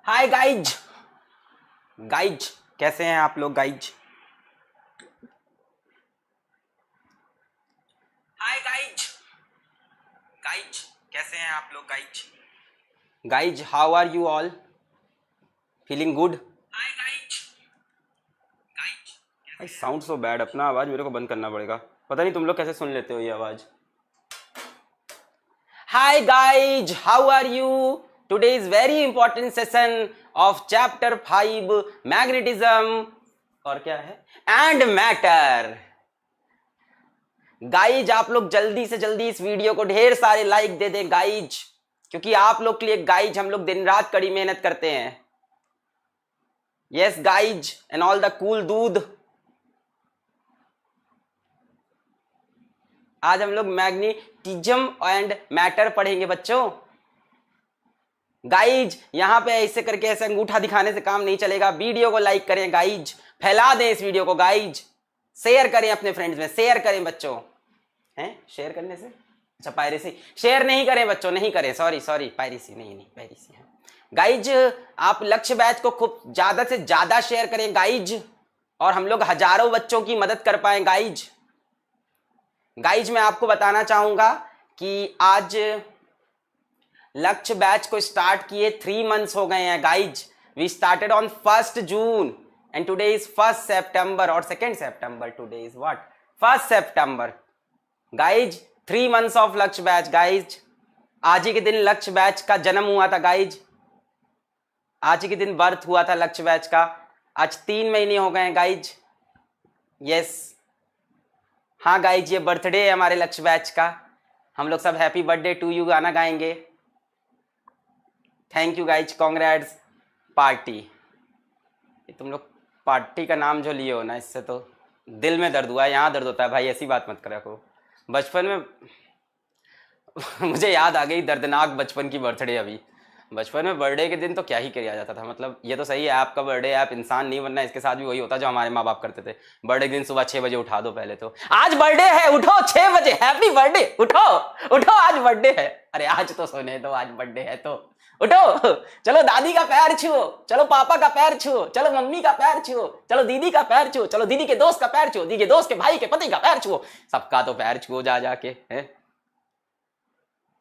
हाय guys. Guys कैसे हैं आप लोग गाइज? हाय गाइज। गाइज कैसे हैं आप लोग guys? Guys how are you all? Feeling good? Hi guys. Guys भाई साउंड सो बैड, अपना आवाज मेरे को बंद करना पड़ेगा। पता नहीं तुम लोग कैसे सुन लेते हो ये आवाज। Hi guys how are you? Today is very important session of chapter 5 magnetism और क्या है एंड मैटर। गाइज आप लोग जल्दी से जल्दी इस वीडियो को ढेर सारे लाइक दे दें गाइज, क्योंकि आप लोग के लिए गाइज हम लोग दिन रात कड़ी मेहनत करते हैं। Yes guys and all the cool दूध। आज हम लोग मैग्नेटिज्म एंड मैटर पढ़ेंगे बच्चों। गाइज यहां पे ऐसे करके ऐसे अंगूठा दिखाने से काम नहीं चलेगा। वीडियो को लाइक करें गाइज, फैला दें इस वीडियो को गाइज, शेयर करें अपने फ्रेंड्स में, शेयर करें बच्चों। हैं शेयर करने से अच्छा पायरेसी शेयर नहीं करें बच्चों, नहीं करें, सॉरी सॉरी, पायरेसी नहीं पायरेसी है। गाइज आप लक्ष्य बैच को खूब ज्यादा से ज्यादा शेयर करें गाइज, और हम लोग हजारों बच्चों की मदद कर पाए गाइज। गाइज मैं आपको बताना चाहूंगा कि आज लक्ष्य बैच को स्टार्ट किए 3 मंथ्स हो गए हैं guys. We started on 1 June and today is 1 सितंबर और 2 सितंबर। टुडे इज व्हाट 1 सितंबर guys. 3 months of Lakshya batch guys. आज ही के दिन लक्ष्य बैच का जन्म हुआ था गाइज, आज ही के दिन बर्थ हुआ था लक्ष्य बैच का। आज 3 महीने हो गए हैं गाइज। यस हाँ गाइज ये बर्थडे है हमारे लक्ष्य बैच का। हम लोग सब हैप्पी बर्थडे टू यू गाना गाएंगे। Thank you guys, congrats party. तुम लोग पार्टी का नाम जो लिए हो ना, इससे तो दिल में दर्द हुआ है, यहाँ दर्द होता है भाई, ऐसी बात मत करा करो। बचपन में मुझे याद आ गई दर्दनाक बचपन की बर्थडे। अभी बचपन में बर्थडे के दिन तो क्या ही किया जाता था। मतलब ये तो सही है आपका बर्थडे, आप इंसान नहीं बनना, इसके साथ भी वही होता जो हमारे माँ बाप करते थे। बर्थडे के दिन सुबह 6 बजे उठा दो, पहले तो आज बर्थडे है उठो 6 बजे, हैप्पी बर्थडे, उठो उठो आज बर्थडे है। अरे आज तो सोने दो, आज बर्थडे है तो उठो। चलो दादी का पैर छुओ, चलो पापा का पैर छुओ, चलो मम्मी का पैर छुओ, चलो दीदी का पैर छुओ, चलो दीदी के दोस्त का पैर छुओ, दीदी के दोस्त के भाई के पति का पैर छुओ, सबका तो पैर छुओ जा जाके है।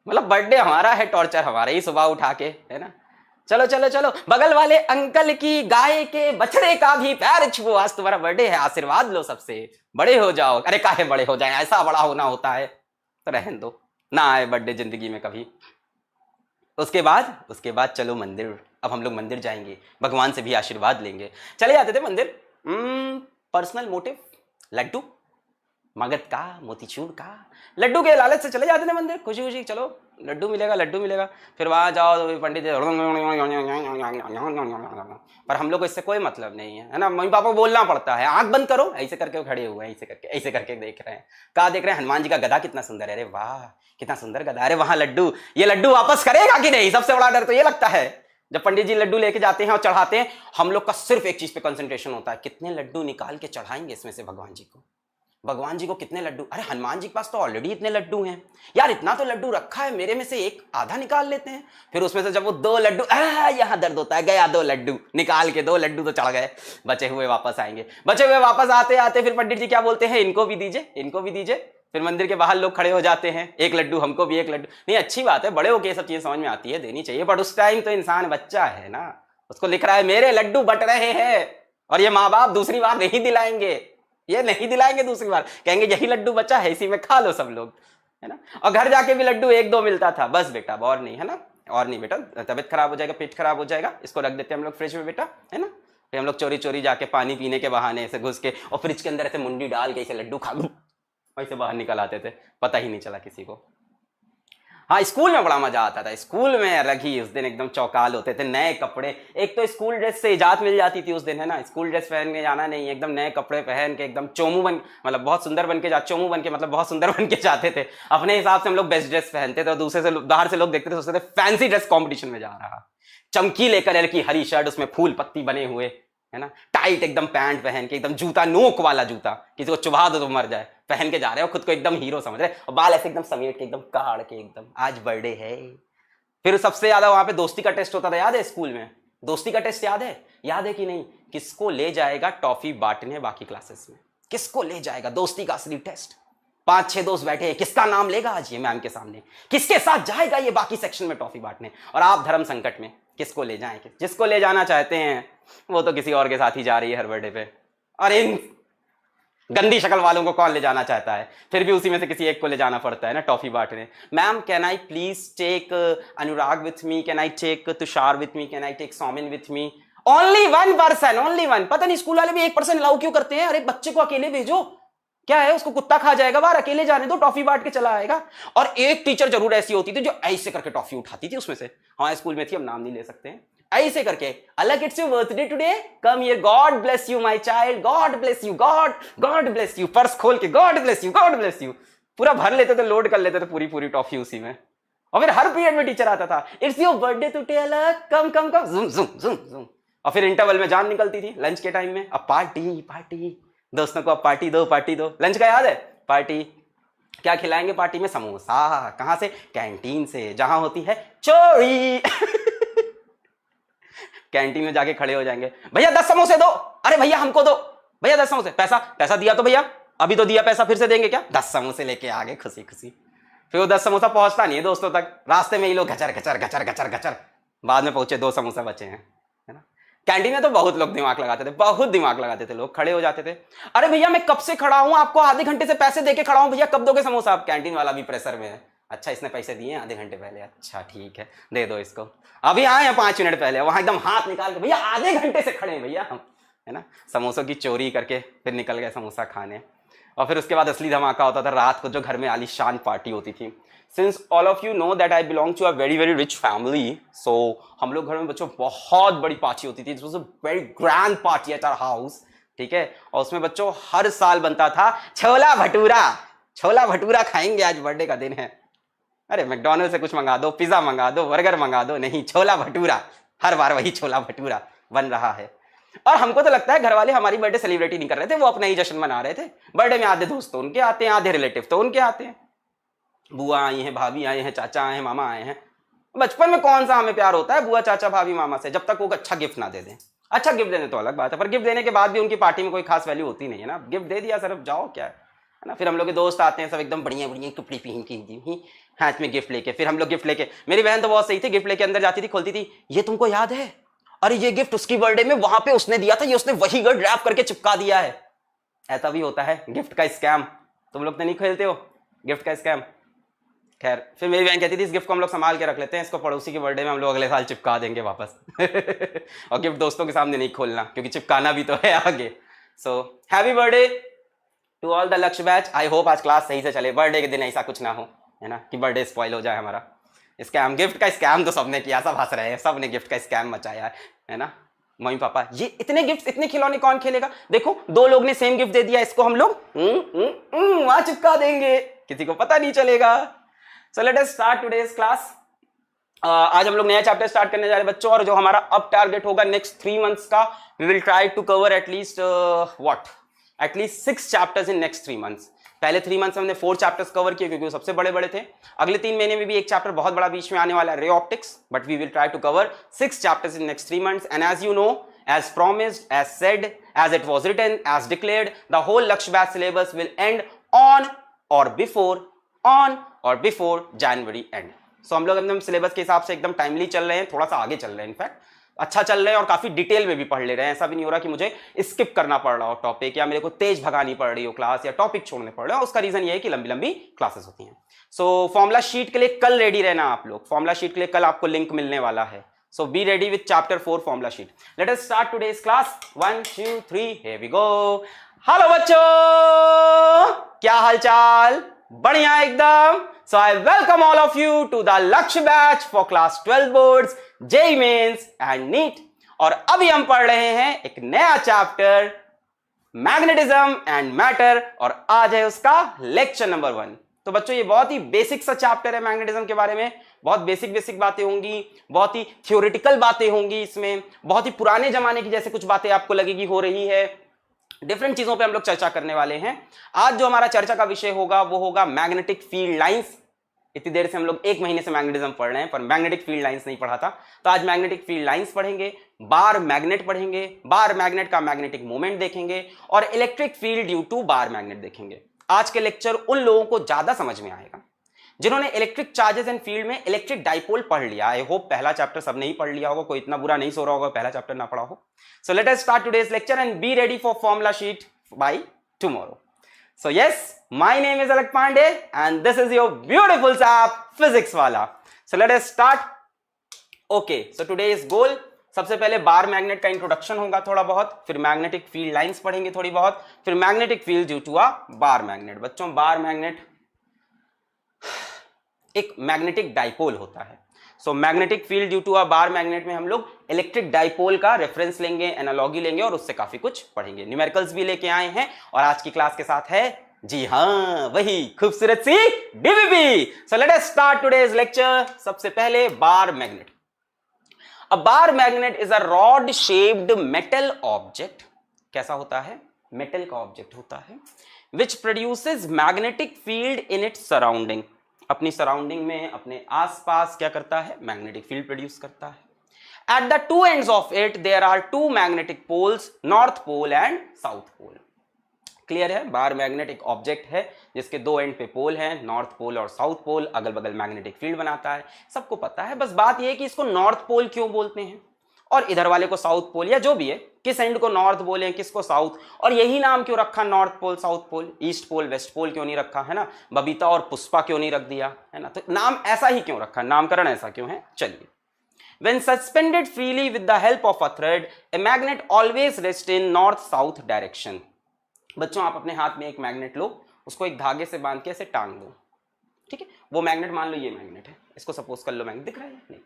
मतलब बर्थडे हमारा है, टॉर्चर हमारा ही सुबह उठा के, है ना। चलो चलो चलो बगल वाले अंकल की गाय के बछड़े का भी पैर छुओ, आज तुम्हारा बर्थडे है, आशीर्वाद लो सबसे, बड़े हो जाओ। अरे काहे बड़े हो जाए, ऐसा बड़ा होना होता है तो रहने दो, ना आए बर्थडे जिंदगी में कभी। उसके बाद चलो मंदिर। अब हम लोग मंदिर जाएंगे, भगवान से भी आशीर्वाद लेंगे। चले जाते थे मंदिर। पर्सनल मोटिव लड्डू, मगध का, मोतीचूर का, लड्डू के लालच से चले जाते थे मंदिर, खुशी खुशी चलो लड्डू मिलेगा लड्डू मिलेगा। फिर वहां जाओ तो पंडित जी, पर हम लोग को इससे कोई मतलब नहीं है ना। मम्मी पापा को बोलना पड़ता है, आंख बंद करो, ऐसे करके खड़े हुए हैं, ऐसे करके देख रहे हैं। कहा देख रहे हैं? हनुमान जी का गदा कितना सुंदर है, अरे वाह कितना सुंदर गदा। अरे वहां लड्डू, ये लड्डू वापस करेगा कि नहीं, सबसे बड़ा डर तो ये लगता है। जब पंडित जी लड्डू लेके जाते हैं और चढ़ाते हैं, हम लोग का सिर्फ एक चीज पे कंसंट्रेशन होता है, कितने लड्डू निकाल के चढ़ाएंगे इसमें से भगवान जी को। भगवान जी को कितने लड्डू, अरे हनुमान जी के पास तो ऑलरेडी इतने लड्डू हैं यार, इतना तो लड्डू रखा है, मेरे में से एक आधा निकाल लेते हैं। फिर उसमें से जब वो 2 लड्डू, यहाँ दर्द होता है, गया 2 लड्डू निकाल के, 2 लड्डू तो चढ़ गए, बचे हुए वापस आएंगे। बचे हुए वापस आते आते फिर पंडित जी क्या बोलते हैं, इनको भी दीजिए, इनको भी दीजिए। फिर मंदिर के बाहर लोग खड़े हो जाते हैं, एक लड्डू हमको भी, एक लड्डू। नहीं अच्छी बात है, बड़े होके ये सब चीजें समझ में आती है, देनी चाहिए, बट उस टाइम तो इंसान बच्चा है ना, उसको लिख रहा है मेरे लड्डू बट रहे हैं, और ये माँ बाप दूसरी बार नहीं दिलाएंगे, ये नहीं दिलाएंगे दूसरी बार, कहेंगे यही लड्डू बचा है, इसी में खा लो सब लोग, है ना। और घर जाके भी लड्डू 1-2 मिलता था, बस बेटा और नहीं, है ना, और नहीं बेटा, तबीयत खराब हो जाएगा, पेट खराब हो जाएगा, इसको रख देते हैं हम लोग फ्रिज में बेटा, है ना। फिर हम लोग चोरी चोरी जाके पानी पीने के बहाने ऐसे घुस के और फ्रिज के अंदर ऐसे मुंडी डाल के ऐसे लड्डू खा लूं, वैसे बाहर निकल आते थे, पता ही नहीं चला किसी को। हाँ स्कूल में बड़ा मजा आता था, स्कूल में अलग ही उस दिन एकदम चौकाल होते थे, नए कपड़े, एक तो स्कूल ड्रेस से इजाजत मिल जाती थी उस दिन, है ना। स्कूल ड्रेस पहन के जाना नहीं, एकदम नए कपड़े पहन के एकदम चोमू बन, मतलब बहुत सुंदर बन के चोमू बन के मतलब बहुत सुंदर बन के जाते थे। अपने हिसाब से हम लोग बेस्ट ड्रेस पहनते थे, और दूसरे से बाहर से लोग देखते थे, सोचते थे फैंसी ड्रेस कॉम्पिटिशन में जा रहा, चमकीले कलर की हरी शर्ट, उसमें फूल पत्ती बने हुए, है ना, टाइट एकदम पैंट पहन के, एकदम जूता नोक वाला जूता, किसी को चुभा दो तो मर जाए, पहन के जा रहे हो, खुद को एकदम हीरो समझ रहे, और बाल ऐसे एकदम समेट के, एकदम काड़ के, एकदम आज बर्थडे है। फिर सबसे ज्यादा वहां पे दोस्ती का टेस्ट होता था, याद है स्कूल में, दोस्ती का टेस्ट याद है कि नहीं? किसको ले जाएगा टॉफी बांटने बाकी क्लासेस में? किसको ले जाएगा दोस्ती का असली टेस्ट? 5-6 दोस्त बैठे हैं, किसका नाम लेगा आज ये मैम के सामने? किसके साथ जाएगा ये बाकी सेक्शन में टॉफी बांटने? और आप धर्म संकट में, किसको ले जाएं? जिसको ले जाना चाहते हैं वो तो किसी और के साथ ही जा रही है हर बर्थडे पे। और इन गंदी शक्ल वालों को कौन ले जाना चाहता है? फिर भी उसी में से किसी एक को ले जाना पड़ता है ना टॉफी बांटने। Ma'am can I please take Anurag with me, can I take Tushar with me, can I take Saumin with me? Only one person, only one. पता नहीं स्कूल वाले भी 1% अलाउ क्यों करते हैं? अरे बच्चे को अकेले भेजो, क्या है उसको कुत्ता खा जाएगा बाहर, अकेले जाने दो, टॉफी बांट के चला आएगा। और एक टीचर जरूर ऐसी होती थी जो ऐसे करके टॉफी उठाती थी उसमें से। हाँ स्कूल में थी, हम नाम नहीं ले सकते हैं। ऐसे करके, अलग it's your birthday today, come here, God bless you my child, God bless you, God bless you. Purse खोल के God bless you, God bless you पूरा भर लेते थे, लोड कर लेते थे पूरी टॉफी उसी में। और फिर हर पीरियड में टीचर आता था, इट्स योर बर्थडे टुडे, अलग कम कम कम, जुम जुम जुम जुम। और फिर इंटरवल में जान निकलती थी लंच के टाइम में, अब पार्टी, दोस्तों को अब पार्टी दो। लंच का याद है? पार्टी क्या खिलाएंगे? पार्टी में समोसा। कहां से? कैंटीन से, जहां होती है चोरी। कैंटीन में जाके खड़े हो जाएंगे, भैया 10 समोसे दो। अरे भैया हमको दो, भैया 10 समोसे। पैसा दिया तो भैया, अभी तो दिया पैसा, फिर से देंगे क्या? 10 समोसे लेके आ गए खुशी। फिर वो 10 समोसा पहुंचता नहीं है दोस्तों तक, रास्ते में ही लोग घचर, बाद में पहुंचे 2 समोसा बचे हैं, है ना। कैंटीन में तो बहुत लोग दिमाग लगाते थे, लोग खड़े हो जाते थे। अरे भैया मैं कब से खड़ा हूं, आपको आधे घंटे से पैसे देके खड़ा हूं, भैया कब दोगे समोसा? आप कैंटीन वाला भी प्रेशर में है। अच्छा इसने पैसे दिए आधे घंटे पहले, अच्छा ठीक है दे दो इसको, अभी आए हैं 5 मिनट पहले। वहां एकदम हाथ निकाल के, भैया आधे घंटे से खड़े हैं भैया हम, है ना। समोसों की चोरी करके फिर निकल गए समोसा खाने। और फिर उसके बाद असली धमाका होता था रात को, जो घर में आलीशान पार्टी होती थी। Since all of you know that I belong to a very very rich family, so हम लोग घर में बच्चों बहुत बड़ी पार्टी होती थी, it was a very grand party at our house, ठीक है। और उसमें बच्चों हर साल बनता था छोला भटूरा खाएंगे, आज बर्थडे का दिन है। अरे मैकडॉनल्ड से कुछ मंगा दो, पिज्जा मंगा दो, बर्गर मंगा दो, नहीं छोला भटूरा, हर बार वही छोला भटूरा बन रहा है। और हमको तो लगता है घर वाले हमारी बर्थडे सेलिब्रेट नहीं कर रहे थे, वो अपना ही जश्न मना रहे थे। बर्थडे में आधे दोस्त तो उनके आते हैं, आधे रिलेटिव तो उनके आते हैं, बुआ आई हैं, भाभी आए हैं, चाचा आए हैं, मामा आए हैं। बचपन में कौन सा हमें प्यार होता है बुआ चाचा भाभी मामा से, जब तक वो अच्छा गिफ्ट ना दे दें। अच्छा गिफ्ट देने तो अलग बात है, पर गिफ्ट देने के बाद भी उनकी पार्टी में कोई खास वैल्यू होती नहीं है ना। गिफ्ट दे दिया सर, अब जाओ क्या है ना। फिर हम लोग के दोस्त आते हैं सब एकदम बढ़िया कपड़े पहन के, हाथ में गिफ्ट लेके। फिर हम लोग गिफ्ट लेके, मेरी बहन तो बहुत सही थी, गिफ्ट लेके अंदर जाती थी, खोलती थी, ये तुमको याद है? अरे ये गिफ्ट उसकी बर्थडे में वहां पे उसने दिया था, ये उसने वही गिफ्ट रैप करके चिपका दिया है। ऐसा भी होता है गिफ्ट का स्कैम, तुम लोग तो नहीं खेलते हो गिफ्ट का स्कैम। खैर फिर मेरी बहन कहती थी इस गिफ्ट को हम लोग संभाल के रख लेते हैं, इसको पड़ोसी की बर्थडे में हम लोग अगले साल चिपका देंगे वापस। और गिफ्ट दोस्तों के सामने नहीं खोलना, क्योंकि चिपकाना भी तो है आगे। So happy birthday to all the Lakshya batch. I hope आज क्लास सही से चले, बर्थडे के दिन ऐसा कुछ ना हो, है ना, कि बर्थडे स्पॉइल हो जाए हमारा। स्कैम, गिफ्ट का स्कैम तो सबने किया, सब हंस रहे हैं, सबने गिफ्ट का स्कैम मचाया है ना। मम्मी पापा ये इतने गिफ्ट, इतने खिलौने कौन खेलेगा? देखो 2 लोग ने सेम गिफ्ट दे दिया, इसको हम लोग वहां चिपका देंगे, किसी को पता नहीं चलेगा। सो let us start today's class. आज हम लोग नया चैप्टर स्टार्ट करने जा रहे हैं बच्चों, और जो हमारा अब टारगेट होगा नेक्स्ट 3 मंथ्स का, we will try to cover at least 6 chapters in next 3 months. पहले 3 मंथ्स हमने 4 चैप्टर्स कवर किए क्योंकि वो सबसे बड़े बड़े थे। अगले 3 महीने में भी एक चैप्टर बहुत बड़ा बीच में आने वाला है, ray optics, but we will try to cover 6 chapters in next 3 months. And as you know, as promised, as said, as it was written, as declared, the whole Lakshya Batch syllabus will end on or before January end. So हम लोग एकदम syllabus के हिसाब से एकदम timely चल रहे हैं, थोड़ा सा आगे चल रहे हैं, इनफैक्ट अच्छा चल रहे हैं, और काफी डिटेल में भी पढ़ ले रहे हैं। ऐसा भी नहीं हो रहा कि मुझे स्किप करना पड़ रहा हो टॉपिक, या मेरे को तेज भगानी पड़ रही हो क्लास, या टॉपिक छोड़ने पड़ रहे हो। उसका रीजन ये है कि लंबी लंबी क्लासेस होती हैं। सो फॉर्मुला शीट के लिए कल रेडी रहना आप लोग, फॉर्मुला शीट के लिए कल आपको लिंक मिलने वाला है। So be ready with chapter 4 formula sheet. Let us start today's class. 1, 2, 3, here we go. Hello बच्चों, क्या हालचाल? बढ़िया एकदम। So I welcome all of you to the Lakshya Batch for class 12 boards, JEE Mains and NEET. और अभी हम पढ़ रहे हैं एक नया चैप्टर, मैग्नेटिज्म एंड मैटर, और आज है उसका लेक्चर नंबर 1। तो बच्चों ये बहुत ही बेसिक सा चैप्टर है मैग्नेटिज्म के बारे में, बहुत बेसिक बातें होंगी, बहुत ही थ्योरेटिकल बातें होंगी इसमें, बहुत ही पुराने जमाने की जैसे कुछ बातें आपको लगेगी हो रही है। डिफरेंट चीजों पे हम लोग चर्चा करने वाले हैं। आज जो हमारा चर्चा का विषय होगा वो होगा मैग्नेटिक फील्ड लाइंस, इतनी देर से हम लोग 1 महीने से मैग्नेटिज्म पढ़ रहे हैं, पर मैग्नेटिक फील्ड लाइंस नहीं पढ़ा था। तो आज मैग्नेटिक फील्ड लाइंस पढ़ेंगे, बार मैग्नेट पढ़ेंगे, बार मैग्नेट का मैग्नेटिक मोमेंट देखेंगे और electric field due to bar magnet देखेंगे। आज के लेक्चर उन लोगों को ज्यादा समझ में आएगा जिन्होंने इलेक्ट्रिक चार्जेस एंड फील्ड में इलेक्ट्रिक डाइपोल पढ़ लिया। आई होप पहला चैप्टर सबने ही पढ़ लिया होगा, कोई इतना बुरा नहीं सो रहा होगा पहला चैप्टर ना पढ़ा हो। सो let us start today's lecture and be ready for formula sheet by tomorrow. So yes, my name is Alak Pandey and this is your beautiful app Physics वाला। So let us start। Okay, so today's goal, सबसे पहले bar magnet का introduction होगा थोड़ा बहुत, फिर magnetic field lines पढ़ेंगे थोड़ी बहुत, फिर magnetic field due to a bar magnet. बच्चों बार मैग्नेट एक मैग्नेटिक डाइपोल होता है। So magnetic field due to a bar magnet में हम लोग इलेक्ट्रिक डाइपोल का रेफरेंस लेंगे, एनालॉगी लेंगे और उससे काफी कुछ पढ़ेंगे। न्यूमेरिकल्स भी लेके आए हैं और आज की क्लास के साथ है, जी हां, वही खूबसूरत सी डीवीबी। So let us start today's lecture. सबसे पहले bar magnet. A bar magnet is a rod shaped metal object. कैसा होता है? मेटल का ऑब्जेक्ट होता है, which produces magnetic field in its surrounding. अपनी सराउंडिंग में, अपने आसपास क्या करता है? मैग्नेटिक फील्ड प्रोड्यूस करता है। At the two ends of it there are two magnetic poles, north pole and south pole. Clear है? बार मैग्नेट एक ऑब्जेक्ट है जिसके दो एंड पे पोल हैं, नॉर्थ पोल और साउथ पोल, अगल बगल मैग्नेटिक फील्ड बनाता है, सबको पता है। बस बात यह है कि इसको नॉर्थ पोल क्यों बोलते हैं और इधर वाले को साउथ पोल, या जो भी है, किस एंड को नॉर्थ बोले, किसको साउथ, और यही नाम क्यों रखा north pole, south pole, east pole, west pole क्यों नहीं रखा, है ना? बबीता और पुष्पा क्यों नहीं रख दिया, है ना? तो नाम ऐसा ही क्यों रखा, नामकरण ऐसा क्यों है? चलिए। When suspended freely with the help of a thread, a magnet always rests in north-south direction। बच्चों आप अपने हाथ में एक मैग्नेट लो, उसको एक धागे से बांध के ऐसे टांग दो, ठीक है? वो मैग्नेट, मान लो ये मैग्नेट है, इसको सपोज कर लो मैग्नेट, दिख रहा है? नहीं,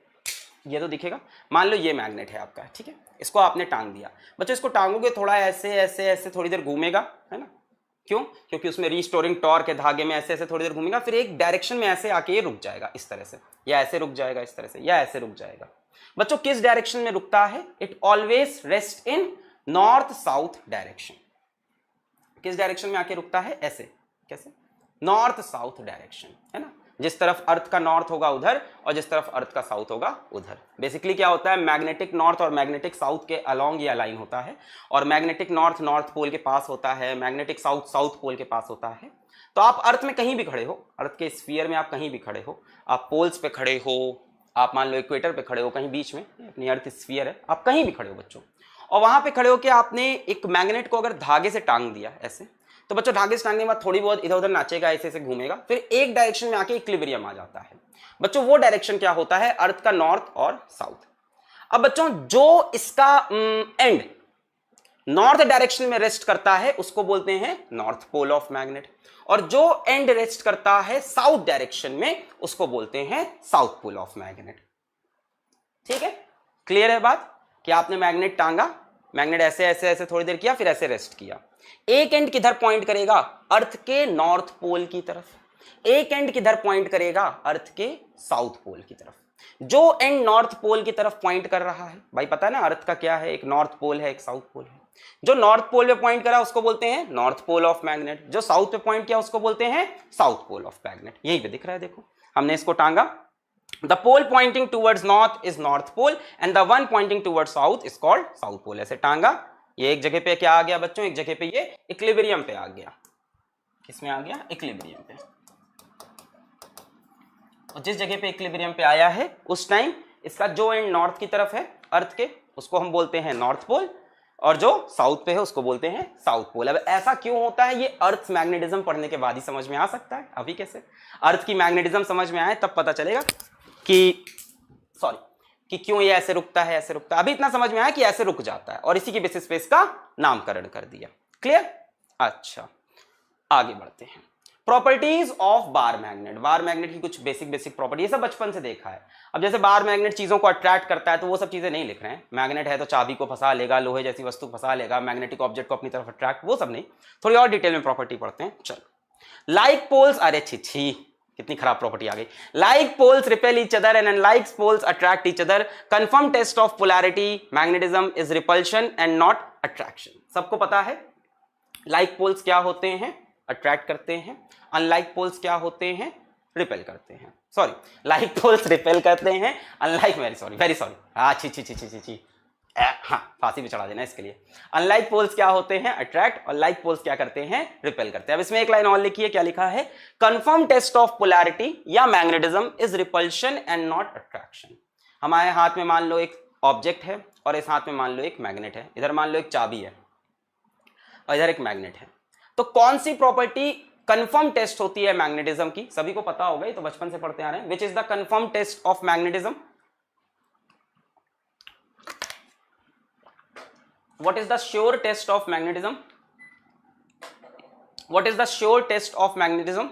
ये तो दिखेगा। मान लो ये मैग्नेट है आपका, ठीक है? इसको आपने टांग दिया। बच्चों इसको टांगोगे थोड़ा ऐसे ऐसे ऐसे थोड़ी देर घूमेगा, है ना? क्यों? क्योंकि उसमें रीस्टोरिंग टॉर्क है धागे में, ऐसे ऐसे थोड़ी देर घूमेगा, फिर एक डायरेक्शन में ऐसे आके ये रुक जाएगा इस तरह से, या ऐसे रुक जाएगा इस तरह से, या ऐसे रुक जाएगा। बच्चों किस डायरेक्शन में रुकता है? It always rest in north south direction. किस डायरेक्शन में आके रुकता है? ऐसे, कैसे? नॉर्थ साउथ डायरेक्शन, है ना? जिस तरफ अर्थ का नॉर्थ होगा उधर और जिस तरफ अर्थ का साउथ होगा उधर। बेसिकली क्या होता है, मैग्नेटिक नॉर्थ और मैग्नेटिक साउथ के अलोंग ये अलाइन होता है, और मैग्नेटिक नॉर्थ नॉर्थ पोल के पास होता है, मैग्नेटिक साउथ साउथ पोल के पास होता है। तो आप अर्थ में कहीं भी खड़े हो, अर्थ के स्फीयर में आप कहीं भी खड़े हो, आप पोल्स पे खड़े हो, आप मान लो इक्वेटर पे खड़े हो, कहीं बीच में अपनी अर्थ स्फीयर है, आप कहीं भी खड़े हो बच्चों, और वहां पे खड़े हो के आपने एक मैग्नेट को अगर धागे से टांग दिया ऐसे, तो बच्चों धागे से टांगने के बाद थोड़ी बहुत इधर उधर नाचेगा, ऐसे ऐसे घूमेगा, फिर एक डायरेक्शन में आके इक्विलिब्रियम आ जाता है। बच्चों वो डायरेक्शन क्या होता है? अर्थ का नॉर्थ और साउथ। अब बच्चों जो इसका एंड नॉर्थ डायरेक्शन में रेस्ट करता है उसको बोलते हैं नॉर्थ पोल ऑफ मैग्नेट, और जो एंड रेस्ट करता है साउथ डायरेक्शन में उसको बोलते हैं साउथ पोल ऑफ मैग्नेट। ठीक है? क्लियर है बात? कि आपने मैग्नेट टांगा, मैग्नेट ऐसे ऐसे ऐसे थोड़ी देर किया, फिर ऐसे रेस्ट किया। एक एंड किधर पॉइंट करेगा? अर्थ के नॉर्थ पोल की तरफ। एक एंड किधर पॉइंट करेगा? अर्थ के साउथ पोल की तरफ। जो एंड नॉर्थ पोल की तरफ पॉइंट कर रहा है, भाई पता है ना अर्थ का क्या है, एक नॉर्थ पोल है, एक साउथ पोल है। जो नॉर्थ पोल पे पॉइंट करा उसको बोलते हैं नॉर्थ पोल ऑफ मैग्नेट, जो साउथ पे पॉइंट किया उसको बोलते हैं साउथ पोल ऑफ मैग्नेट। यहीं पे दिख रहा है, देखो हमने इसको टांगा। The pole pointing towards north is north pole and the one pointing towards south is called south pole। ऐसे टांगा, ये एक जगह पे क्या आ गया बच्चों? एक जगह पे ये इक्विलिब्रियम पे आ गया। किसमें आ गया? इक्विलिब्रियम पे। और जिस जगह पे इक्विलिब्रियम पे आया है उस टाइम इसका जो एंड नॉर्थ की तरफ है अर्थ के, उसको हम बोलते हैं नॉर्थ पोल, और जो साउथ पे है उसको बोलते हैं साउथ पोल। अब ऐसा क्यों होता है ये अर्थ मैग्नेटिज्म पढ़ने के बाद ही समझ में आ सकता है। अभी कैसे अर्थ की मैग्नेटिज्म समझ में आए तब पता चलेगा कि क्यों ये ऐसे रुकता है, ऐसे रुकता है। अभी इतना समझ में आया कि ऐसे रुक जाता है, और इसी के बेसिस पे इसका नामकरण कर दिया। क्लियर? अच्छा, आगे बढ़ते हैं। Properties of bar magnet. Bar magnet की कुछ बेसिक प्रॉपर्टी, ये सब बचपन से देखा है। अब जैसे बार मैग्नेट चीजों को अट्रैक्ट करता है, तो वो सब चीजें नहीं लिख रहे हैं। मैग्नेट है तो चाबी को फंसा लेगा, लोहे जैसी वस्तु फंसा लेगा, मैग्नेटिक ऑब्जेक्ट को अपनी तरफ अट्रैक्ट, वो सब नहीं। थोड़ी और डिटेल में प्रॉपर्टी पढ़ते हैं। चलो। लाइक पोल्स, अरे छी कितनी खराब प्रॉपर्टी आ गई। Like poles repel each other and unlike poles attract each other. Confirm test of polarity magnetism is repulsion and not attraction. सबको पता है लाइक पोल्स क्या होते हैं? अट्रैक्ट करते हैं। अनलाइक पोल्स क्या होते हैं? रिपेल करते हैं, सॉरी लाइक पोल्स रिपेल करते हैं, अनलाइक, वेरी सॉरी हाँ छी छी छी छी छी छी हाँ फांसी पे चढ़ा देना इसके लिए। अनलाइक पोल्स क्या होते हैं, अट्रैक्ट, और लाइक पोल्स क्या करते हैं, रिपेल करते हैं। अब इसमें एक लाइन और लिखी है, क्या लिखा है, कंफर्म टेस्ट ऑफ पोलैरिटी या magnetism is repulsion and not attraction. हमारे हाथ में मान लो एक ऑब्जेक्ट है और इस हाथ में मान लो एक मैग्नेट है, इधर मान लो एक चाबी है और इधर एक मैग्नेट है, तो कौन सी प्रॉपर्टी कंफर्म टेस्ट होती है मैग्नेटिज्म की, सभी को पता होगा, ये तो बचपन से पढ़ते आ रहे हैं। Which is the confirm test of magnetism, what is the sure test of magnetism, what is the sure test of magnetism,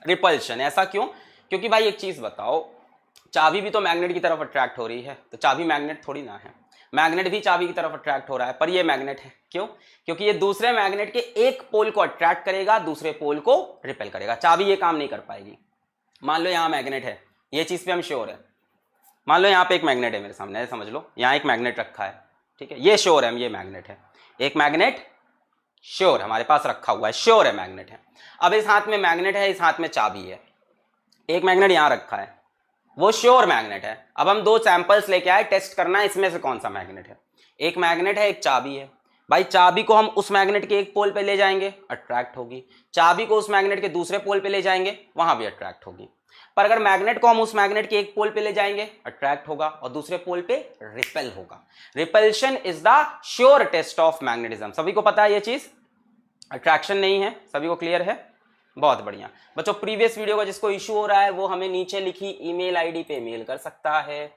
repulsion. ऐसा क्यों, क्योंकि भाई एक चीज बताओ, चाबी भी तो मैग्नेट की तरफ अट्रैक्ट हो रही है, तो चाबी मैग्नेट थोड़ी ना है, मैग्नेट भी चाबी की तरफ अट्रैक्ट हो रहा है, पर ये मैग्नेट है, क्यों, क्योंकि ये दूसरे मैग्नेट के एक पोल को अट्रैक्ट करेगा, दूसरे पोल को रिपेल करेगा, चाबी ये काम नहीं कर पाएगी। मान लो यहां मैग्नेट है, ये चीज पे हम श्योर है, मान लो यहाँ पे एक मैग्नेट है मेरे सामने, समझ लो यहाँ एक मैग्नेट रखा है, ठीक है, ये श्योर है, ये मैग्नेट है, एक मैग्नेट श्योर हमारे पास रखा हुआ है, श्योर है मैग्नेट है। अब इस हाथ में मैग्नेट है, इस हाथ में चाबी है, एक मैग्नेट यहां रखा है, वो श्योर मैग्नेट है। अब हम दो सैंपल्स लेके आए, टेस्ट करना है इसमें से कौन सा मैग्नेट है, एक मैग्नेट है एक चाबी है, भाई चाबी को हम उस मैग्नेट के एक पोल पे ले जाएंगे, अट्रैक्ट होगी, चाबी को उस मैग्नेट के दूसरे पोल पे ले जाएंगे, वहां भी अट्रैक्ट होगी। पर अगर मैग्नेट को हम उस मैग्नेट के एक पोल पे ले जाएंगे, अट्रैक्ट होगा, और दूसरे पोल पे रिपेल होगा। Repulsion is the sure test of magnetism, सभी को पता है ये चीज, अट्रैक्शन नहीं है, सभी को क्लियर है, बहुत बढ़िया बच्चों। प्रीवियस वीडियो का जिसको इशू हो रहा है वो हमें नीचे लिखी ईमेल आईडी पे मेल कर सकता है,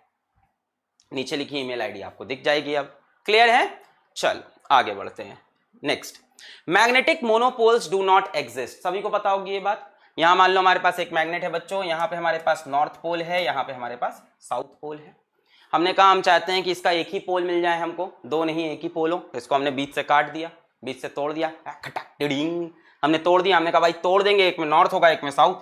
नीचे लिखी ईमेल आईडी आपको दिख जाएगी। अब क्लियर है, चल आगे बढ़ते हैं। Next, magnetic monopoles do not exist, सभी को पता होगी ये बात। यहां मान लो हमारे पास एक मैग्नेट है बच्चों, यहां पे हमारे पास नॉर्थ पोल है, यहां पे हमारे पास साउथ पोल है। हमने कहा हम चाहते हैं कि इसका एक ही पोल मिल जाए हमको, दो नहीं एक ही पोल हो, तो इसको हमने बीच से काट दिया, बीच से तोड़ दिया, हमने तोड़ दिया, हमने कहा भाई तोड़ देंगे, एक में नॉर्थ होगा एक में साउथ,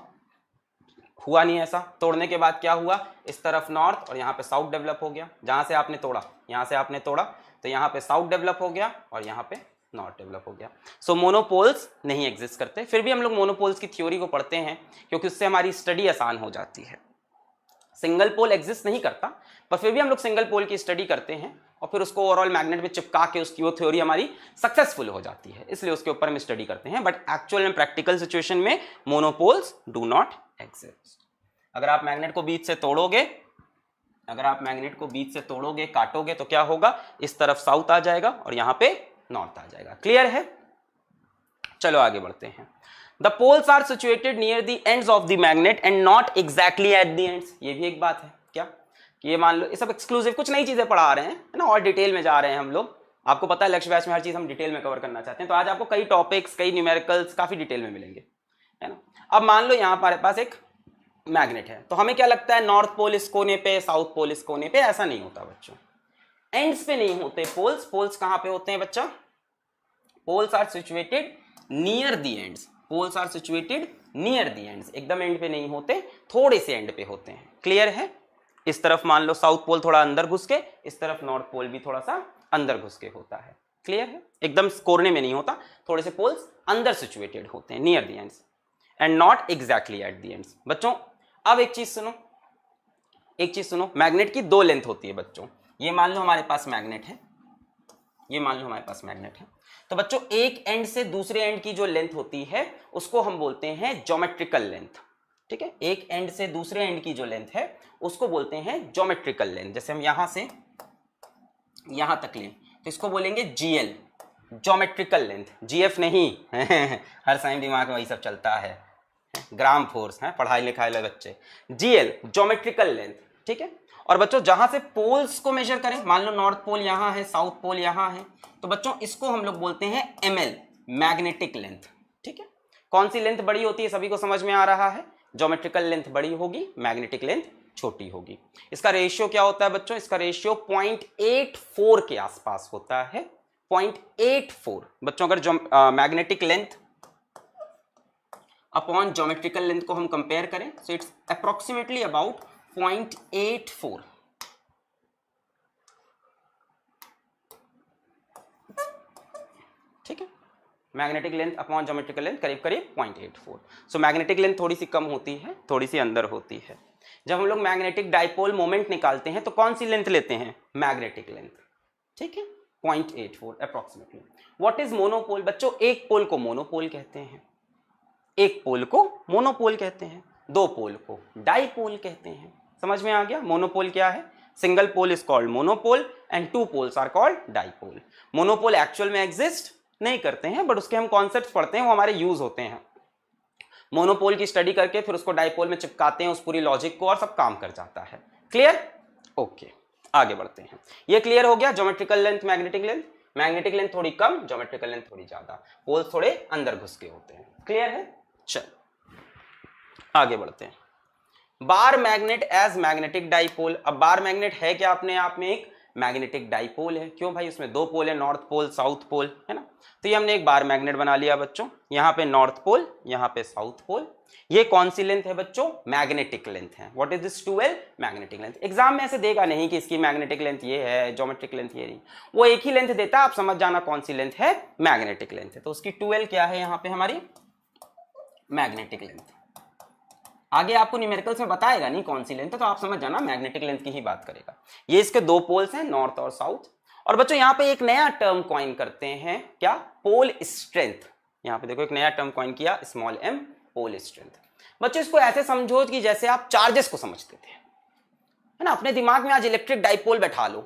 हुआ नहीं ऐसा। तोड़ने के बाद क्या हुआ, इस तरफ नॉर्थ और यहाँ पे साउथ डेवलप हो गया, जहां से आपने तोड़ा, यहां से आपने तोड़ा तो यहाँ पे साउथ डेवलप हो गया और यहाँ पे नॉर्थ डेवलप हो गया। सो मोनोपोल्स नहीं एग्जिस्ट करते, फिर भी हम लोग मोनोपोल्स की थ्योरी को पढ़ते हैं क्योंकि उससे हमारी स्टडी आसान हो जाती है। सिंगल पोल एग्जिस्ट नहीं करता, पर फिर भी हम लोग सिंगल पोल की स्टडी करते हैं और फिर उसको ओवरऑल मैग्नेट में चिपका के उसकी वो थ्योरी हमारी सक्सेसफुल हो जाती है, इसलिए उसके ऊपर हम स्टडी करते हैं। But actual and practical situation में मोनोपोल्स डू नॉट एग्जिस्ट। अगर आप मैग्नेट को बीच से तोड़ोगे, अगर आप मैग्नेट को बीच से तोड़ोगे, काटोगे, तो क्या होगा, इस तरफ साउथ आ जाएगा और यहाँ पे नॉर्थ आ जाएगा। क्लियर है, चलो आगे बढ़ते हैं। The poles are situated near the ends of the magnet and not exactly at the ends, ये भी एक बात है क्या, कि ये मान लो ये सब एक्सक्लूसिव कुछ नई चीजें पढ़ा रहे हैं, है ना, और डिटेल में जा रहे हैं हम लोग। आपको पता है लक्ष्य बैच में हर चीज हम डिटेल में कवर करना चाहते हैं, तो आज आपको कई टॉपिक्स, कई न्यूमेरिकल्स काफी डिटेल में मिलेंगे, है ना। अब मान लो यहाँ हमारे पास एक मैग्नेट है, तो हमें क्या लगता है नॉर्थ पोल इस कोने पे, साउथ पोल इस कोने पे, ऐसा नहीं होता बच्चों, एंड्स पे नहीं होते पोल्स। पोल्स कहां पे होते हैं बच्चा, poles are situated near the ends, poles are situated near the ends, एकदम एंड पे नहीं होते, थोड़े से एंड पे होते हैं। क्लियर है, इस तरफ मान लो साउथ पोल थोड़ा अंदर घुस के, इस तरफ नॉर्थ पोल भी थोड़ा सा अंदर घुस के होता है। क्लियर है, एकदम कोने में नहीं होता, थोड़े से पोल्स अंदर सिचुएटेड होते हैं near the ends and not exactly at the ends. बच्चों अब एक चीज सुनो, एक चीज सुनो, मैग्नेट की दो लेंथ होती है बच्चों। ये मान लो हमारे पास मैग्नेट है, ये मान लो हमारे पास मैग्नेट है, तो बच्चों एक एंड से दूसरे एंड की जो लेंथ होती है उसको हम बोलते हैं ज्योमेट्रिकल लेंथ। ठीक है, एक एंड से दूसरे एंड की जो लेंथ है उसको बोलते हैं ज्योमेट्रिकल लेंथ। जैसे हम यहां से यहां तक लें तो इसको बोलेंगे जीएल, ज्योमेट्रिकल लेंथ, जीएफ नहीं हर टाइम दिमाग में वही सब चलता है, ग्राम फोर्स है, पढ़ाई लिखाई वाले बच्चे, जीएल ज्योमेट्रिकल लेंथ। ठीक है, और बच्चों जहां से पोल्स को मेजर करें, मान लो नॉर्थ पोल यहां है, साउथ पोल यहां है, तो बच्चों इसको हम लोग बोलते हैं एमएल, मैग्नेटिक लेंथ। ठीक है, कौन सी लेंथ बड़ी होती है सभी को समझ में आ रहा है, ज्योमेट्रिकल लेंथ बड़ी होगी, मैग्नेटिक लेंथ छोटी होगी। इसका रेशियो क्या होता है बच्चों, इसका रेशियो 0.84 के आसपास होता है, 0.84। बच्चों अगर magnetic length upon geometrical length को हम कंपेयर करें, सो इट्स अप्रोक्सीमेटली अबाउट 0.84। ठीक है, magnetic length upon geometrical length करीब करीब 0.84। सो मैग्नेटिक लेंथ थोड़ी सी कम होती है, थोड़ी सी अंदर होती है। जब हम लोग मैग्नेटिक डाइपोल मोमेंट निकालते हैं तो कौन सी लेंथ लेते हैं? मैग्नेटिक लेंथ, ठीक है, 0.84 अप्रोक्सीमेटली। What is monopole? बच्चों एक पोल को मोनोपोल कहते हैं, एक पोल को मोनोपोल कहते हैं, दो पोल को डाइपोल कहते हैं। समझ में आ गया? मोनोपोल क्या है? Single pole is called monopole and two poles are called dipole. Monopole actual में एग्जिस्ट नहीं करते हैं, बट उसके हम कॉन्सेप्ट्स पढ़ते हैं, वो हमारे यूज होते हैं। मोनोपोल की स्टडी करके फिर उसको डाइपोल में चिपकाते हैं उस पूरी लॉजिक को, और सब काम कर जाता है। क्लियर? ओके, आगे बढ़ते हैं। ये क्लियर हो गया geometrical length, magnetic length. Magnetic length थोड़ी कम, ज्योमेट्रिकल लेंथ थोड़ी ज्यादा, पोल्स थोड़े अंदर घुस के होते हैं। क्लियर है? चल आगे बढ़ते हैं। Bar magnet as magnetic dipole. अब बार मैग्नेट है क्या? अपने आप में एक मैग्नेटिक डाइपोल है। क्यों भाई? उसमें दो पोल है, नॉर्थ पोल साउथ पोल, है ना। तो ये हमने एक बार मैग्नेट बना लिया बच्चों। यहाँ पे नॉर्थ पोल, यहाँ पे साउथ पोल। ये कौन सी लेंथ है बच्चों? मैग्नेटिक लेंथ है। What is this 2L? Magnetic length. Exam में ऐसे देगा नहीं कि इसकी मैग्नेटिक लेंथ ये है, ज्योमेट्रिक लेंथ ये नहीं, वो एक ही लेंथ देता है, आप समझ जाना कौन सी लेंथ है, मैग्नेटिक लेंथ है। तो उसकी 2L क्या है यहाँ पे? हमारी मैग्नेटिक लेंथ। आगे आपको न्यूमेरिकल्स में बताएगा नहीं कौन सी लेंथ है, तो आप समझ जाना मैग्नेटिक लेंथ की ही बात करेगा। ये इसके दो पोल्स हैं, नॉर्थ और साउथ। और बच्चों यहाँ पे एक नया टर्म कॉइन करते हैं, क्या? Pole strength. यहाँ पे देखो एक नया टर्म कॉइन किया, स्मॉल m, पोल स्ट्रेंथ। बच्चों इसको ऐसे समझो कि जैसे आप चार्जेस को समझते थे, है ना। अपने दिमाग में आज इलेक्ट्रिक डाइपोल बैठा लो,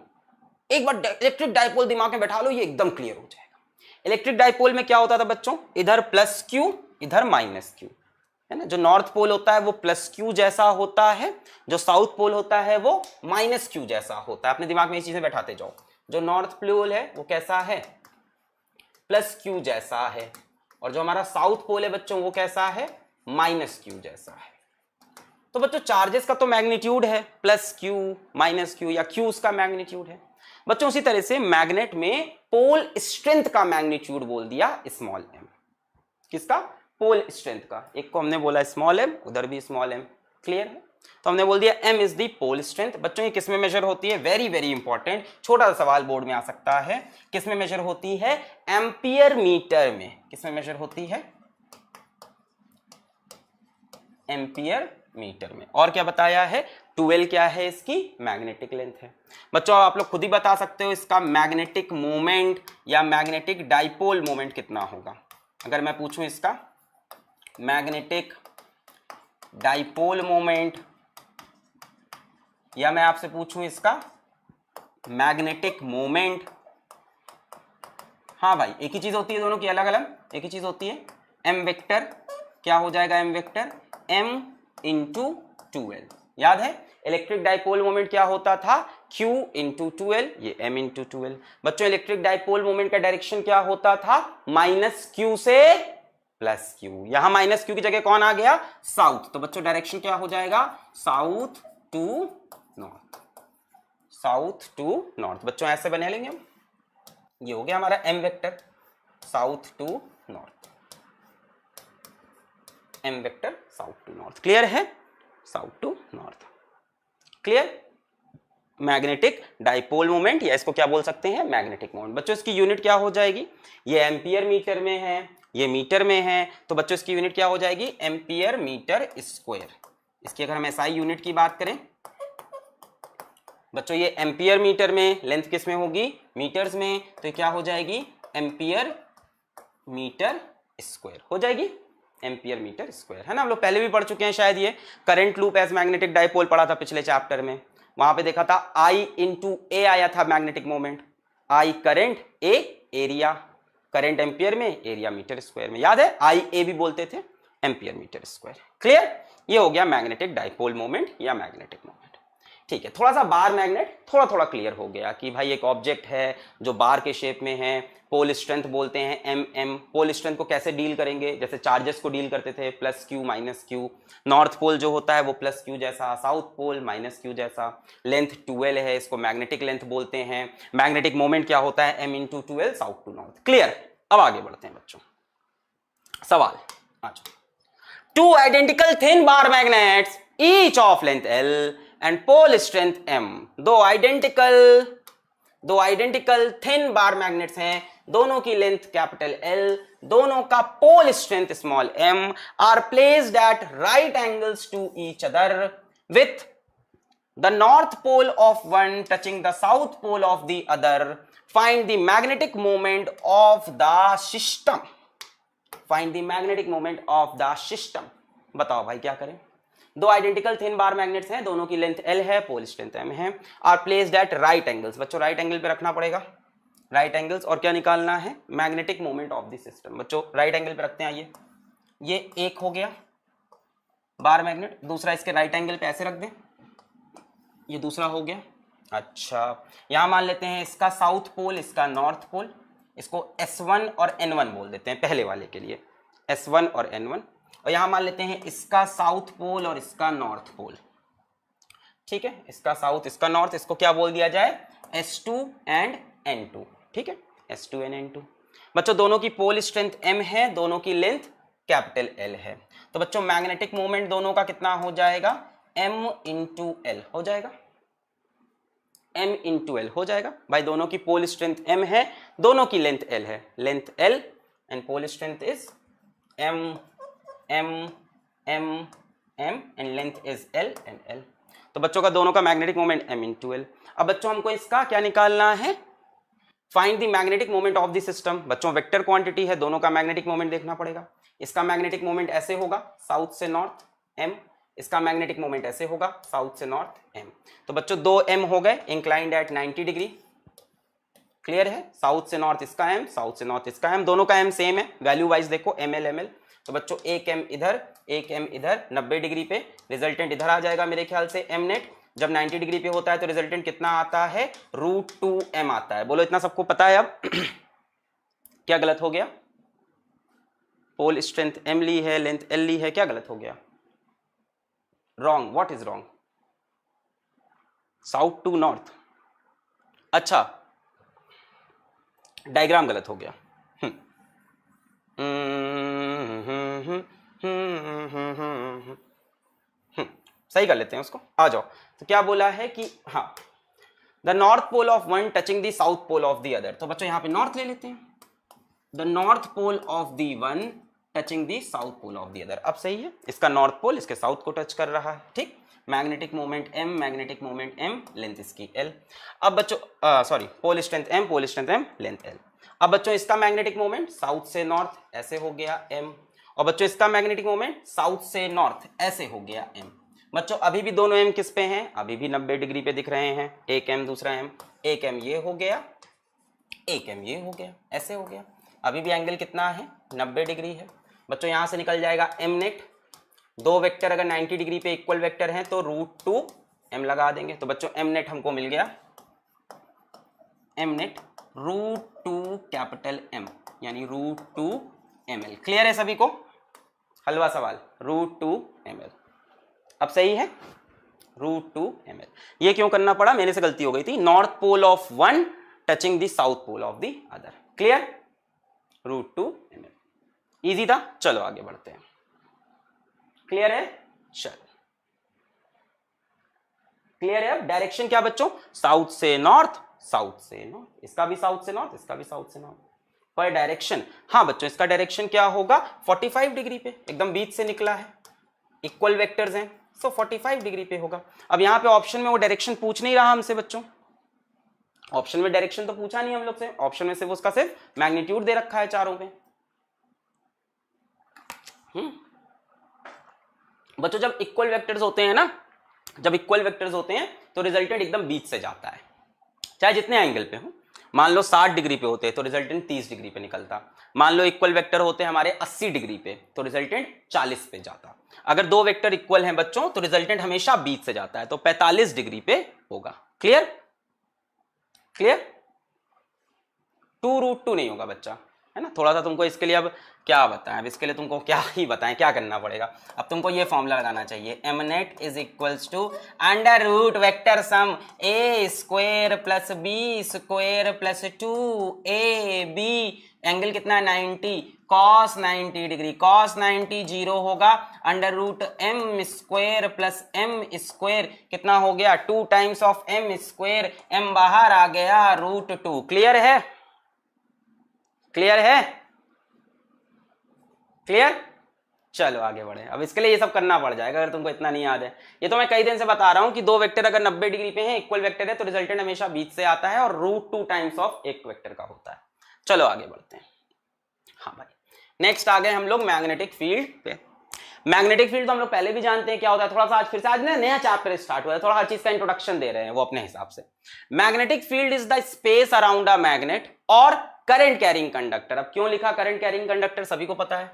एक बार इलेक्ट्रिक डाइपोल दिमाग में बैठा लो, ये एकदम क्लियर हो जाएगा। इलेक्ट्रिक डाइपोल में क्या होता था बच्चों? इधर प्लस क्यू, इधर माइनस क्यू, है ना। जो नॉर्थ पोल होता है वो प्लस क्यू जैसा होता है, जो साउथ पोल होता है वो माइनस क्यू जैसा होता है। अपने दिमाग में ये चीजें बैठाते जाओ। जो नॉर्थ पोल है वो कैसा है? प्लस क्यू जैसा है। और जो हमारा साउथ पोल है बच्चों वो कैसा है? माइनस क्यू जैसा है। तो बच्चों चार्जेस का तो मैग्नीट्यूड है प्लस क्यू, माइनस क्यू, या क्यू उसका मैग्नीट्यूड है। बच्चों उसी तरह से मैग्नेट में पोल स्ट्रेंथ का मैग्नीट्यूड बोल दिया स्मॉल m। किसका? पोल स्ट्रेंथ का। एक को हमने बोला स्मॉल m, उधर भी स्मॉल m। क्लियर है? तो हमने बोल दिया m is the pole strength. बच्चों ये किस में मेजर होती है? वेरी वेरी इंपॉर्टेंट, छोटा सा सवाल बोर्ड में आ सकता है। किस में मेजर होती है? एम्पियर मीटर में। किस में मेजर होती है? एम्पियर मीटर में। और क्या बताया है? 2L क्या है? इसकी मैग्नेटिक लेंथ है। बच्चों आप लोग खुद ही बता सकते हो इसका मैग्नेटिक मोमेंट या मैग्नेटिक डाइपोल मोमेंट कितना होगा। अगर मैं पूछूं इसका मैग्नेटिक डाइपोल मोमेंट, या मैं आपसे पूछूं इसका मैग्नेटिक मोमेंट, हाँ भाई एक ही चीज होती है दोनों की, अलग अलग एक ही चीज होती है। m वेक्टर क्या हो जाएगा? m vector m into 2L। याद है इलेक्ट्रिक डाइपोल मोमेंट क्या होता था? q इंटू 2L, ये m इंटू 2L। बच्चों इलेक्ट्रिक डाइपोल मोमेंट का डायरेक्शन क्या होता था? माइनस q से प्लस q। यहां माइनस q की जगह कौन आ गया? साउथ। तो बच्चों डायरेक्शन क्या हो जाएगा? South to north, south to north. बच्चों ऐसे बना लेंगे हम। ये हो गया हमारा m vector, south to north, m vector south to north. Clear है? South to north. Clear? Magnetic dipole moment, या इसको क्या बोल सकते हैं? Magnetic moment. बच्चों इसकी यूनिट क्या हो जाएगी? ये एम्पियर मीटर में है, ये मीटर में है, तो बच्चों इसकी यूनिट क्या हो जाएगी? Ampere metre square. इसकी अगर हम SI यूनिट की बात करें बच्चों, ये एम्पियर मीटर में, लेंथ किस में होगी? मीटर्स में, तो ये क्या हो जाएगी? एम्पियर मीटर स्क्वायर हो जाएगी। एम्पियर मीटर स्क्वायर, है ना। हम लोग पहले भी पढ़ चुके हैं शायद, ये current loop as magnetic dipole पढ़ा था पिछले चैप्टर में। वहां पे देखा था I इंटू ए आया था magnetic moment. I current, A area, current ampere में, एरिया मीटर स्क्वायर में। याद है IA भी बोलते थे, एम्पियर मीटर स्क्वायर। क्लियर? ये हो गया मैग्नेटिक डाइपोल मोमेंट या मैग्नेटिक मोमेंट। ठीक है, थोड़ा सा बार मैग्नेट थोड़ा थोड़ा क्लियर हो गया कि भाई एक ऑब्जेक्ट है जो बार के शेप में है, पोल स्ट्रेंथ बोलते हैं mm। पोल स्ट्रेंथ को कैसे डील करेंगे? जैसे चार्जेस को डील करते थे, plus q minus q. North pole जो होता है वो प्लस क्यू जैसा, साउथ पोल माइनस क्यू जैसा। लेंथ 2L है, इसको मैग्नेटिक लेंथ बोलते हैं। मैग्नेटिक मोमेंट क्या होता है? m into 2L, south to north. Clear? अब आगे बढ़ते हैं बच्चों। सवाल अच्छा, two identical thin bar magnets each of length L and pole strength m। दो आइडेंटिकल थिन बार मैग्नेट्स हैं दोनों की लेंथ कैपिटल L, दोनों का pole strength small m, are placed at right angles to each other with the north pole of one touching the south pole of the other. Find the magnetic moment of the system. Find the magnetic moment of the system. बताओ भाई क्या करें? दो identical thin bar magnets हैं, दोनों की length L है, pole strength M है, are placed at right angles. बच्चों राइट एंगल पे रखना पड़ेगा, राइट एंगल्स. और क्या निकालना है? Magnetic moment of the system. बच्चों राइट एंगल पे रखते हैं. ये एक हो गया बार मैग्नेट, दूसरा इसके राइट एंगल पे ऐसे रख दें, ये दूसरा हो गया. अच्छा, यहां मान लेते हैं इसका साउथ पोल, इसका नॉर्थ पोल. इसको S1 और N1 बोल देते हैं पहले वाले के लिए, S1 और N1. और यहां मान लेते हैं इसका साउथ पोल और इसका नॉर्थ पोल. ठीक है, इसका साउथ इसका नॉर्थ, इसको क्या बोल दिया जाए? S2 and N2. ठीक है, S2 एंड N2. बच्चों दोनों की पोल स्ट्रेंथ M है, दोनों की लेंथ कैपिटल L है. तो बच्चों मैग्नेटिक मोमेंट दोनों का कितना हो जाएगा? M इंटू L हो जाएगा, M इंटू L हो जाएगा. भाई दोनों की पोल स्ट्रेंथ M है, दोनों की लेंथ L है, length L and pole strength is M and length is L and L. तो बच्चों का दोनों का magnetic moment M into L. अब बच्चों हमको इसका क्या निकालना है? Find the magnetic moment of the system. बच्चों वेक्टर क्वांटिटी है, दोनों का मैग्नेटिक मोमेंट देखना पड़ेगा. इसका मैग्नेटिक मोमेंट ऐसे होगा साउथ से नॉर्थ M, इसका मैग्नेटिक मोमेंट ऐसे होगा साउथ से नॉर्थ M. तो बच्चों दो M हो गए इंक्लाइंड एट 90 डिग्री. क्लियर है? साउथ से नॉर्थ इसका M, साउथ से नॉर्थ इसका M, दोनों का M सेम है. वैल्यू वाइज देखो ML ML. तो बच्चों एक M इधर, एक M इधर, 90 डिग्री पे. रिजल्टेंट इधर आ जाएगा मेरे ख्याल से M नेट. जब 90 डिग्री पे होता है तो रिजल्टेंट कितना आता है? √2m आता है. बोलो इतना सबको पता है. अब क्या गलत हो गया? पोल स्ट्रेंथ M ली है, लेंथ L ली है, क्या गलत हो गया? Wrong. What is wrong? South to north. अच्छा, डायग्राम गलत हो गया. सही कर लेते हैं उसको. आ जाओ. तो क्या बोला है कि हाँ, the north pole of one touching the south pole of the other. तो बच्चों यहां पे नॉर्थ ले लेते हैं. The north pole of the one touching the south pole of the other. अब सही है, इसका नॉर्थ पोल इसके साउथ को टच कर रहा है. ठीक, magnetic moment M, magnetic moment M, length इसकी L. अब बच्चों sorry, pole strength M, pole strength M, length L. अब बच्चों इसका मैग्नेटिक मोमेंट साउथ से नॉर्थ ऐसे हो गया M, और बच्चों इसका मैग्नेटिक मोमेंट साउथ से नॉर्थ ऐसे हो गया M. बच्चों अभी भी दोनों M किस पे हैं? अभी भी 90 डिग्री पे दिख रहे हैं. एक M दूसरा M, एक M ये हो गया, एक M ये हो गया, ऐसे हो गया. अभी भी एंगल कितना है? 90 डिग्री है. बच्चों यहां से निकल जाएगा M नेट. दो वेक्टर अगर 90 डिग्री पे इक्वल वेक्टर हैं तो √2m लगा देंगे. तो बच्चों M नेट हमको मिल गया, M नेट √2 कैपिटल M यानी √2ml. क्लियर है सभी को? हलवा सवाल, √2ml. अब सही है, √2ml. ये क्यों करना पड़ा? मेरे से गलती हो गई थी. North pole of one touching the south pole of the other. Clear? √2ml. Easy था. चलो आगे बढ़ते हैं. क्लियर है? चलो क्लियर है. अब डायरेक्शन क्या बच्चों? साउथ से नॉर्थ, साउथ से नॉर्थ. इसका भी साउथ से नॉर्थ, इसका भी साउथ से नॉर्थ. पर डायरेक्शन, हाँ बच्चों इसका डायरेक्शन क्या होगा? 45 डिग्री पे. एकदम बीच से निकला है, इक्वल वेक्टर्स हैं, सो 45 डिग्री पे होगा. अब यहां पे ऑप्शन में वो डायरेक्शन पूछ नहीं रहा हमसे बच्चों. ऑप्शन में डायरेक्शन तो पूछा नहीं हम लोग से. ऑप्शन में सिर्फ उसका सिर्फ मैग्नीट्यूड दे रखा है चारों पे. बच्चों जब इक्वल वेक्टर्स होते हैं ना, जब इक्वल वेक्टर्स होते हैं तो रिजल्टेंट एकदम बीच से जाता है, चाहे जितने एंगल पे हो. मान लो 60 डिग्री पे होते हैं तो रिजल्टेंट 30 डिग्री पे निकलता. मान लो इक्वल वेक्टर होते हैं हमारे 80 डिग्री पे तो रिजल्टेंट 40 पे जाता. अगर दो वेक्टर इक्वल हैं बच्चों तो रिजल्टेंट हमेशा बीच से जाता है, तो 45 डिग्री पे होगा. क्लियर? क्लियर? 2√2 नहीं होगा बच्चा, है ना. थोड़ा सा तुमको इसके लिए अब क्या बताएं, अब इसके लिए तुमको क्या ही बताएं, क्या करना पड़ेगा. अब तुमको ये फॉर्मूला लगाना चाहिए, m net is equals to √ vector sum a square plus b square plus 2ab. Angle कितना है? 90. cos 90 डिग्री, cos 90 0 होगा. √m square plus m square कितना हो गया? 2 times of m square. m बाहर आ गया, √2. क्लियर है? क्लियर है? क्लियर? चलो आगे बढ़े। अब इसके लिए ये सब करना पड़ जाएगा अगर तुमको इतना नहीं याद है। ये तो मैं कई दिन से बता रहा हूं कि दो वेक्टर अगर 90 डिग्री पे हैं, इक्वल वेक्टर है, तो रिजल्टेंट हमेशा बीच से आता है और √2 टाइम्स ऑफ एक वेक्टर का होता है। चलो आगे बढ़ते हैं। हाँ भाई, नेक्स्ट आ गए हम लोग मैग्नेटिक फील्ड पे। मैग्नेटिक फील्ड तो हम लोग पहले भी जानते हैं क्या होता है, थोड़ा सा आज फिर से आज ना नया चैप्टर स्टार्ट हुआ है, थोड़ा हर चीज का इंट्रोडक्शन दे रहे हैं वो अपने हिसाब से। Magnetic field is the space around a magnet और करंट कैरिंग कंडक्टर। अब क्यों लिखा करंट कैरिंग कंडक्टर, सभी को पता है,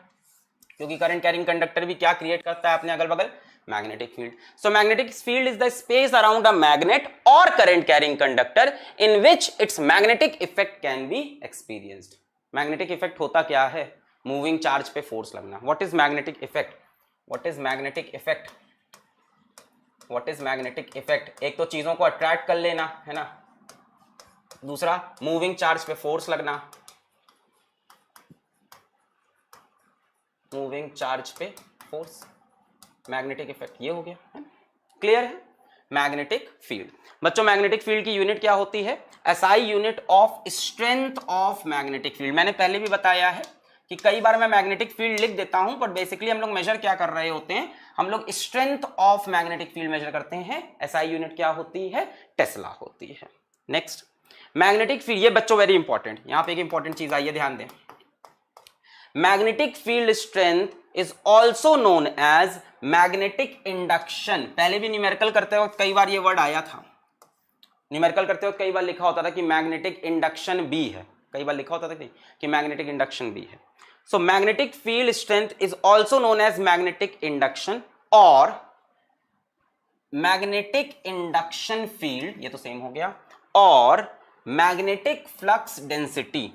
क्योंकि करंट कैरिंग कंडक्टर भी क्या क्रिएट करता है अपने अगल बगल, magnetic field. So magnetic field is the space around a magnet और current carrying conductor in which its magnetic effect can be experienced. Magnetic effect होता क्या है? मूविंग चार्ज पे फोर्स लगना। What is magnetic effect? What is magnetic effect? What is magnetic effect? एक तो चीजों को अट्रैक्ट कर लेना है ना, दूसरा मूविंग चार्ज पे फोर्स लगना, मूविंग चार्ज पे फोर्स, मैग्नेटिक इफेक्ट, ये हो गया है। क्लियर है? Magnetic field. बच्चों मैग्नेटिक फील्ड की यूनिट क्या होती है? SI unit of strength of magnetic field. मैंने पहले भी बताया है कि कई बार मैं मैग्नेटिक फील्ड लिख देता हूं, बट बेसिकली हम लोग मेजर क्या कर रहे होते हैं, हम लोग strength of magnetic field measure करते हैं। एसआई यूनिट क्या होती है? टेस्ला होती है। नेक्स्ट, मैग्नेटिक फील्ड, ये बच्चों वेरी इंपॉर्टेंट, यहां पे एक इंपॉर्टेंट चीज आई है, ध्यान दें। Magnetic field strength is also known as magnetic induction. पहले भी न्यूमेरिकल करते वक्त कई बार ये वर्ड आया था, न्यूमेरिकल करते वक्त कई बार लिखा होता था कि मैग्नेटिक इंडक्शन भी है, कई बार लिखा होता था कि मैग्नेटिक इंडक्शन भी है। So magnetic field strength is also known as magnetic induction और मैग्नेटिक इंडक्शन फील्ड, ये तो सेम हो गया, और मैग्नेटिक फ्लक्स डेंसिटी,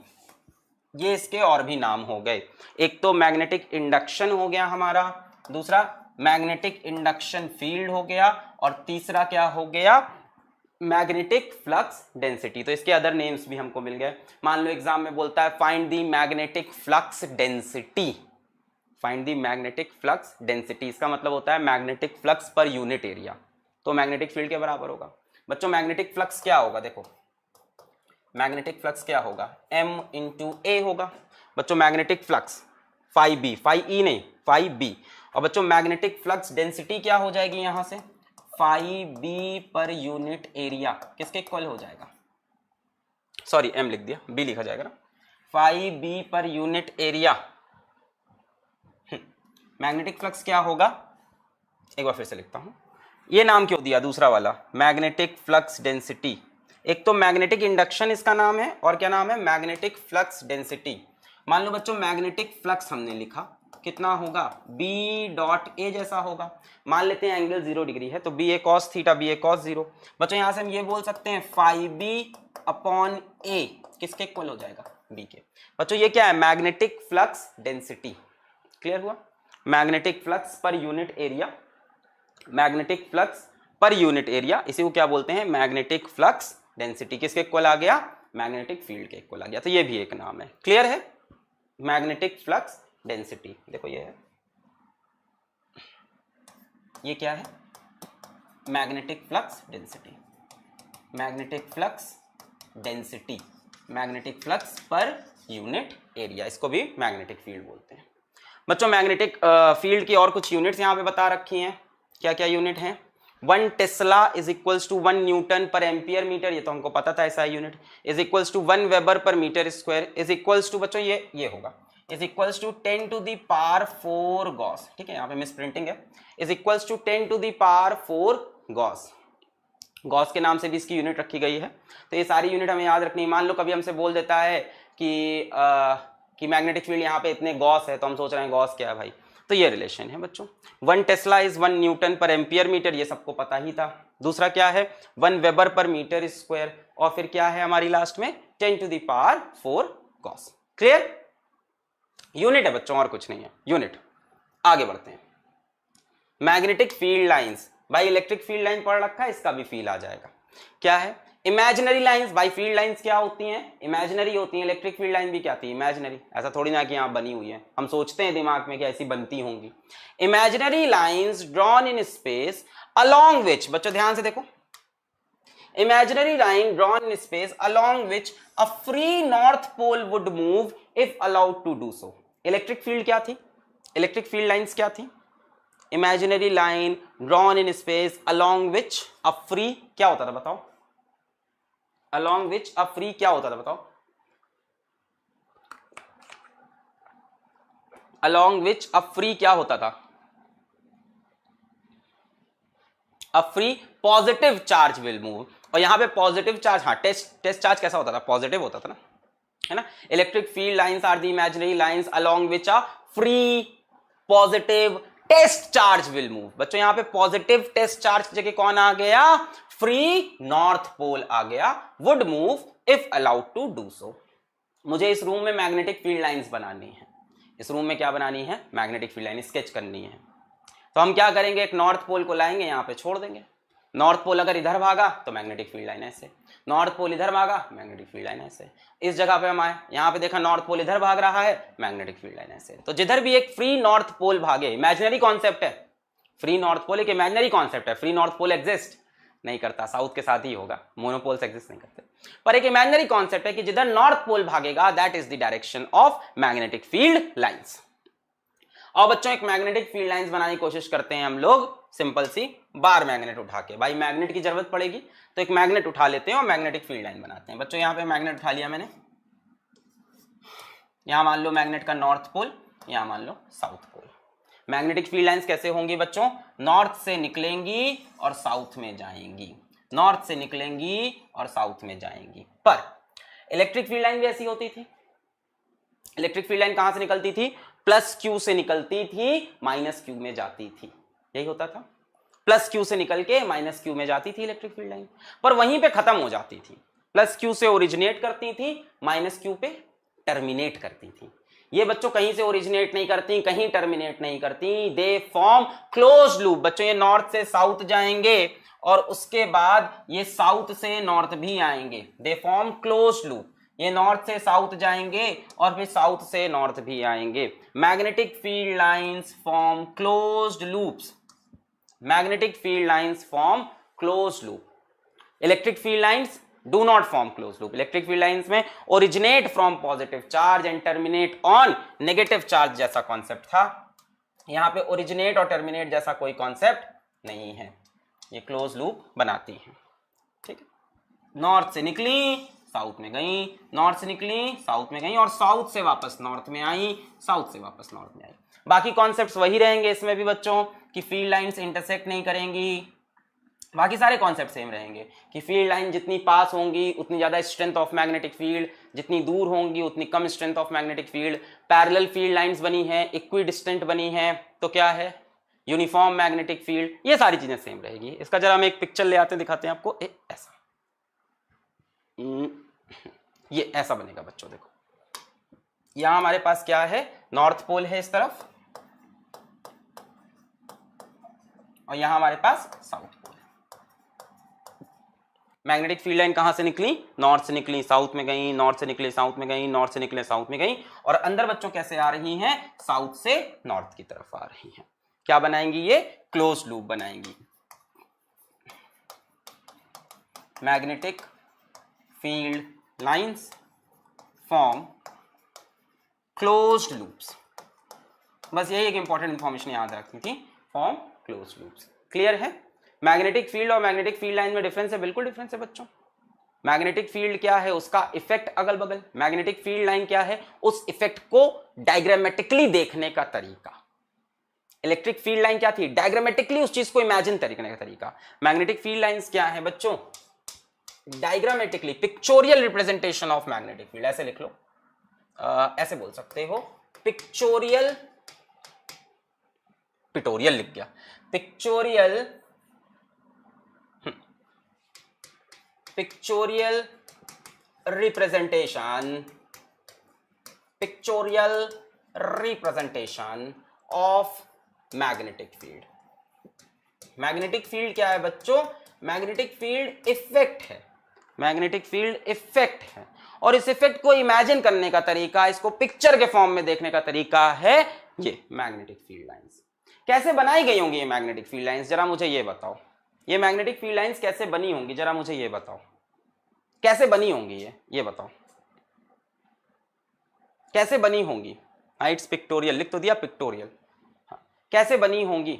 ये इसके और भी नाम हो गए। एक तो मैग्नेटिक इंडक्शन हो गया हमारा, दूसरा मैग्नेटिक इंडक्शन फील्ड हो गया, और तीसरा क्या हो गया? Magnetic flux density. तो इसके अदर नेम्स भी हमको मिल गए। मान लो एग्जाम में बोलता है find the magnetic flux density, find the magnetic flux density, इसका मतलब होता है मैग्नेटिक फ्लक्स पर यूनिट एरिया, तो मैग्नेटिक फील्ड के बराबर होगा। बच्चों मैग्नेटिक फ्लक्स क्या होगा? देखो मैग्नेटिक फ्लक्स क्या होगा? M × A होगा। बच्चों magnetic flux phi B, phi E नहीं, फाई बी। और बच्चों मैग्नेटिक फ्लक्स डेंसिटी क्या हो जाएगी यहां से? Phi B per unit area, किसके इक्वल हो जाएगा? सॉरी M लिख दिया, B लिखा जाएगा ना, phi B per unit area. Magnetic flux क्या होगा? एक बार फिर से लिखता हूं, ये नाम क्यों दिया दूसरा वाला, मैग्नेटिक फ्लक्स डेंसिटी। एक तो मैग्नेटिक इंडक्शन इसका नाम है, और क्या नाम है? Magnetic flux density. मान लो बच्चों मैग्नेटिक फ्लक्स हमने लिखा, कितना होगा? B.A जैसा होगा। मान लेते हैं एंगल 0 डिग्री है, तो BA cos theta, BA cos 0। बच्चों यहां से हम ये बोल सकते हैं फाई B/A किसके इक्वल हो जाएगा? B के। बच्चों ये क्या है? Magnetic flux density. क्लियर हुआ? मैग्नेटिक फ्लक्स पर यूनिट एरिया, मैग्नेटिक फ्लक्स पर यूनिट एरिया, इसी को क्या बोलते हैं? Magnetic flux density. किसके इक्वल आ गया? मैग्नेटिक फील्ड के इक्वल आ गया, तो ये भी एक नाम है। क्लियर है? Magnetic flux density. देखो ये है, ये क्या है? Magnetic flux density, magnetic flux density, magnetic flux पर यूनिट एरिया, इसको भी मैग्नेटिक फील्ड बोलते हैं। बच्चों मैग्नेटिक फील्ड की और कुछ यूनिट्स यहां पे बता रखी हैं। क्या क्या यूनिट हैं? 1 tesla is equals to 1 newton per ampere metre, ये तो हमको पता था ऐसा unit. Is equals to 1 weber per metre square, is equals to बच्चों ये होगा, is equals to 10 to the power 4 gauss. ठीक है, यहाँ पे मिस प्रिंटिंग है। Is equals to 10 to the power 4 gauss. Gauss के नाम से भी इसकी यूनिट रखी गई है, तो ये सारी यूनिट हमें याद रखनी है। मान लो कभी हमसे बोल देता है कि मैग्नेटिक फील्ड यहाँ पे इतने गॉस है, तो हम सोच रहे हैं गॉस क्या है भाई, तो ये रिलेशन है बच्चों। 1 tesla is 1 newton per ampere metre, ये सबको पता ही था। दूसरा क्या है? 1 वेबर पर मीटर स्क्वायर, और फिर क्या है हमारी लास्ट में? 10 to the power 4 gauss. Clear? Unit है बच्चों, और कुछ नहीं है, यूनिट। आगे बढ़ते हैं। मैग्नेटिक फील्ड लाइंस, भाई इलेक्ट्रिक फील्ड लाइन पढ़ रखा है, इसका भी फील आ जाएगा। क्या है? Imaginary lines. भाई फील्ड लाइंस क्या होती हैं? इमेजिनरी होती हैं। इलेक्ट्रिक फील्ड लाइन भी क्या थी? इमेजिनरी। ऐसा थोड़ी ना कि यहाँ बनी हुई है, हम सोचते हैं दिमाग में कि ऐसी बनती होंगी। Imaginary lines drawn in space along which, बच्चों ध्यान से देखो, imaginary line drawn in space along which a free north pole would move if allowed to do so. Electric field क्या थी? इलेक्ट्रिक फील्ड लाइंस क्या थी? Imaginary line drawn in space along which a free क्या होता था बताओ? along which a free क्या होता था बताओ? along which a free क्या होता था? a free positive charge will move. और यहां पे पॉजिटिव चार्ज, हाँ टेस्ट चार्ज कैसा होता था? पॉजिटिव होता था ना, है ना? Electric field lines are the imaginary lines along which a free positive test charge will move. बच्चों यहां पे पॉजिटिव टेस्ट चार्ज की जगह कौन आ गया? फ्री नॉर्थ पोल आ गया. Would move if allowed to do so. मुझे इस रूम में मैग्नेटिक फील्ड लाइंस बनानी है. इस रूम में क्या बनानी है? मैग्नेटिक फील्ड लाइन स्केच करनी है. तो हम क्या करेंगे? एक नॉर्थ पोल को लाएंगे, यहां पे छोड़ देंगे. नॉर्थ पोल अगर इधर भागा तो मैग्नेटिक फील्ड लाइन ऐसे, नॉर्थ पोल इधर भागा मैग्नेटिक फील्ड लाइन ऐसे. इस जगह पे हम आए, यहां पे देखा नॉर्थ पोल इधर भाग रहा है, मैग्नेटिक फील्ड लाइन ऐसे. तो जिधर भी एक फ्री नॉर्थ पोल भागे, इमेजिनरी कॉन्सेप्ट है. फ्री नॉर्थ पोल एक इमेजिनरी कॉन्सेप्ट है. फ्री नॉर्थ पोल एग्जिस्ट नहीं करता, साउथ के साथ ही होगा. मोनोपोल्स एग्जिस्ट नहीं करते. पर एक इमेजिनरी कॉन्सेप्ट है कि जिधर नॉर्थ पोल भागेगा that is the direction of magnetic field lines. और बच्चों एक मैग्नेटिक फील्ड लाइंस बनाने की कोशिश करते हैं हम लोग, सिंपल सी बार मैग्नेट उठा के. भाई मैग्नेट की जरूरत पड़ेगी तो एक मैग्नेट उठा लेते हैं और मैग्नेटिक फील्ड लाइन बनाते हैं. बच्चों यहां पे मैग्नेट उठा लिया मैंने. यहां मान लो मैग्नेट का नॉर्थ पोल, यहां मान लो south pole. Magnetic field lines कैसे होंगी बच्चों? नॉर्थ से निकलेंगी और साउथ में जाएंगी. नॉर्थ से निकलेंगी और साउथ में जाएंगी. पर इलेक्ट्रिक फील्ड लाइन भी ऐसी होती थी. इलेक्ट्रिक फील्ड लाइन कहां से निकलती थी? प्लस क्यू से निकलती थी, माइनस क्यू में जाती थी. यही होता था. प्लस क्यू से निकल के माइनस क्यू में जाती थी इलेक्ट्रिक फील्ड लाइन. पर वहीं पे खत्म हो जाती थी. प्लस क्यू से ओरिजिनेट करती थी, माइनस क्यू पे टर्मिनेट करती थी. ये बच्चों कहीं से ओरिजिनेट नहीं करती, कहीं टर्मिनेट नहीं करती. दे फॉर्म क्लोज लूप. बच्चों ये नॉर्थ से साउथ जाएंगे और उसके बाद ये साउथ से नॉर्थ भी आएंगे. They form close loop. ये नॉर्थ से साउथ जाएंगे और फिर साउथ से नॉर्थ भी आएंगे. Magnetic field lines form closed loops. Magnetic field lines form closed loop. Electric field lines do not form closed loop. Electric field lines में originate from positive charge and terminate on negative charge जैसा concept था. यहां पे originate और terminate जैसा कोई concept नहीं है. ये क्लोज लूप बनाती है. ठीक है. नॉर्थ से निकली, साउथ में गई, नॉर्थ से निकली, साउथ में गई और साउथ से वापस नॉर्थ में आई, साउथ से वापस नॉर्थ में आई. बाकी कॉन्सेप्ट्स वही रहेंगे इसमें भी बच्चों, कि फील्ड लाइंस इंटरसेक्ट नहीं करेंगी. बाकी सारे कॉन्सेप्ट सेम रहेंगे कि फील्ड लाइन जितनी पास होंगी उतनी ज्यादा स्ट्रेंथ ऑफ मैग्नेटिक फील्ड, जितनी दूर होंगी उतनी कम strength of magnetic field. Parallel field lines बनी है, इक्विडिस्टेंट बनी है, तो क्या है? Uniform magnetic field. ये सारी चीजें सेम रहेगी. इसका जरा हम एक पिक्चर ले आते हैं, दिखाते हैं आपको. ऐसा ये ऐसा बनेगा बच्चों. देखो यहां हमारे पास क्या है? नॉर्थ पोल है इस तरफ और यहां हमारे पास south pole. Magnetic field line कहां से निकली? नॉर्थ से निकली, साउथ में गई, नॉर्थ से निकली, साउथ में गई, नॉर्थ से निकले, साउथ में गई. और अंदर बच्चों कैसे आ रही हैं? साउथ से नॉर्थ की तरफ आ रही हैं. क्या बनाएंगी? ये क्लोज लूप बनाएंगी. Magnetic field lines form closed loops. बस यही एक इंपॉर्टेंट इंफॉर्मेशन याद रखनी थी. Form closed loops. क्लियर है? मैग्नेटिक फील्ड और मैग्नेटिक फील्ड लाइन में डिफरेंस है, बिल्कुल डिफरेंस है बच्चों. मैग्नेटिक फील्ड क्या है? उसका इफेक्ट अगल बगल. मैग्नेटिक फील्ड लाइन क्या है? उस इफेक्ट को डायग्रामेटिकली देखने का तरीका. इलेक्ट्रिक फील्ड लाइन क्या थी? डायग्रामेटिकली उस चीज को इमेजिन करने का तरीका. मैग्नेटिक फील्ड लाइंस क्या है बच्चों? Diagrammatically, pictorial representation of magnetic field. ऐसे लिख लो, ऐसे बोल सकते हो, पिक्चोरियल, पिटोरियल लिख गया, pictorial, pictorial representation, pictorial representation of magnetic field. Magnetic field क्या है बच्चों? मैग्नेटिक फील्ड इफेक्ट है. मैग्नेटिक फील्ड इफेक्ट है और इस इफेक्ट को इमेजिन करने का तरीका, इसको पिक्चर के फॉर्म में देखने का तरीका है ये मैग्नेटिक फील्ड लाइंस. कैसे बनाई गई होंगी ये मैग्नेटिक फील्ड लाइंस? जरा मुझे ये बताओ. ये मैग्नेटिक फील्ड लाइंस कैसे बनी होंगी? जरा मुझे ये बताओ, कैसे बनी होंगी ये बताओ. कैसे बनी होंगी? हाँ इट्स पिक्टोरियल, लिख तो दिया पिक्टोरियल। हाँ, कैसे बनी होंगी?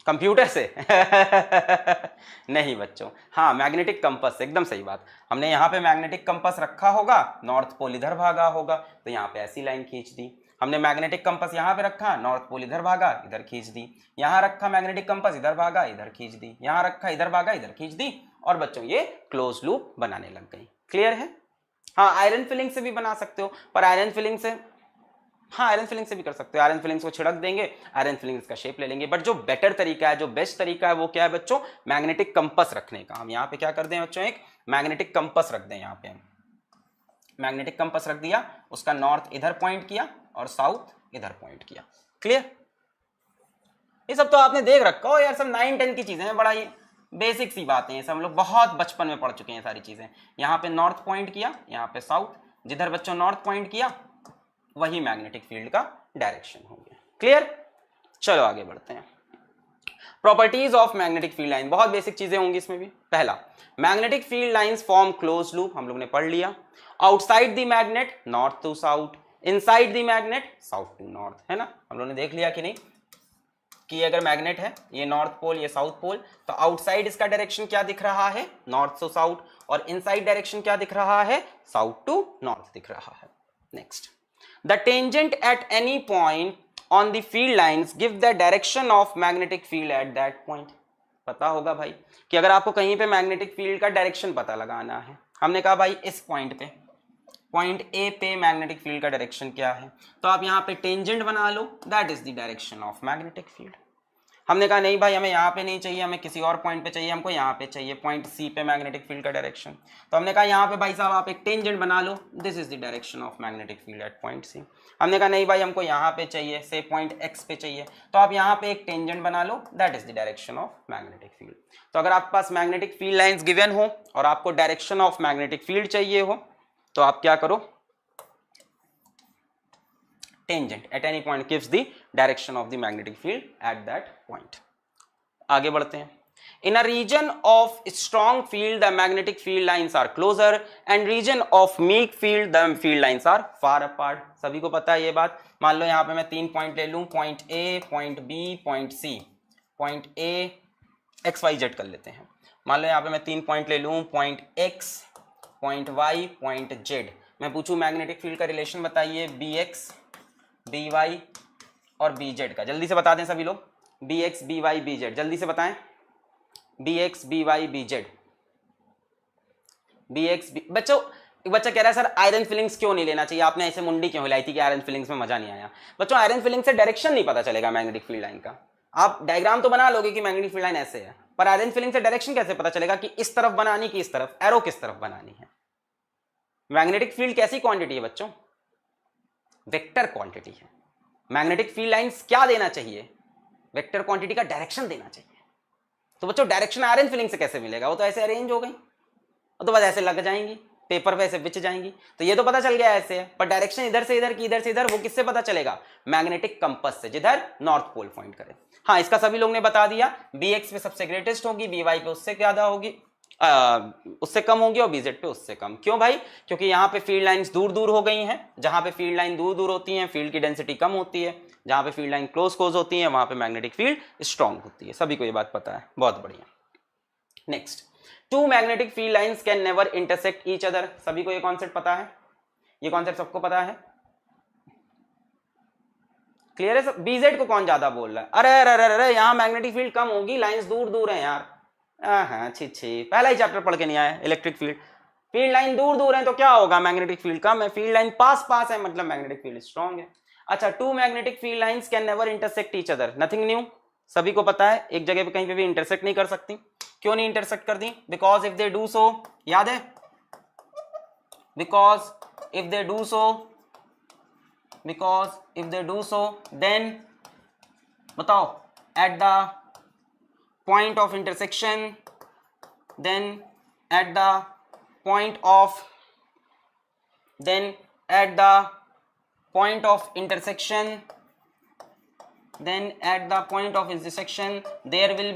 कंप्यूटर से नहीं बच्चों, हाँ मैग्नेटिक कंपास, एकदम सही बात। हमने यहाँ पे मैग्नेटिक कंपास रखा होगा, नॉर्थ पोल इधर भागा होगा, तो यहाँ पे ऐसी लाइन खींच दी। हमने मैग्नेटिक कंपास यहाँ पे रखा, नॉर्थ पोल इधर भागा, इधर खींच दी। यहाँ रखा मैग्नेटिक कंपास, इधर भागा, इधर खींच दी। यहाँ रखा, इधर भागा, इधर खींच दी। और बच्चों ये क्लोज लूप बनाने लग गई। क्लियर है? हाँ आयरन फिलिंग से भी बना सकते हो, पर आयरन फिलिंग से, हाँ आयरन फिलिंग से भी कर सकते हो। आयरन फिलिंग्स को छिड़क देंगे, आयरन फिलिंग्स का शेप ले लेंगे। बट जो बेटर तरीका है, जो बेस्ट तरीका है, वो क्या है बच्चों? मैग्नेटिक कंपास रखने का। हम यहाँ पे क्या कर दें बच्चों? एक मैग्नेटिक कंपास रख दें। यहाँ पे मैग्नेटिक कंपास रख दिया, उसका नॉर्थ इधर पॉइंट किया और साउथ इधर पॉइंट किया। क्लियर? ये सब तो आपने देख रखा हो यार, सब 9-10 की चीजें हैं, बड़ा ही बेसिक सी बातें हैं, सब हम लोग बहुत बचपन में पढ़ चुके हैं सारी चीजें। यहाँ पे नॉर्थ पॉइंट किया, यहाँ पे साउथ, जिधर बच्चों नॉर्थ पॉइंट किया वही मैग्नेटिक फील्ड का डायरेक्शन हो गया। क्लियर? चलो आगे बढ़ते हैं। Properties of magnetic field line, बहुत बेसिक चीजें होंगी इसमें भी। पहला, magnetic field lines form close loop, हम लोग ने पढ़ लिया। Outside the magnet north to south, inside the magnet south to north, है ना? हम लोग ने देख लिया कि नहीं कि अगर मैग्नेट है, ये नॉर्थ पोल ये साउथ पोल, तो आउटसाइड इसका डायरेक्शन क्या दिख रहा है? North to south. और इनसाइड डायरेक्शन क्या दिख रहा है? साउथ टू नॉर्थ दिख रहा है। Next, the tangent at any point on the field lines give the direction of magnetic field at that point। पता होगा भाई कि अगर आपको कहीं पे मैग्नेटिक फील्ड का डायरेक्शन पता लगाना है, हमने कहा भाई इस पॉइंट पे, पॉइंट ए पे मैग्नेटिक फील्ड का डायरेक्शन क्या है, तो आप यहाँ पे टेंजेंट बना लो, that is the direction of magnetic field. हमने कहा नहीं भाई हमें यहाँ पे नहीं चाहिए, हमें किसी और पॉइंट पे चाहिए, हमको यहाँ पे चाहिए, पॉइंट सी पे मैग्नेटिक फील्ड का डायरेक्शन। तो हमने कहा यहाँ पे भाई साहब आप एक टेंजेंट बना लो, this is the direction of magnetic field at point C. हमने कहा नहीं भाई हमको यहाँ पे चाहिए, से पॉइंट एक्स पे चाहिए, तो आप यहाँ पे एक टेंजेंट बना लो, that is the direction of magnetic field. तो अगर आपके पास मैग्नेटिक फील्ड लाइन्स गिवन हो और आपको डायरेक्शन ऑफ मैग्नेटिक फील्ड चाहिए हो, तो आप क्या करो? tangent at any point gives the direction of the magnetic field at that point। आगे बढ़ते हैं। In a region of strong field the magnetic field lines are closer and region of weak field the field lines are far apart। सभी को पता है ये बात। मान लो यहाँ पे मैं 3 पॉइंट ले लूँ, point A, point B, point C. Point A X Y Z कर लेते हैं। मान लो यहाँ पे मैं 3 पॉइंट ले लूँ, point X, point Y, point Z. मैं पूछूं मैग्नेटिक फील्ड का रिलेशन बताइए बी एक्स, बी वाई और बी जेड का। जल्दी से बता दें सभी लोग, B X, B Y, B Z, जल्दी से बताएं। B X, B Y, B Z, B X B. बच्चों एक बच्चा कह रहा है सर आयरन फिलिंग्स क्यों नहीं लेना चाहिए, आपने ऐसे मुंडी क्यों हिलाई थी कि आयरन फिलिंग्स में मजा नहीं आया। बच्चों आयरन फिलिंग से डायरेक्शन नहीं पता चलेगा मैग्नेटिक फील्ड लाइन का। आप डायग्राम तो बना लोगे कि मैग्नेटिक फील्ड लाइन ऐसे है, पर आयरन फिलिंग से डायरेक्शन कैसे पता चलेगा कि इस तरफ बनानी कि इस तरफ, एरो किस तरफ बनानी है। मैग्नेटिक फील्ड कैसी क्वांटिटी है बच्चों? वेक्टर क्वांटिटी है। मैग्नेटिक फील्ड लाइंस क्या देना चाहिए? वेक्टर क्वांटिटी का डायरेक्शन देना चाहिए। तो बच्चों डायरेक्शन आयरन फिलिंग से कैसे मिलेगा? वो तो ऐसे अरेंज हो गई, वो तो बस ऐसे लग जाएंगी पेपर पे, ऐसे बिछ जाएंगी। तो ये तो पता चल गया ऐसे है, पर डायरेक्शन इधर से इधर की, इधर से इधर, वो किससे पता चलेगा? मैग्नेटिक कंपास से, जिधर नॉर्थ पोल पॉइंट करे। हाँ इसका सभी लोग ने बता दिया, बी एक्स पे सबसे ग्रेटेस्ट होगी, बी वाई पे उससे ज्यादा होगी, उससे कम होगी, और बीजेड पे उससे कम। क्यों भाई? क्योंकि यहाँ पे फील्ड लाइंस दूर दूर हो गई हैं। जहां पे फील्ड लाइन दूर दूर होती हैं फील्ड की डेंसिटी कम होती है, जहां पे फील्ड लाइन क्लोज क्लोज होती है वहां पे मैग्नेटिक फील्ड स्ट्रांग होती है। सभी को ये बात पता है, बहुत बढ़िया। Next, two magnetic field lines can never intersect each other. सभी को ये कॉन्सेप्ट पता है? ये कॉन्सेप्ट सबको पता है? क्लियर है सब? बीजेड को कौन ज्यादा बोल रहा है? अरे अरे अरे अरे यहाँ मैग्नेटिक फील्ड कम होगी, लाइंस दूर दूर है यार। हाँ छी छी, पहला ही चैप्टर पढ़ के नहीं आया इलेक्ट्रिक फील्ड। फील्ड लाइन दूर दूर है तो क्या होगा? मैग्नेटिक फील्ड कम है। फील्ड लाइन पास पास है मतलब मैग्नेटिक फील्ड स्ट्रांग है। अच्छा, two magnetic field lines can never intersect each other, nothing new. सभी को पता है एक जगह पे कहीं पे भी इंटरसेक्ट नहीं कर सकती। क्यों नहीं इंटरसेक्ट करती? Because if they do so, याद है? Because if they do so, because if they do so then, बताओ, at the point of intersection, then at the point of, then at the point of intersection, then at the point of intersection there will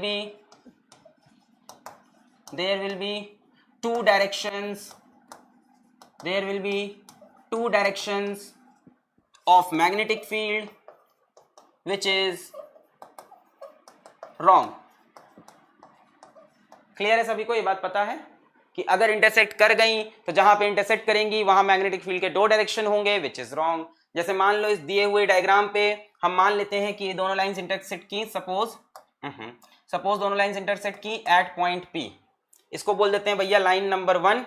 be two directions, there will be two directions of magnetic field which is wrong. Clear है सभी को, ये बात पता है कि अगर intersect कर गई तो जहां पे इंटरसेक्ट करेंगी वहां मैग्नेटिक फील्ड के दो डायरेक्शन होंगे विच इज रॉन्ग. जैसे मान लो इस दिए हुए डायग्राम पे हम मान लेते हैं कि ये दोनों लाइंस इंटरसेक्ट की, सपोज दोनों लाइंस इंटरसेक्ट की एट पॉइंट P. इसको बोल देते हैं भैया लाइन नंबर 1,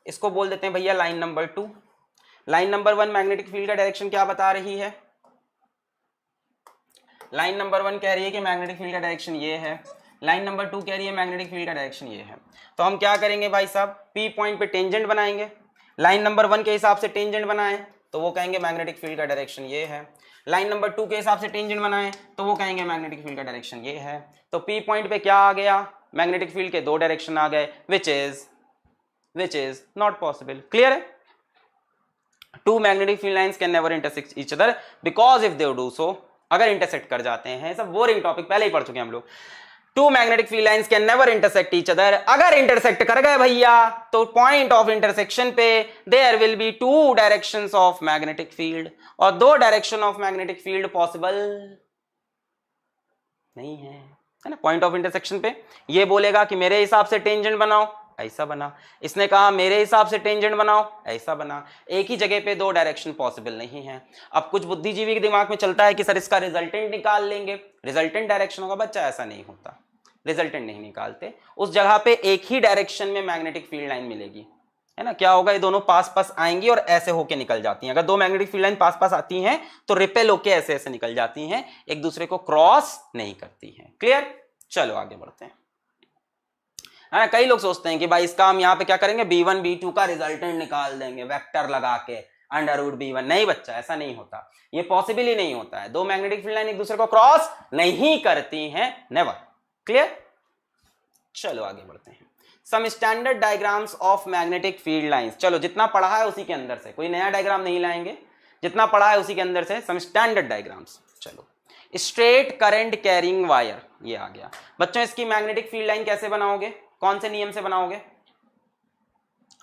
इसको बोल देते हैं भैया line number 2. Line number 1 magnetic field का डायरेक्शन क्या बता रही है? लाइन नंबर 1 कह रही है कि मैग्नेटिक फील्ड का डायरेक्शन ये है, लाइन नंबर 2 कह रही है मैग्नेटिक फील्ड का डायरेक्शन ये है. तो हम क्या करेंगे भाई साहब, P पॉइंट पे टेंजेंट बनाएंगे. लाइन नंबर 1 के हिसाब से टेंजेंट बनाएं तो वो कहेंगे मैग्नेटिक फील्ड का डायरेक्शन ये है. लाइन नंबर 2 के हिसाब से टेंजेंट बनाएं तो वो कहेंगे मैग्नेटिक फील्ड का डायरेक्शन ये है. तो P पॉइंट पे क्या आ गया, मैग्नेटिक फील्ड के दो डायरेक्शन आ गए which is not possible. Clear है? Two magnetic field lines can never intersect each other because if they do so, अगर इंटरसेक्ट कर जाते हैं, सब बोरिंग टॉपिक पहले ही पढ़ चुके हैं हम लोग. Two magnetic field lines can never intersect each other, अगर इंटरसेक्ट कर गए भैया तो पॉइंट ऑफ इंटरसेक्शन पे there will be two directions of magnetic field, और दो direction of magnetic field possible नहीं है ना. पॉइंट ऑफ इंटरसेक्शन पे ये बोलेगा कि मेरे हिसाब से टेंजेंट बनाओ, ऐसा बना. इसने कहा मेरे हिसाब से टेंजेंट बनाओ, ऐसा बना. एक ही जगह पे दो डायरेक्शन पॉसिबल नहीं है. अब कुछ बुद्धिजीवी के दिमाग में चलता है कि सर इसका रिजल्टेंट निकाल लेंगे, रिजल्टेंट डायरेक्शन होगा. बच्चा ऐसा नहीं होता, रिजल्टेंट नहीं निकालते. उस जगह पे एक ही डायरेक्शन में मैग्नेटिक फील्ड लाइन मिलेगी, है ना. क्या होगा, ये दोनों पास पास आएंगी और ऐसे होके निकल जाती हैं. अगर दो मैग्नेटिक फील्ड लाइन पास पास आती हैं तो रिपेल होके ऐसे ऐसे निकल जाती हैं, एक दूसरे को क्रॉस नहीं करती हैं. क्लियर? चलो आगे बढ़ते हैं. है ना, कई लोग सोचते हैं कि भाई इसका हम यहाँ पे क्या करेंगे, B1 B2 का रिजल्टेंट निकाल देंगे वेक्टर लगा के √B1. नहीं बच्चा, ऐसा नहीं होता, ये पॉसिबल ही नहीं होता है. दो मैग्नेटिक फील्ड लाइन एक दूसरे को क्रॉस नहीं करती हैं, नेवर. क्लियर? चलो आगे बढ़ते हैं. Some standard diagrams of magnetic field lines. चलो जितना पढ़ा है उसी के अंदर से, कोई नया डायग्राम नहीं लाएंगे, जितना पढ़ा है उसी के अंदर से सम स्टैंडर्ड डायग्राम्स. चलो, स्ट्रेट करंट कैरिंग वायर, ये आ गया. बच्चों इसकी मैग्नेटिक फील्ड लाइन कैसे बनाओगे, कौन से नियम से बनाओगे?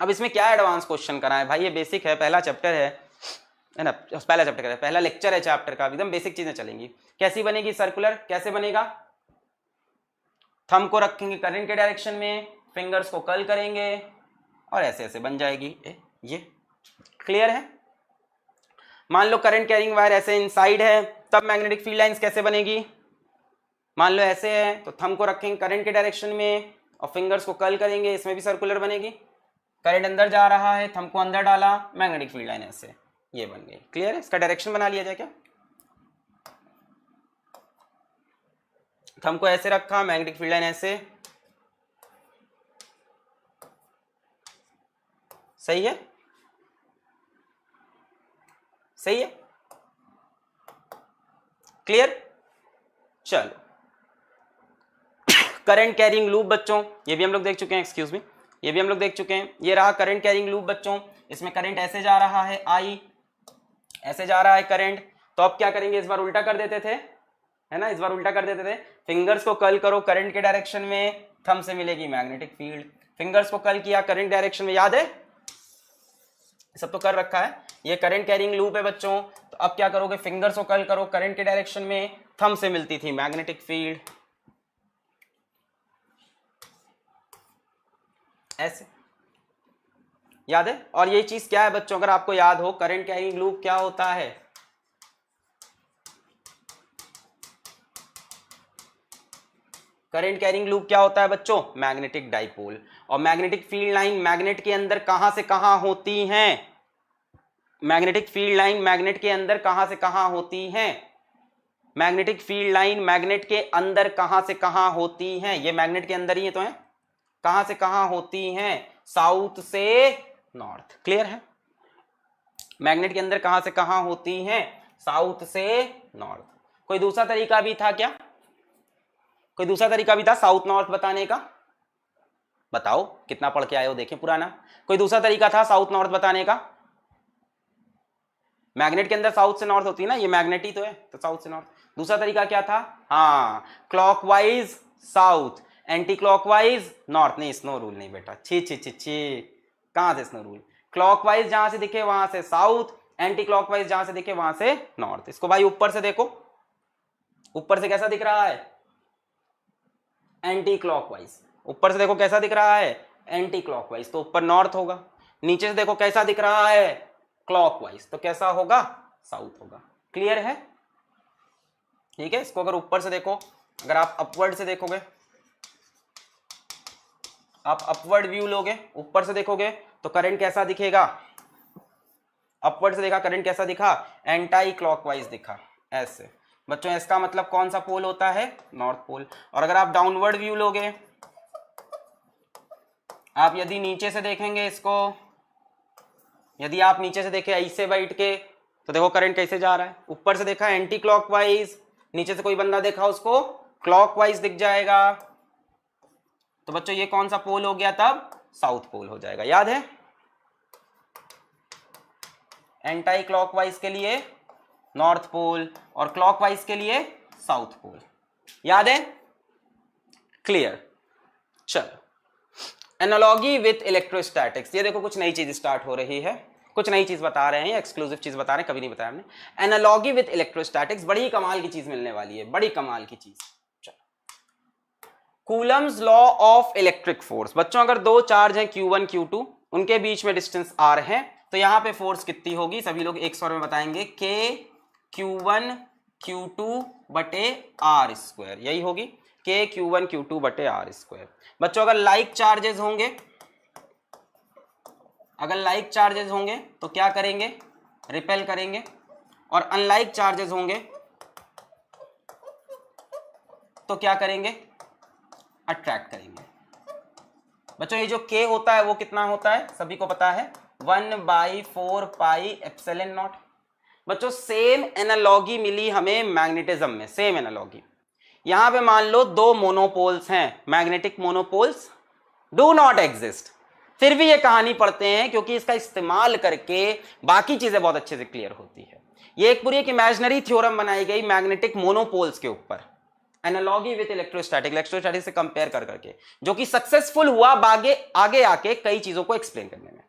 अब इसमें क्या एडवांस क्वेश्चन करा है भाई, ये बेसिक है, पहला चैप्टर है ना, पहला चैप्टर है, पहला लेक्चर है चैप्टर का, एकदम बेसिक चीजें चलेंगी. कैसी बनेगी सर्कुलर, कैसे बनेगा? थंब को रखेंगे करंट के डायरेक्शन में, फिंगर्स को कर्ल करेंगे और ऐसे ऐसे बन जाएगी ये. क्लियर है? मान लो करंट कैरिंग वायर ऐसे इनसाइड है, तब मैग्नेटिक फील्ड लाइंस कैसे बनेगी? मान लो ऐसे है तो थंब को रखेंगे करंट के डायरेक्शन में और फिंगर्स को कर्ल करेंगे, इसमें भी सर्कुलर बनेगी. करंट अंदर जा रहा है, थंब को अंदर डाला, मैग्नेटिक फील्ड लाइन ऐसे, ये बन गई. क्लियर है? इसका डायरेक्शन बना लिया जाए क्या? थंब को ऐसे रखा, मैग्नेटिक फील्ड लाइन ऐसे, सही है? सही है? क्लियर? चलो, करंट कैरिंग लूप बच्चों, ये भी हम लोग देख चुके हैं, एक्सक्यूज मी, ये भी हम लोग देख चुके हैं. ये रहा करंट कैरिंग लूप बच्चों, इसमें करंट ऐसे जा रहा है, आई ऐसे जा रहा है करंट. तो अब क्या करेंगे, इस बार उल्टा कर देते थे, है ना, इस बार उल्टा कर देते थे. फिंगर्स को कर्ल करो करंट के डायरेक्शन में, थंब से मिलेगी मैग्नेटिक फील्ड. फिंगर्स को कर्ल किया करंट डायरेक्शन में, याद है, सब तो कर रखा है. ये करंट कैरिंग लूप है बच्चों. तो अब क्या करोगे, फिंगर्स को कर्ल करो करंट के डायरेक्शन में, थंब से मिलती थी मैग्नेटिक फील्ड, ऐसे. याद है? और ये चीज क्या है बच्चों, अगर आपको याद हो, करंट कैरिंग लूप क्या होता है? करंट कैरिंग लूप क्या होता है बच्चों? Magnetic dipole. और मैग्नेटिक फील्ड लाइन मैग्नेट के अंदर कहां से कहां होती हैं? मैग्नेटिक फील्ड लाइन मैग्नेट के अंदर कहां से कहां होती हैं? मैग्नेटिक फील्ड लाइन मैग्नेट के अंदर कहां से कहां होती हैं? ये मैग्नेट के अंदर ही तो है. कहां से कहां होती हैं? साउथ से नॉर्थ. क्लियर है? मैग्नेट के अंदर कहां से कहां होती हैं? साउथ से नॉर्थ. कोई दूसरा तरीका भी था क्या? कोई दूसरा तरीका भी था साउथ नॉर्थ बताने का? बताओ, कितना पढ़ के आए हो, देखें पुराना. कोई दूसरा तरीका था साउथ नॉर्थ बताने का? मैग्नेट के अंदर साउथ से नॉर्थ होती है ना, ये मैग्नेट ही तो है, तो साउथ से नॉर्थ. दूसरा तरीका क्या था? हाँ, clockwise south, anti clockwise north. नहीं, स्नो रूल नहीं बेटा, छी छी छी छी, कहां से स्नो रूल? क्लॉकवाइज जहां से दिखे वहां से साउथ, एंटी क्लॉकवाइज जहां से दिखे वहां से नॉर्थ। इसको भाई ऊपर से देखो, ऊपर से कैसा दिख रहा है, एंटी क्लॉकवाइज। ऊपर से देखो कैसा दिख रहा है, एंटी क्लॉकवाइज, तो ऊपर नॉर्थ होगा। नीचे से देखो कैसा दिख रहा है, क्लॉकवाइज, तो कैसा होगा, साउथ होगा। क्लियर है? ठीक है। इसको अगर ऊपर से देखो, अगर आप अपवर्ड से देखोगे, आप अपवर्ड व्यू लोगे, ऊपर से देखोगे तो करंट कैसा दिखेगा, अपवर्ड से देखा करंट कैसा दिखा, एंटी क्लॉकवाइज दिखा, ऐसे। बच्चों इसका मतलब कौन सा पोल होता है, नॉर्थ पोल। और अगर आप डाउनवर्ड व्यू लोगे, आप यदि नीचे से देखेंगे इसको, यदि आप नीचे से देखें ऐसे बैठ के, तो देखो करंट कैसे जा रहा है। ऊपर से देखा एंटी क्लॉकवाइज, नीचे से कोई बंदा देखा उसको क्लॉकवाइज दिख जाएगा। तो बच्चों ये कौन सा पोल हो गया, तब साउथ पोल हो जाएगा। याद है? एंटी क्लॉकवाइज के लिए नॉर्थ पोल और क्लॉकवाइज के लिए साउथ पोल। याद है? क्लियर। चलो, एनालॉगी विथ इलेक्ट्रोस्टैटिक्स। ये देखो कुछ नई चीज स्टार्ट हो रही है, कुछ नई चीज बता रहे हैं, एक्सक्लूसिव चीज बता रहे हैं, कभी नहीं बताया हमने। एनालॉगी विथ इलेक्ट्रोस्टैटिक्स, बड़ी कमाल की चीज मिलने वाली है, बड़ी कमाल की चीज। Coulomb's law of electric force. बच्चों अगर दो चार्ज हैं Q1 Q2, उनके बीच में डिस्टेंस R है, तो यहां पे फोर्स कितनी होगी, सभी लोग एक स्वर में बताएंगे, K Q1 Q2 बटे R स्क्वायर, यही होगी, K Q1 Q2 बटे R स्क्वायर। बच्चों अगर लाइक चार्जेस होंगे, अगर लाइक चार्जेस होंगे तो क्या करेंगे, रिपेल करेंगे, और अनलाइक चार्जेस होंगे तो क्या करेंगे, अट्रैक्ट करेंगे। बच्चों ये जो K होता है वो कितना होता है, सभी को पता है, 1/4 पाई एप्सिलॉन नॉट। बच्चों सेम एनालॉगी मिली हमें मैग्नेटिज्म में, सेम एनालॉगी। यहां पे मान लो दो मोनोपोल्स हैं, magnetic monopoles do not exist, फिर भी ये कहानी पढ़ते हैं क्योंकि इसका इस्तेमाल करके बाकी चीजें बहुत अच्छे से क्लियर होती है। ये एक पूरी एक इमेजिनरी थ्योरम बनाई गई मैग्नेटिक मोनोपोल्स के ऊपर, एनालॉगी विद इलेक्ट्रोस्टैटिक, इलेक्ट्रोस्टैटिक से कंपेयर कर करके, जो कि सक्सेसफुल हुआ आगे आके कई चीजों को एक्सप्लेन करने में।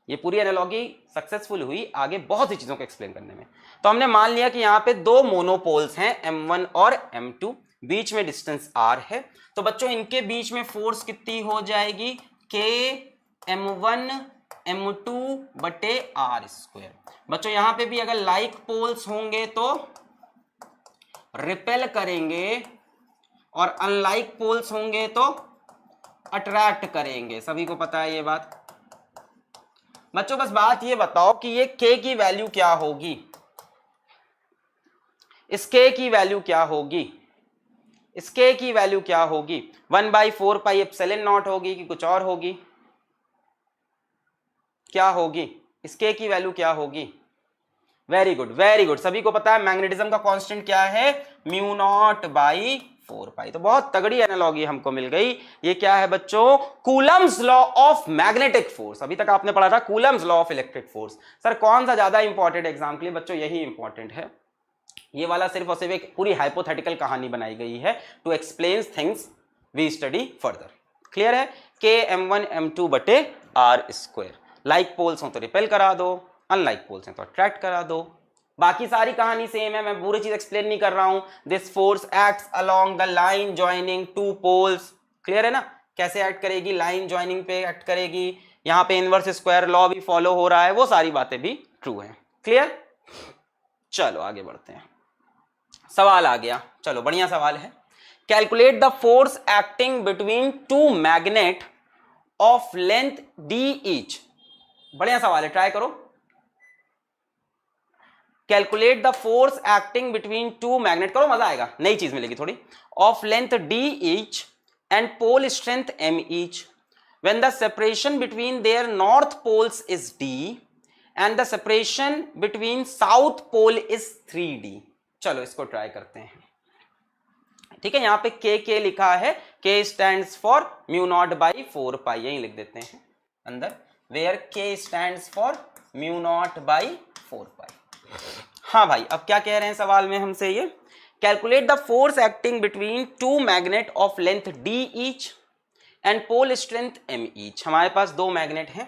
ये पूरी एनालॉगी सक्सेसफुल हुई आगे बहुत सी चीजों को एक्सप्लेन करने में। तो हमने मान लिया कि यहां पे दो मोनोपोल्स हैं M1 और M2, बीच में डिस्टेंस R है, तो बच्चों इनके बीच में फोर्स कितनी हो जाएगी, K M1 M2 बटे R स्क्वायर। बच्चों यहां पे भी अगर लाइक पोल्स होंगे तो रिपेल करेंगे, और अनलाइक पोल्स होंगे तो अट्रैक्ट करेंगे, सभी को पता है ये बात। बच्चों बस बात ये बताओ कि ये K की वैल्यू क्या होगी, इस K की वैल्यू क्या होगी, इस K की वैल्यू क्या होगी, 1/4 पाई एप्सिलॉन नॉट होगी कि कुछ और होगी, क्या होगी, इस K की वैल्यू क्या होगी। वेरी गुड, वेरी गुड, सभी को पता है मैग्नेटिज्म का कांस्टेंट क्या है, μ0/4 पाई। तो बहुत तगड़ी एनालॉगी हमको मिल गई। ये क्या है बच्चों, Coulomb's law of magnetic force. अभी तक आपने पढ़ा था Coulomb's law of electric force. Sir कौन सा ज्यादा इंपॉर्टेंट एग्जाम के लिए, बच्चों यही इंपॉर्टेंट है। ये वाला सिर्फ और सिर्फ एक पूरी हाइपोथेटिकल कहानी बनाई गई है to explain things we study further. Clear है? K M1 M2 बटे R स्क्वायर। लाइक पोल्स हो तो रिपेल करा दो, अनलाइक पोल्स हैं तो अट्रैक्ट करा दो। बाकी सारी कहानी सेम है, मैं पूरी चीज एक्सप्लेन नहीं कर रहा हूं। This force acts along the line joining two poles. Clear है ना, कैसे एक्ट करेगी, लाइन ज्वाइनिंग पे एक्ट करेगी, यहां पे इनवर्स स्क्वायर लॉ भी फॉलो हो रहा है, वो सारी बातें भी ट्रू है। क्लियर? चलो आगे बढ़ते हैं, सवाल आ गया, चलो बढ़िया सवाल है। Calculate the force acting between two magnet of length d each. बढ़िया सवाल है, ट्राई करो। Calculate the force acting between two magnet, करो मजा आएगा, नई चीज मिलेगी थोड़ी। Of length d each and pole strength m each when the separation between their north poles is d and the separation between south pole is 3d। चलो इसको try करते हैं। ठीक है, यहां पे k लिखा है, k stands for μ0/4 पाई, यही लिख देते हैं अंदर, where k stands for μ0/4 पाई। हाँ भाई, अब क्या कह रहे हैं सवाल में हमसे, ये calculate the force acting between two magnet of length d each and pole strength m each. हमारे पास दो मैग्नेट हैं,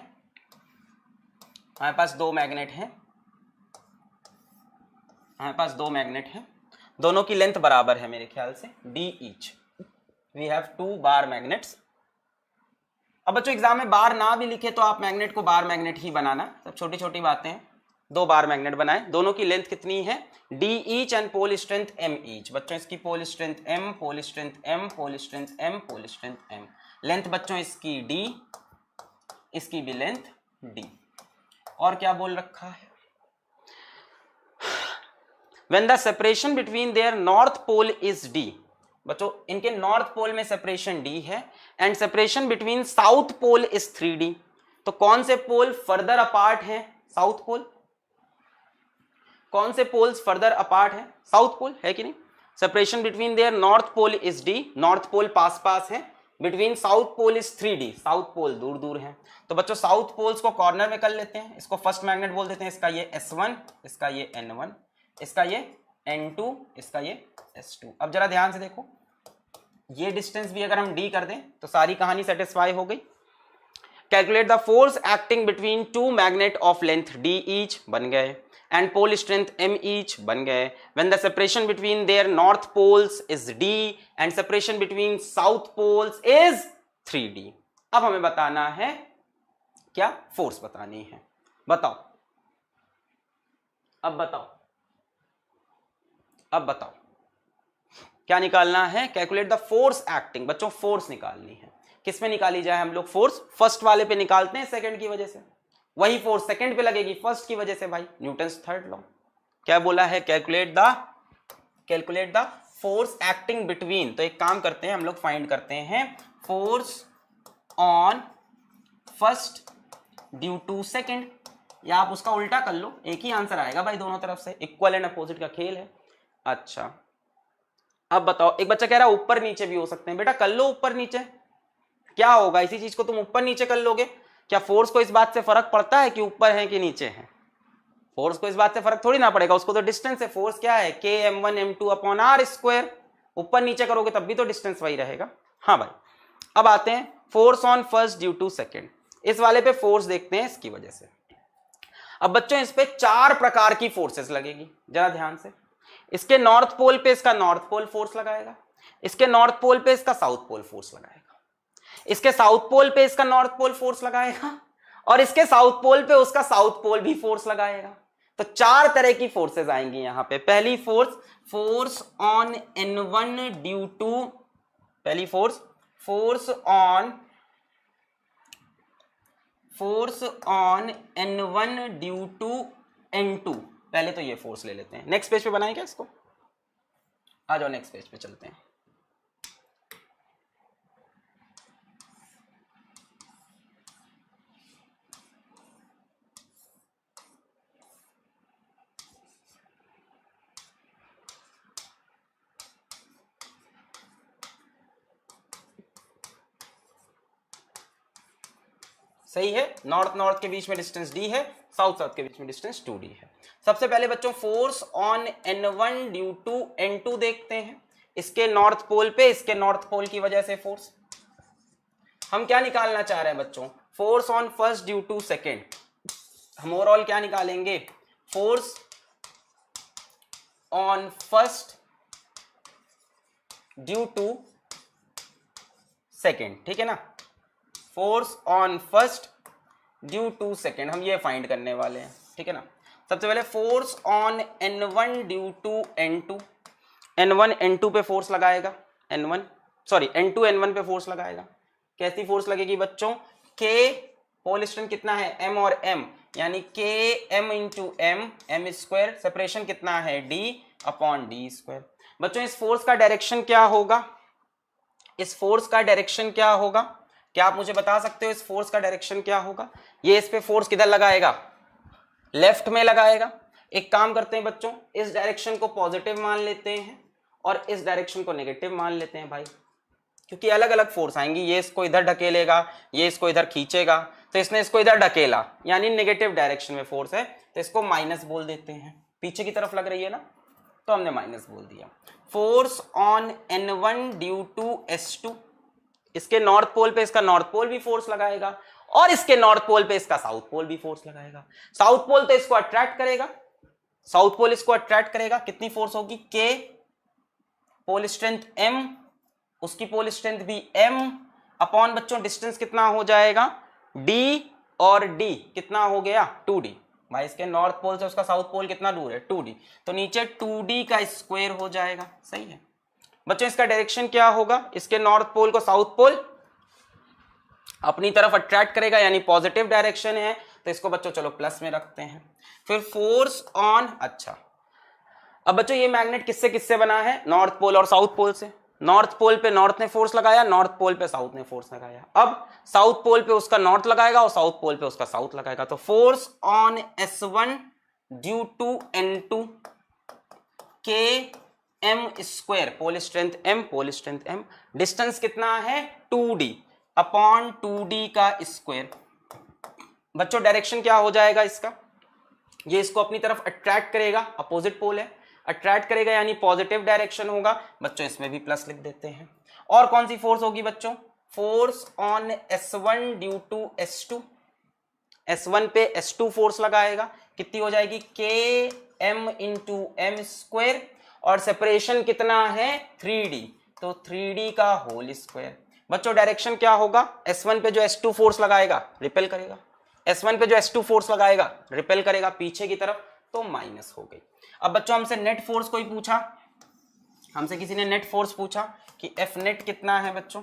हमारे पास दो मैग्नेट हैं, हमारे पास दो मैग्नेट हैं, दोनों की लेंथ बराबर है मेरे ख्याल से d each. We have 2 bar magnets. अब बच्चों एग्जाम में बार ना भी लिखे तो आप मैग्नेट को बार मैग्नेट ही बनाना, सब छोटी छोटी बातें हैं। 2 बार मैग्नेट बनाए, दोनों की लेंथ कितनी है d each and pole strength m each. बच्चों इसकी pole strength m, pole strength m, pole strength m, pole strength m। Length बच्चों इसकी d, इसकी भी लेंथ d। और क्या बोल रखा है, when the separation between their north pole is d। बच्चों इनके नॉर्थ पोल में सेपरेशन d है and separation between south pole is 3d। तो कौन से पोल फर्दर अपार्ट हैं, साउथ पोल। कौन से पोल्स फर्दर अपार्ट हैं, साउथ पोल है कि नहीं। Separation between their north pole is d, north pole पास पास है, between south pole is 3d, south pole दूर दूर है। तो बच्चों साउथ पोल्स को कॉर्नर में कर लेते हैं, इसको फर्स्ट मैग्नेट बोल देते हैं, इसका ये s1, इसका ये n1, इसका ये n2, इसका ये s2। अब जरा ध्यान से देखो, ये डिस्टेंस भी अगर हम d कर दें तो सारी कहानी सेटिस्फाई हो गई। Calculate the force acting between two magnet of length d each बन गए and pole strength m each बन गए when the separation between their north poles is d and separation between south poles is 3d। अब हमें बताना है क्या, force बतानी है। बताओ, अब बताओ, अब बताओ क्या निकालना है। Calculate the force acting. बच्चों फोर्स निकालनी है, किस में निकाली जाए हम लोग फोर्स, फर्स्ट वाले पे निकालते हैं सेकंड की वजह से, वही फोर्स सेकंड पे लगेगी फर्स्ट की वजह से भाई, न्यूटन्स थर्ड लॉ। क्या बोला है, calculate the force acting between. तो एक काम करते हैं हम लोग, फाइंड करते हैं force on first due to second, या आप उसका उल्टा कर लो, एक ही आंसर आएगा भाई दोनों तरफ से, इक्वल एंड अपोजिट का खेल है। अच्छा अब बताओ, एक बच्चा कह रहा है ऊपर नीचे भी हो सकते हैं, बेटा कर लो ऊपर नीचे, क्या होगा, इसी चीज को तुम ऊपर नीचे कर लोगे, क्या फोर्स को इस बात से फर्क पड़ता है कि ऊपर है कि नीचे है। फोर्स को इस बात से फर्क थोड़ी ना पड़ेगा, उसको तो डिस्टेंस है, फोर्स क्या है k m1 m2 upon r square, ऊपर नीचे करोगे तब भी तो डिस्टेंस वही रहेगा। हाँ भाई, अब आते हैं force on first due to second, इस वाले पे फोर्स देखते हैं इसकी वजह से। अब बच्चों इस पे 4 प्रकार की फोर्सेस लगेगी, जरा ध्यान से। इसके नॉर्थ पोल पे इसका नॉर्थ पोल फोर्स लगाएगा, इसके नॉर्थ पोल पे इसका साउथ पोल फोर्स लगाएगा, इसके साउथ पोल पे इसका नॉर्थ पोल फोर्स लगाएगा, और इसके साउथ पोल पे उसका साउथ पोल भी फोर्स लगाएगा। तो 4 तरह की फोर्सेस आएंगी यहां पे। पहली force on n1 due to, पहली force on n1 due to n2। पहले तो ये फोर्स ले लेते हैं, नेक्स्ट पेज पे बनाएं क्या इसको, आ जाओ नेक्स्ट पेज पे चलते हैं। सही है, नॉर्थ के बीच में डिस्टेंस d है, साउथ के बीच में डिस्टेंस 2d है। सबसे पहले बच्चों force on n1 due to n2 देखते हैं, इसके नॉर्थ पोल पे इसके नॉर्थ पोल की वजह से फोर्स। हम क्या निकालना चाह रहे हैं बच्चों, force on first due to second. हम ओवरऑल क्या निकालेंगे, force on first due to second, ठीक है ना, force on first due to second, हम ये फाइंड करने वाले हैं, ठीक है ना। सबसे पहले force on n1 due to n2, n1 n2 पे फोर्स लगाएगा, n2 n1 पे फोर्स लगाएगा। कैसी फोर्स लगेगी बच्चों, k होल स्ट्रेंथ कितना है, m और m, यानी k m into m square, separation कितना है d अपॉन d स्क्वायर। बच्चों इस फोर्स का डायरेक्शन क्या होगा, इस फोर्स का डायरेक्शन क्या होगा, क्या आप मुझे बता सकते हो इस फोर्स का डायरेक्शन क्या होगा। ये इस पे फोर्स किधर लगाएगा, लेफ्ट में लगाएगा। एक काम करते हैं बच्चों, इस डायरेक्शन को पॉजिटिव मान लेते हैं और इस डायरेक्शन को नेगेटिव मान लेते हैं भाई, क्योंकि अलग अलग फोर्स आएंगी, ये इसको इधर ढकेलेगा, ये इसको इधर खींचेगा, तो इसने इसको इधर ढकेला, यानी नेगेटिव डायरेक्शन में फोर्स है, तो इसको माइनस बोल देते हैं। पीछे की तरफ लग रही है ना, तो हमने माइनस बोल दिया। Force on n1 due to s2, इसके नॉर्थ पोल पे इसका नॉर्थ पोल भी फोर्स लगाएगा, और इसके नॉर्थ पोल पे इसका साउथ पोल भी फोर्स लगाएगा। साउथ पोल तो इसको अट्रैक्ट करेगा, साउथ पोल इसको अट्रैक्ट करेगा, कितनी फोर्स होगी, के, पोल स्ट्रेंथ m, उसकी पोल स्ट्रेंथ भी m, अपॉन बच्चों डिस्टेंस कितना हो जाएगा, d, और d कितना हो गया 2d। भाई इसके नॉर्थ पोल से उसका साउथ पोल कितना दूर है 2d, तो नीचे 2d का स्क्वायर हो जाएगा। सही है बच्चों, इसका डायरेक्शन क्या होगा, इसके नॉर्थ पोल को साउथ पोल अपनी तरफ अट्रैक्ट करेगा, यानी पॉजिटिव डायरेक्शन है, तो इसको बच्चों चलो प्लस में रखते हैं। फिर फोर्स ऑन, अच्छा अब बच्चों ये मैग्नेट किससे किससे बना है, नॉर्थ पोल और साउथ पोल से। नॉर्थ पोल पे नॉर्थ ने फोर्स लगाया, नॉर्थ पोल पे साउथ ने फोर्स लगाया। अब साउथ पोल पे उसका नॉर्थ लगाएगा और साउथ पोल पे उसका साउथ लगाएगा, तो force on S1 due to N2 K m square, pole strength m, pole strength m, distance कितना है 2d अपॉन 2d का स्क्वायर। बच्चों डायरेक्शन क्या हो जाएगा इसका, ये इसको अपनी तरफ अट्रैक्ट करेगा, अपोजिट पोल है, अट्रैक्ट करेगा यानी पॉजिटिव डायरेक्शन होगा। बच्चों इसमें भी प्लस लिख देते हैं। और कौन सी फोर्स होगी बच्चों, force on S1 due to S2, S1 पे S2 फोर्स लगाएगा, कितनी हो जाएगी, के m इंटू एम स्क्वायर, और सेपरेशन कितना है 3d, तो 3d का होल स्क्वायर। बच्चों डायरेक्शन क्या होगा, S1 पे जो S2 फोर्स लगाएगा रिपेल करेगा, S1 पे जो S2 फोर्स लगाएगा रिपेल करेगा पीछे की तरफ, तो माइनस हो गई। अब बच्चों हमसे नेट फोर्स कोई पूछा, हमसे किसी ने नेट फोर्स पूछा कि F नेट कितना है बच्चों,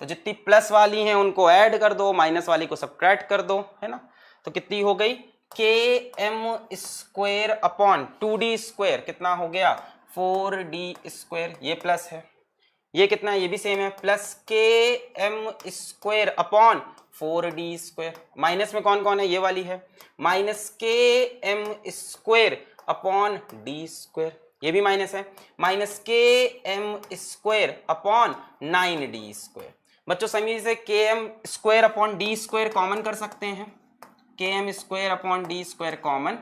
तो जितनी प्लस वाली हैं उनको ऐड कर दो, माइनस वाली को सबट्रैक्ट कर दो, है ना, तो कितनी हो गई, के M square upon 2d square, कितना हो गया 4d स्क्वायर, ये प्लस है, ये कितना है, ये भी सेम है, plus K M square upon 4d square, minus में कौन कौन है, ये वाली है, minus K M square upon D square, ये भी माइनस है, minus K M square upon 9d square. बच्चों सभी से K M square upon D square common कर सकते हैं, K M square upon D square common,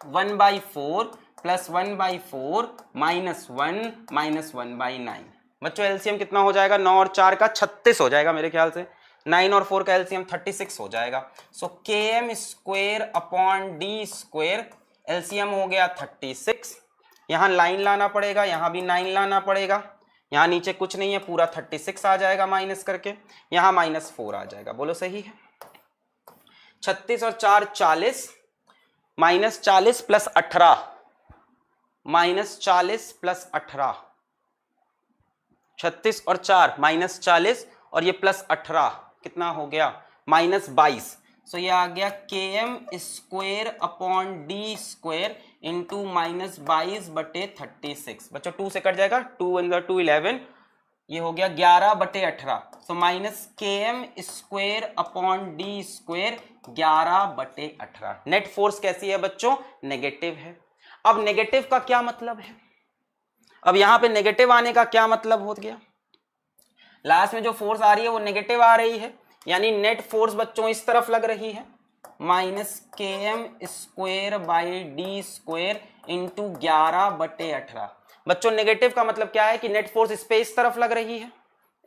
1/4 plus 1/4 minus 1 minus 1/9। बच्चों एलसीएम कितना हो जाएगा, 9 और 4 का 36 हो जाएगा मेरे ख्याल से, 9 और 4 का एलसीएम 36 हो जाएगा। So K M square upon D square, LCM हो गया 36, यहाँ लाइन लाना पड़ेगा, यहाँ भी 9 लाना पड़ेगा, यहाँ नीचे कुछ नहीं है, पूरा 36 आ जाएगा माइनस करके, यहाँ -4 आ जाएगा, बोलो सही है। 36 और 4 40, -40 प्लस 18, -40 प्लस 18, 36 और 4 -40 और ये प्लस 18 कितना हो गया, -22। सो ये आ गया K M square upon D square into -22/36। बच्चों 2 से कट जाएगा, 2 × 2 11, ये हो गया 11/18। So minus K M square upon D square 11/18। Net force कैसी है बच्चों, नेगेटिव है। अब नेगेटिव का क्या मतलब है, अब यहां पे नेगेटिव आने का क्या मतलब हो गया, लास्ट में जो फोर्स आ रही है वो नेगेटिव आ रही है, यानी नेट फोर्स बच्चों इस तरफ लग रही है, minus K M square by D square into 11/18। बच्चों नेगेटिव का मतलब क्या है कि नेट फोर्स इस पे इस तरफ लग रही है,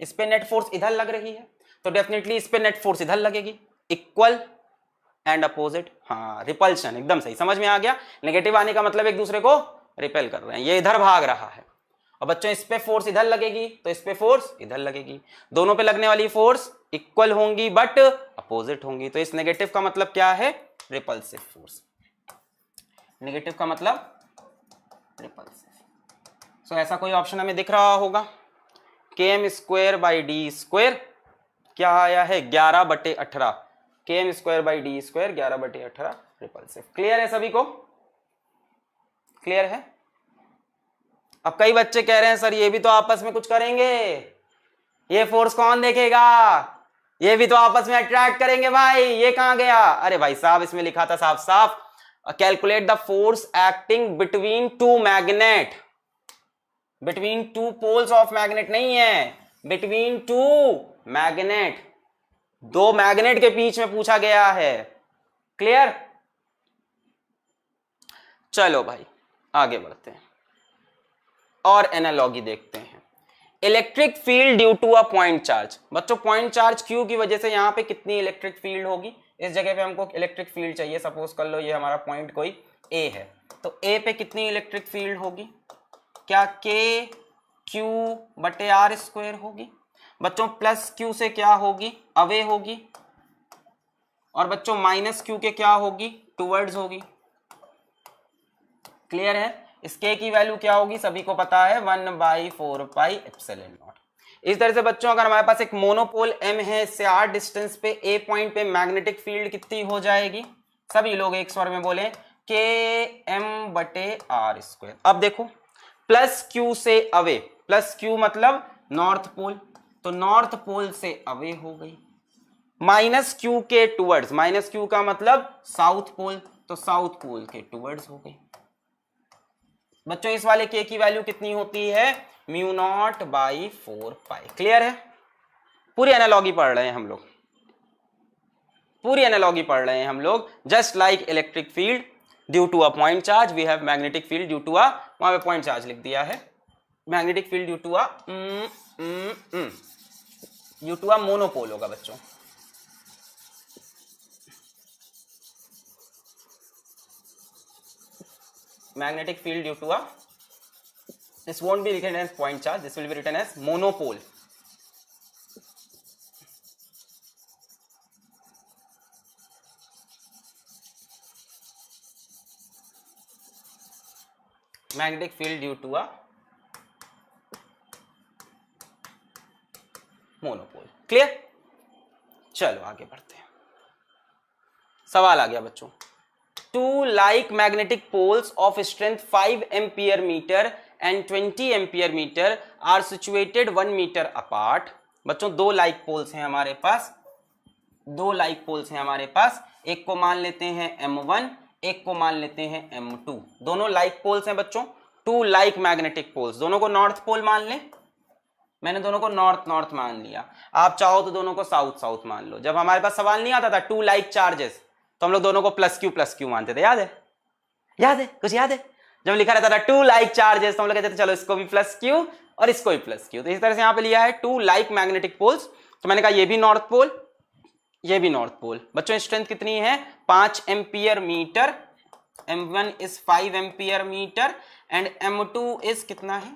इस पे नेट फोर्स इधर लग रही है, तो डेफिनेटली इस पे नेट फोर्स इधर लगेगी, इक्वल एंड अपोजिट। हाँ रिपल्शन, एकदम सही, समझ में आ गया। नेगेटिव आने का मतलब एक दूसरे को रिपेल कर रहे हैं, ये इधर भाग रहा है, और बच्चों इस पे फोर्स इधर लगेगी तो इस पे फोर्स इधर लगेगी, दोनों पे लगने वाली फोर्स इक्वल होंगी बट अपोजिट होंगी, तो इस नेगेटिव का मतलब क्या है, रिपल्सिव फोर्स। नेगेटिव का मतलब रिपल्सिव। सो ऐसा कोई ऑप्शन हमें दिख रहा होगा, K M square by D square क्या आया है 11/18, K M square by D square 11/18 repulsive. Clear है सभी को, क्लियर है। अब कई बच्चे कह रहे हैं सर ये भी तो आपस में कुछ करेंगे, ये फोर्स कौन देखेगा, ये भी तो आपस में अट्रैक्ट करेंगे भाई, ये कहां गया। अरे भाई साहब इसमें लिखा था साफ साफ, calculate the force acting between two magnet, between two poles of magnet नहीं है, बिटवीन टू मैग्नेट, दो मैग्नेट के बीच में पूछा गया है। क्लियर, चलो भाई आगे बढ़ते हैं और एनालॉगी देखते हैं। Electric field due to a point charge. बच्चों पॉइंट चार्ज क्यू की वजह से यहाँ पे कितनी इलेक्ट्रिक फील्ड होगी, इस जगह पे हमको इलेक्ट्रिक फील्ड चाहिए। सपोज कर लो ये हमारा पॉइंट कोई ए है, तो ए पे कितनी इलेक्ट्रिक फील्ड होगी, क्या के क्यू बटे आर स्क्वायर होगी। बच्चों प्लस क्यू से क्या होगी, अवे होगी, और बच्चों माइनस क्यू के क्या होगी, टूवर्ड्स होगी। क्लियर है। इस के की वैल्यू क्या होगी, सभी को पता है 1/4 पाई एप्सिलॉन नॉट। इस तरह से बच्चों अगर हमारे पास एक मोनोपोल m है, इससे r डिस्टेंस पे a पॉइंट पे मैग्नेटिक फील्ड कितनी हो जाएगी, सभी लोग एक स्वर में बोले के m बटे आर स्क्वायर। अब देखो प्लस क्यू से अवे, प्लस क्यू मतलब नॉर्थ पोल, तो नॉर्थ पोल से अवे हो गई। माइनस क्यू के टूवर्ड्स, माइनस क्यू का मतलब साउथ पोल, तो साउथ पोल के टूवर्ड्स हो गई। बच्चों इस वाले के की वैल्यू कितनी होती है, μ0/4 पाई। क्लियर है। पूरी एनालॉजी पढ़ रहे हैं हम लोग, पूरी एनालॉजी पढ़ रहे हैं हम लोग। Just like electric field due to a point charge we have magnetic field due to a, वहां पे पॉइंट चार्ज लिख दिया है, magnetic field due to a monopole होगा बच्चों। magnetic field due to a, this won't be written as point charge, this will be written as monopole. Magnetic field due to a monopole. Clear? चलो आगे बढ़ते हैं। सवाल आ गया बच्चों, two like magnetic poles of strength 5 ampere meter and 20 ampere meter are situated 1 meter apart। बच्चों दो like poles हैं हमारे पास, दो like poles हैं हमारे पास, एक को मान लेते हैं M1, एक को मान लेते हैं M2। दोनों like poles हैं बच्चों, two like magnetic poles। दोनों को नॉर्थ पोल मान लें, मैंने दोनों को नॉर्थ नॉर्थ मान लिया, आप चाहो तो दोनों को साउथ साउथ मान लो। जब हमारे पास सवाल नहीं आता था टू लाइक चार्जेस, तो हम लोग दोनों को प्लस क्यू मानते थे, याद है, याद है, कुछ याद है। जब लिखा रहता था टू लाइक चार्जेस तो हम लोग कहते थे चलो इसको भी प्लस क्यू और इसको भी प्लस क्यू। तो इस तरह से यहां पे लिया है टू लाइक मैग्नेटिक पोल्स, तो मैंने कहा ये भी नॉर्थ पोल, ये भी नॉर्थ पोल। बच्चों स्ट्रेंथ कितनी है, 5 ampere metre, M1 is 5 ampere metre and M2 is कितना है,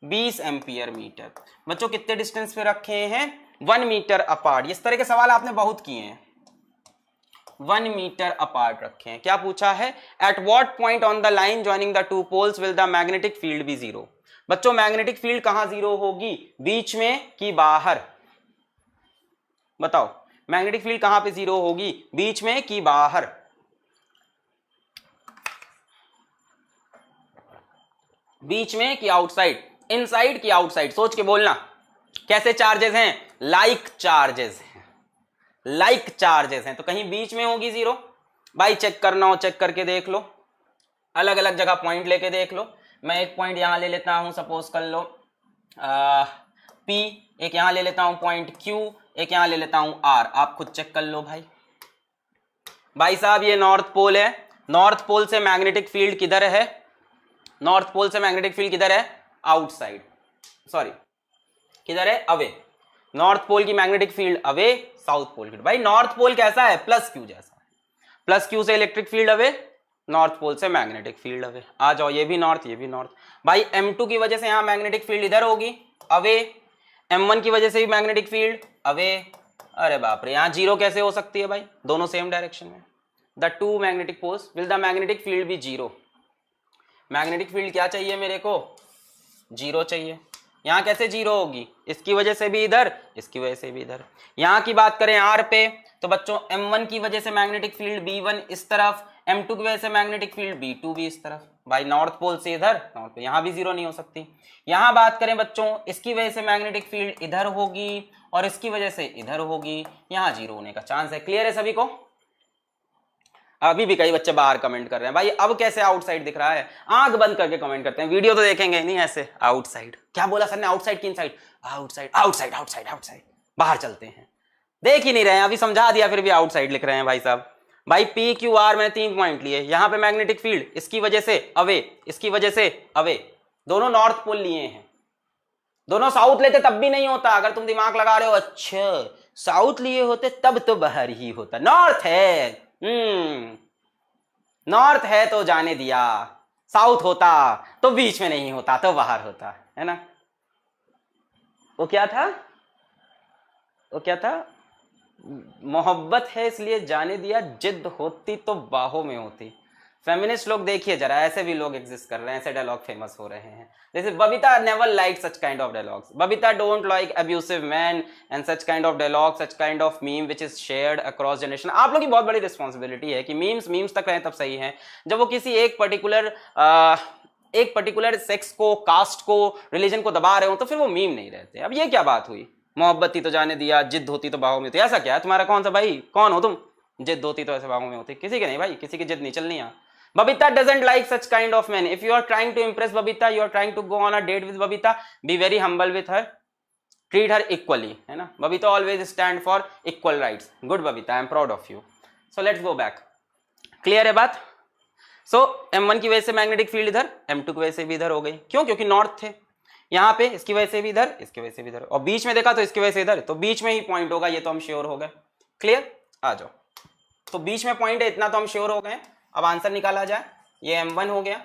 20 एम्पियर मीटर। बच्चों कितने डिस्टेंस पे रखे हैं, 1 मीटर अपार्ट। इस तरह के सवाल आपने बहुत किए हैं, 1 मीटर अपार्ट रखे हैं। क्या पूछा है, at what point on the line joining the two poles will the magnetic field be zero. बच्चों मैग्नेटिक फील्ड कहां जीरो होगी, बीच में कि बाहर, बताओ मैग्नेटिक फील्ड कहां पे जीरो होगी, बीच में कि बाहर। बीच में कि आउटसाइड, इनसाइड कि आउटसाइड, सोच के बोलना। कैसे चार्जेस हैं, लाइक चार्जेस हैं, लाइक चार्जेस हैं, तो कहीं बीच में होगी जीरो। भाई चेक करना हो चेक करके देख लो, अलग अलग जगह पॉइंट लेके देख लो। मैं एक पॉइंट यहां ले लेता हूं, सपोज कर लो P, एक यहां ले लेता हूं पॉइंट Q, एक यहां ले लेता हूं R। आप खुद चेक कर लो भाई। भाई साहब ये नॉर्थ पोल है, नॉर्थ पोल से मैग्नेटिक फील्ड किधर है, नॉर्थ पोल से मैग्नेटिक फील्ड किधर है, आउटसाइड, सॉरी किधर है, अवे। नॉर्थ पोल की magnetic field away, south pole की। भाई नॉर्थ पोल कैसा है, प्लस क्यू जैसा है, प्लस क्यू से electric field away, north pole से मैग्नेटिक फील्ड अवे। आ जाओ, ये भी नॉर्थ ये भी नॉर्थ। भाई M2 की वजह से यहां मैग्नेटिक फील्ड इधर होगी, अवे। M1 की वजह से भी मैग्नेटिक फील्ड अवे। अरे बाप रे, यहां जीरो कैसे हो सकती है भाई, दोनों सेम डायरेक्शन में। The two magnetic poles will the magnetic field भी जीरो। मैग्नेटिक फील्ड क्या चाहिए मेरे को, जीरो चाहिए। यहां कैसे जीरो होगी, इसकी वजह से भी इधर, इसकी वजह से भी इधर। यहां की बात करें R पे, तो बच्चों M1 की वजह से मैग्नेटिक फील्ड B1 इस तरफ, M2 की वजह से मैग्नेटिक फील्ड B2 भी इस तरफ। भाई नॉर्थ पोल से इधर, नॉर्थ पोल, यहां भी जीरो नहीं हो सकती। यहां बात करें बच्चों, इसकी वजह से मैग्नेटिक फील्ड इधर होगी और इसकी वजह से इधर होगी, यहां जीरो होने का चांस है। क्लियर है सभी को। अभी भी कई बच्चे बाहर कमेंट कर रहे हैं, भाई अब कैसे आउटसाइड दिख रहा है, आंख बंद करके कमेंट करते हैं, वीडियो तो देखेंगे नहीं ऐसे। आउटसाइड क्या बोला सर ने, आउटसाइड की inside, outside outside outside outside, बाहर चलते हैं। देख ही नहीं रहे हैं, अभी समझा दिया फिर भी आउटसाइड लिख रहे हैं भाई साहब। भाई P Q R मैंने 3 पॉइंट लिए, यहां पे मैग्नेटिक फील्ड इसकी वजह से अवे, इसकी वजह से अवे, दोनों नॉर्थ पोल लिए हैं, दोनों साउथ लेते तब भी नहीं होता। अगर तुम दिमाग लगा रहे हो अच्छा साउथ लिए होते तब तो बाहर ही होता। नॉर्थ है, नॉर्थ है तो जाने दिया, साउथ होता तो बीच में नहीं होता तो बाहर होता, है ना। वो क्या था, वो क्या था, मोहब्बत है इसलिए जाने दिया, जिद होती तो बाहों में होती। फेमिनिस्ट लोग देखिए जरा, ऐसे भी लोग एग्जिस्ट कर रहे हैं, ऐसे डायलॉग फेमस हो रहे हैं। जैसे Babita never like such kind of dialogues, Babita don't like abusive man and such kind of dialogue, such kind of meme which is shared across generation. आप लोग की बहुत बड़ी रिस्पॉन्सिबिलिटी है कि मीम्स तक रहे तब सही है। जब वो किसी एक पर्टिकुलर सेक्स को, कास्ट को, रिलीजन को दबा रहे हो तो फिर वो मीम नहीं रहते। अब ये क्या बात हुई, मोहब्बत थी तो जाने दिया, जिद होती तो बाहों में होती, ऐसा क्या है तुम्हारा, कौन सा भाई, कौन हो तुम, जिद होती तो ऐसे बाहों में होती। किसी के नहीं भाई, किसी की जिद नहीं चलनी है। Babita doesn't like such kind of men. If you are trying to impress Babita, you are trying to go on a date with Babita, be very humble with her, treat her equally, है ना। Babita always stand for equal rights. Good Babita, I am proud of you. So let's go back. Clear है बात। So M1 की वजह से magnetic field इधर, M2 की वजह से भी इधर हो गई, क्यों, क्योंकि नॉर्थ थे। यहाँ पे इसकी वजह से भी इधर, इसकी वजह से भी इधर, और बीच में देखा तो इसकी वजह से इधर, तो बीच में ही पॉइंट होगा, ये तो हम श्योर हो गए। क्लियर, आ जाओ। तो बीच में पॉइंट है, इतना तो हम श्योर हो गए। अब आंसर निकाला जाए। ये M1 हो गया,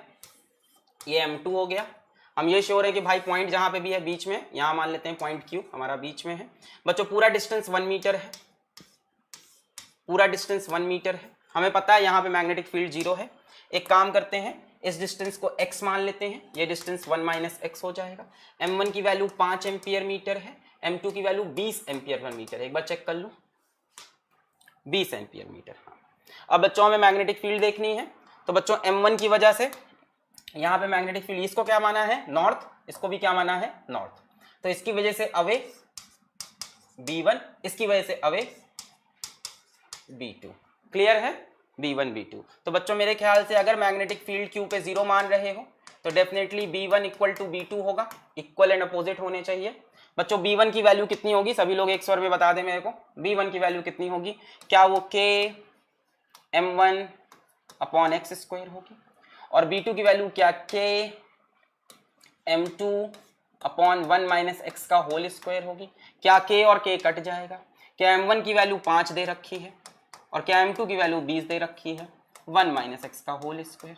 ये M2 हो गया। हम ये श्योर है कि भाई पॉइंट जहां पे भी है बीच में, यहां मान लेते हैं पॉइंट Q हमारा बीच में है। बच्चों पूरा डिस्टेंस 1 मीटर है, पूरा डिस्टेंस 1 मीटर है। हमें पता है यहाँ पे मैग्नेटिक फील्ड 0 है। एक काम करते हैं, इस डिस्टेंस को x मान लेते हैं, ये डिस्टेंस 1 माइनस x हो जाएगा। M1 की वैल्यू 5 एम्पियर मीटर है, M2 की वैल्यू 20 एम्पियर पर मीटर है। एक बार चेक कर लूं, 20 एम्पियर मीटर। हाँ, अब बच्चों हमें मैग्नेटिक फील्ड देखनी है, तो बच्चों M1 की वजह से यहाँ पे मैग्नेटिक फील्ड, इसको क्या माना है नॉर्थ, इसको भी क्या माना है नॉर्थ, तो इसकी वजह से अवे B1, इसकी वजह से अवे B2। क्लियर है, B1 B2। तो बच्चों मेरे ख्याल से अगर मैग्नेटिक फील्ड Q पे 0 मान रहे हो तो definitely B1 equal to B2 होगा, इक्वल एंड अपोजिट होने चाहिए। बच्चों B1 की वैल्यू कितनी होगी, सभी लोग एक स्वर में बता दें मेरे को, B1 की वैल्यू कितनी होगी, क्या वो K M1 upon x square होगी, और B2 की वैल्यू क्या K M2 upon 1 minus x का होल स्क्वायर होगी। क्या K और K कट जाएगा, क्या M1 की वैल्यू 5 दे रखी है और क्या M2 की वैल्यू 20 दे रखी है, 1 माइनस एक्स का होल स्क्वायर।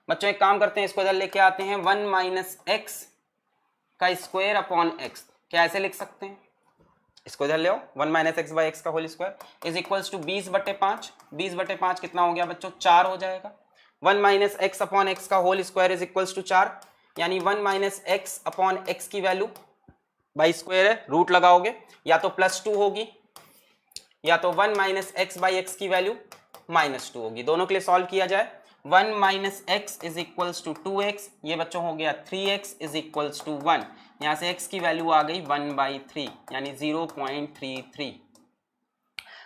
बच्चों एक काम करते हैं, इसको इधर लेके आते हैं, 1 माइनस एक्स का स्क्वायर अपॉन एक्स, क्या ऐसे लिख सकते हैं, इसको इधर ले आओ, 1 माइनस एक्स बाई एक्स का whole square is equals to 20/5। 20/5 कितना हो गया बच्चों, 4 हो जाएगा। 1 माइनस एक्स अपॉन एक्स का whole square is equals to 4, यानी 1 माइनस एक्स अपॉन एक्स की वैल्यू बाई स्क्वायर है, रूट लगाओगे या तो +2 होगी या तो 1 माइनस एक्स बाई एक्स की वैल्यू -2 होगी। दोनों के लिए सॉल्व किया जाए, 1 minus X is equals to 2x, ये बच्चों हो गया 3x इज इक्वल्स टू 1, यहाँ से x की वैल्यू आ गई 1/3 यानी 0.33।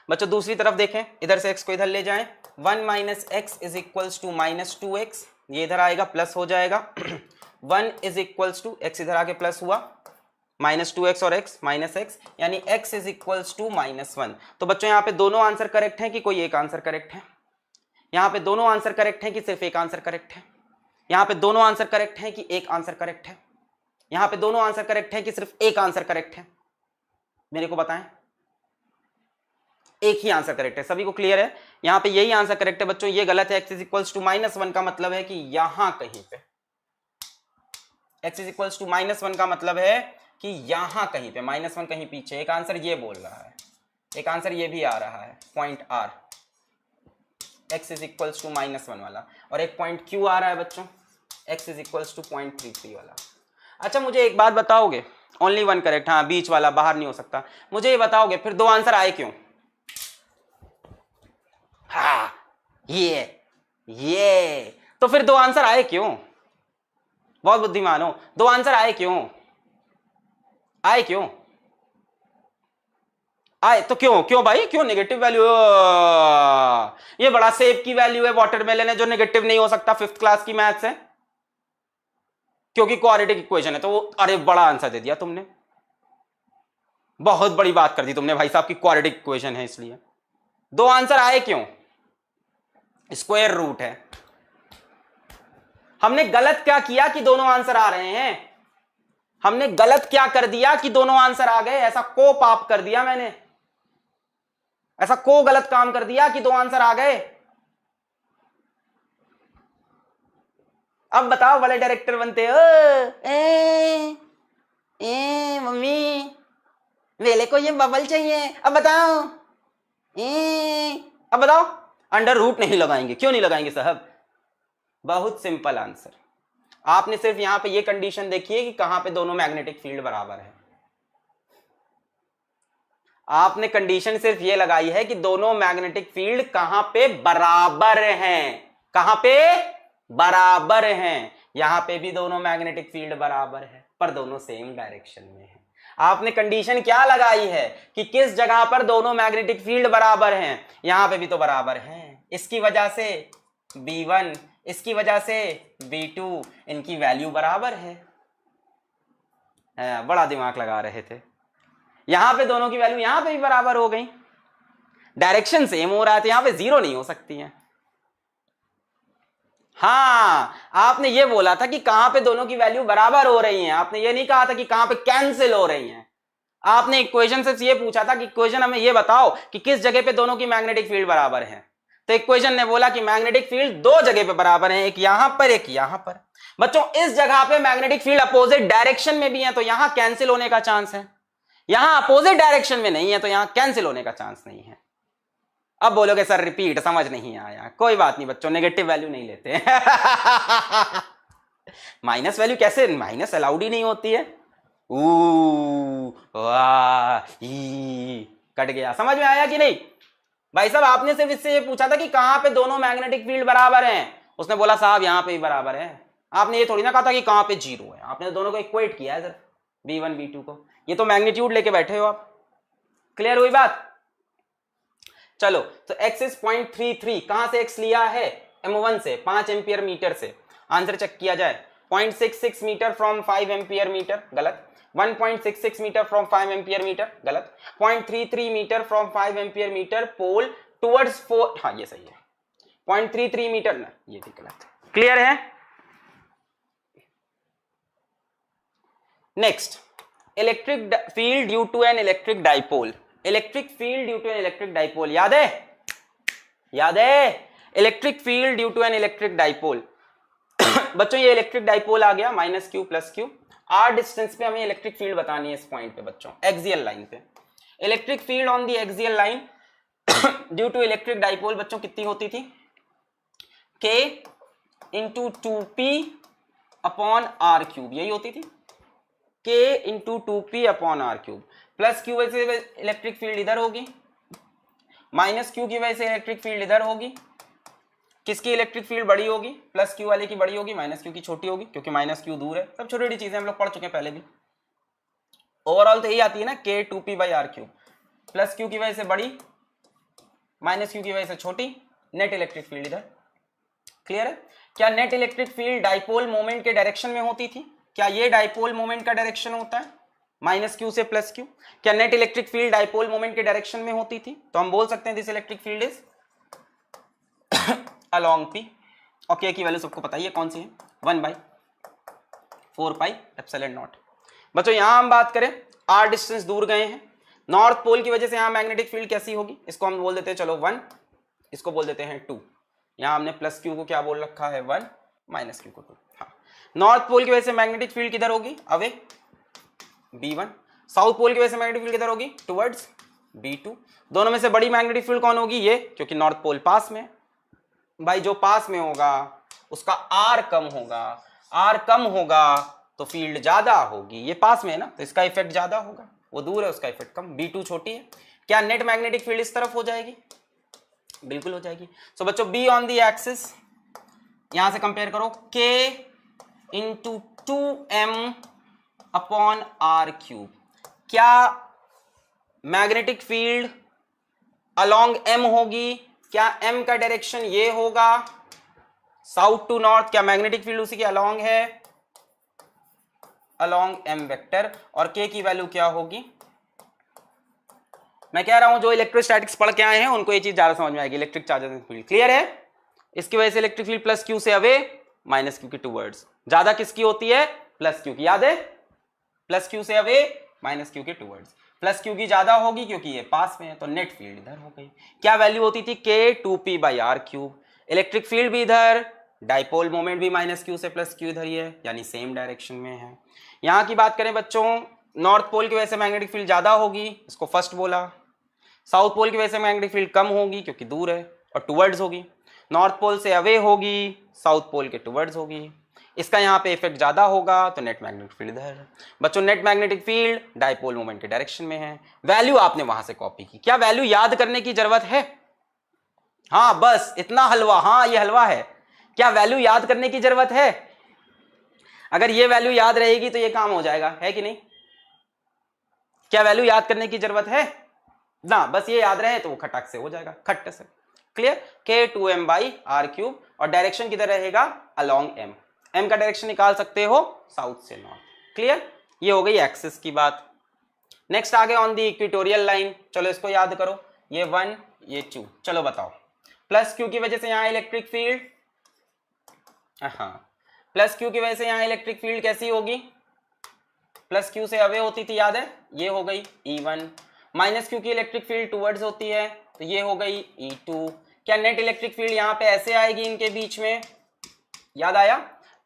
बच्चों दूसरी तरफ देखें, इधर से x को इधर ले जाएं, 1 minus X is equals to -2x, ये इधर आएगा प्लस हो जाएगा 1 इज इक्वल्स टू x इधर आके प्लस हुआ, -2x और x माइनस x, यानी x इज इक्वल्स टू -1। तो बच्चों यहाँ पे दोनों आंसर करेक्ट है कि कोई एक आंसर करेक्ट है, यहाँ पे दोनों आंसर करेक्ट है कि सिर्फ एक आंसर करेक्ट है, यहाँ पे दोनों आंसर करेक्ट है कि एक आंसर करेक्ट है, यहाँ पे दोनों आंसर करेक्ट है कि सिर्फ एक आंसर करेक्ट है, मेरे को बताएं। एक ही आंसर करेक्ट है, सभी को क्लियर है, यहाँ पे यही आंसर करेक्ट है बच्चों, ये गलत है। x इज इक्वल्स टू -1 का मतलब है कि यहां कहीं पे, x इज इक्वल्स टू -1 का मतलब है कि यहां कहीं पे, -1 कहीं पीछे। एक आंसर ये बोल रहा है, एक आंसर ये भी आ रहा है, point R x is equals to -1 वाला, और एक पॉइंट Q आ रहा है बच्चों, x इज इक्वल्स टू 0.33 वाला। अच्छा मुझे एक बात बताओगे, ओनली 1 करेक्ट, हाँ बीच वाला बाहर नहीं हो सकता, मुझे ये बताओगे फिर 2 आंसर आए क्यों? हाँ ये तो फिर 2 आंसर आए क्यों? बहुत बुद्धिमान हो, 2 आंसर आए क्यों? आए क्यों? आए तो क्यों, क्यों भाई क्यों? नेगेटिव वैल्यू, ये बड़ा सेब की वैल्यू है, वाटरमेलन है, जो नेगेटिव नहीं हो सकता, 5th क्लास की मैथ्स है, क्योंकि क्वाड्रेटिक इक्वेशन है, तो वो, अरे बड़ा आंसर दे दिया तुमने, बहुत बड़ी बात कर दी तुमने भाई साहब की क्वाड्रेटिक इक्वेशन है इसलिए। 2 आंसर आए क्यों? स्क्वायर रूट है। हमने गलत क्या किया कि दोनों आंसर आ रहे हैं? हमने गलत क्या कर दिया कि दोनों आंसर आ गए, ऐसा को पाप कर दिया मैंने, ऐसा को गलत काम कर दिया कि दो आंसर आ गए। अब बताओ बड़े डायरेक्टर बनते हो, मम्मी वेले को ये बबल चाहिए, अब बताओ अब बताओ। अंडर रूट नहीं लगाएंगे, क्यों नहीं लगाएंगे साहब? बहुत सिंपल आंसर। आपने सिर्फ यहां पे ये कंडीशन देखी है कि कहां पे दोनों मैग्नेटिक फील्ड बराबर है। आपने कंडीशन सिर्फ ये लगाई है कि दोनों मैग्नेटिक फील्ड कहां पे बराबर हैं, कहां पे बराबर हैं। यहां पे भी दोनों मैग्नेटिक फील्ड बराबर है पर दोनों सेम डायरेक्शन में है। आपने कंडीशन क्या लगाई है कि किस जगह पर दोनों मैग्नेटिक फील्ड बराबर हैं, यहां पे भी तो बराबर हैं। इसकी वजह से B1, इसकी वजह से B2, इनकी वैल्यू बराबर है। बड़ा दिमाग लगा रहे थे। यहां पे दोनों की वैल्यू यहां पे भी बराबर हो गई, डायरेक्शन सेम हो रहा है तो यहां पे जीरो नहीं हो सकती है। हाँ, आपने ये बोला था कि कहां पे दोनों की वैल्यू बराबर हो रही हैं, आपने ये नहीं कहा था कि कहां पे कैंसिल हो रही हैं। आपने इक्वेशन से ये पूछा था कि इक्वेशन हमें ये बताओ कि किस जगह पे दोनों की मैग्नेटिक फील्ड बराबर है। तो इक्वेशन ने बोला कि मैग्नेटिक फील्ड दो जगह पे बराबर है, एक यहां पर एक यहां पर। बच्चों इस जगह पे मैग्नेटिक फील्ड अपोजिट डायरेक्शन में भी है तो यहां कैंसिल होने का चांस है, यहां अपोजिट डायरेक्शन में नहीं है तो यहां कैंसिल होने का चांस नहीं है। अब बोलोगे सर रिपीट समझ नहीं आया, कोई बात नहीं बच्चों, नेगेटिव वैल्यू नहीं लेते माइनस वैल्यू कैसे, माइनस अलाउड ही नहीं होती है। कट गया, समझ में आया कि नहीं? भाई साहब आपने सिर्फ इससे ये पूछा था कि कहां पे दोनों मैग्नेटिक फील्ड बराबर हैं, उसने बोला साहब यहां पे भी बराबर है। आपने ये थोड़ी ना कहा था कि कहां पे जीरो है, आपने दोनों को इक्वेट किया है सर, B1 B2 को। ये तो मैग्नीट्यूड लेके बैठे हो आप। क्लियर हुई बात? चलो तो x इज 0.33, कहां से x लिया है? M1 से, 5 एम्पियर मीटर से। आंसर चेक किया जाए, 0.66 मीटर फ्रॉम 5 एम्पियर मीटर, गलत। 1.66 मीटर फ्रॉम 5 एम्पियर मीटर, गलत। 0.33 metre from 5 ampere metre pole towards 4, हाँ ये सही है। 0.33 मीटर ना, ये भी गलत। क्लियर है? Next, electric field due to an electric dipole. Electric field due to an electric dipole, याद है? याद है? Electric field due to an electric dipole. बच्चों ये इलेक्ट्रिक डाइपोल आ गया, -q + q। r डिस्टेंस पे हमें इलेक्ट्रिक फील्ड बतानी है इस पॉइंट पे बच्चों, एक्सियल लाइन पे। Electric field on the axial line due to electric dipole बच्चों कितनी होती थी? k × 2p/r³, यही होती थी, k × 2p/r³ प्लस q वजह से इलेक्ट्रिक फील्ड इधर होगी, -q की वजह से इलेक्ट्रिक फील्ड इधर होगी। किसकी इलेक्ट्रिक फील्ड बड़ी होगी? प्लस q वाले की बड़ी होगी, -q की छोटी होगी, क्योंकि -q दूर है। सब छोटी छोटी चीजें हम लोग पढ़ चुके हैं पहले भी। ओवरऑल तो यही आती है ना, k 2p/r³। प्लस q की वजह से बड़ी, -q की वजह से छोटी, नेट इलेक्ट्रिक फील्ड इधर। क्लियर है? क्या net electric field dipole moment के डायरेक्शन में होती थी? क्या ये डाइपोल मोमेंट का डायरेक्शन होता है -q से +q? क्या net electric field dipole moment के डायरेक्शन में होती थी? तो हम बोल सकते हैं this electric field is along p। और k की वैल्यू सबको पता ही है कौन सी है, 1/4πε0। बच्चों यहां हम बात करें, r डिस्टेंस दूर गए हैं, नॉर्थ पोल की वजह से यहां मैग्नेटिक फील्ड कैसी होगी? इसको हम बोल देते हैं चलो 1, इसको बोल देते हैं 2। यहां हमने +q को क्या बोल रखा है 1, -q को 2। हाँ, नॉर्थ पोल की वजह से मैग्नेटिक फील्ड किधर होगी? Away B1। साउथ पोल की वजह से मैग्नेटिक फील्ड किधर होगी? Towards B2। दोनों में से बड़ी मैग्नेटिक फील्ड कौन होगी? ये, क्योंकि नॉर्थ पोल पास में। भाई जो पास में होगा उसका R कम होगा, R कम होगा तो फील्ड ज्यादा होगी। ये पास में है ना तो इसका इफेक्ट ज्यादा होगा, वो दूर है उसका इफेक्ट कम। B2 छोटी है। क्या नेट मैग्नेटिक फील्ड इस तरफ हो जाएगी? बिल्कुल हो जाएगी। सो बच्चों बी ऑन दी एक्सिस, यहां से कंपेयर करो, k × 2m/r³। क्या मैग्नेटिक फील्ड अलोंग m होगी? क्या m का डायरेक्शन ये होगा साउथ टू नॉर्थ? क्या मैग्नेटिक फील्ड उसी के अलोंग है? Along m vector. और k की वैल्यू क्या होगी? मैं कह रहा हूं जो इलेक्ट्रोस्टैटिक्स पढ़ के आए हैं उनको ये चीज ज्यादा समझ में आएगी, electric charges and field. Clear है? इसकी वजह से इलेक्ट्रिक फील्ड +q से अवे, -q की टुवर्ड्स। ज्यादा किसकी होती है? +q की। याद है? प्लस क्यू से अवे, माइनस क्यू के टूवर्ड्स। प्लस क्यू की ज्यादा होगी क्योंकि ये पास में है, तो नेट फील्ड इधर हो गई। क्या वैल्यू होती थी? K2p/r³। इलेक्ट्रिक फील्ड भी इधर, डाइपोल मोमेंट भी माइनस क्यू से प्लस क्यू इधर ही है, यानी सेम डायरेक्शन में है। यहां की बात करें बच्चों, नॉर्थ पोल की वजह से मैग्नेटिक फील्ड ज्यादा होगी, इसको फर्स्ट बोला। साउथ पोल की वजह से मैग्नेटिक फील्ड कम होगी क्योंकि दूर है और टूवर्ड्स होगी। नॉर्थ पोल से अवे होगी, साउथ पोल के टूवर्ड्स होगी। इसका यहाँ पे इफेक्ट ज्यादा होगा तो नेट मैग्नेटिक फील्ड इधर। बच्चों net magnetic field dipole moment के डायरेक्शन में है। वैल्यू आपने वहां से कॉपी की। क्या वैल्यू याद करने की जरूरत है? हाँ बस इतना हलवा, हाँ ये हलवा है। क्या वैल्यू याद करने की जरूरत है? अगर ये वैल्यू याद रहेगी तो ये काम हो जाएगा, है कि नहीं? क्या वैल्यू याद करने की जरूरत है ना? बस ये याद रहे तो वो खटक से हो जाएगा, खट्ट से। क्लियर? K2m/r³ और डायरेक्शन किधर रहेगा? Along m। m का डायरेक्शन निकाल सकते हो साउथ से नॉर्थ। क्लियर? ये हो गई एक्सिस की बात। नेक्स्ट आगे ऑन दी इक्वेटोरियल लाइन, चलो इसको याद करो। ये 1 ये 2, चलो बताओ। प्लस क्यू की वजह से यहां इलेक्ट्रिक फील्ड, हाँ प्लस क्यू की वजह से यहां इलेक्ट्रिक फील्ड कैसी होगी? प्लस क्यू से अवे होती थी, याद है? ये हो गई E1। माइनस क्यू की इलेक्ट्रिक फील्ड टूवर्ड्स होती है तो ये हो गई E2। क्या नेट इलेक्ट्रिक फील्ड यहां पे ऐसे आएगी इनके बीच में? याद आया?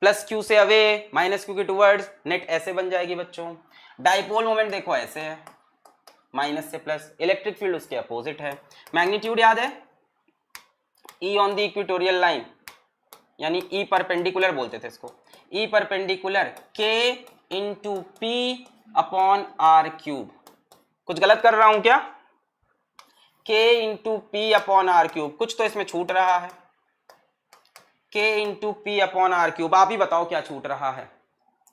प्लस क्यू से अवे, माइनस क्यू के टूवर्ड्स, नेट ऐसे बन जाएगी बच्चों। डाइपोल मोमेंट देखो ऐसे है, माइनस से प्लस, इलेक्ट्रिक फील्ड उसके अपोजिट है। मैग्नीट्यूड याद है? E on the equatorial line, यानी E परपेंडिकुलर बोलते थे इसको। E perpendicular K/P/r³। कुछ गलत कर रहा हूं क्या? K/P/r³, कुछ तो इसमें छूट रहा है। K/P/r³, आप ही बताओ क्या छूट रहा है?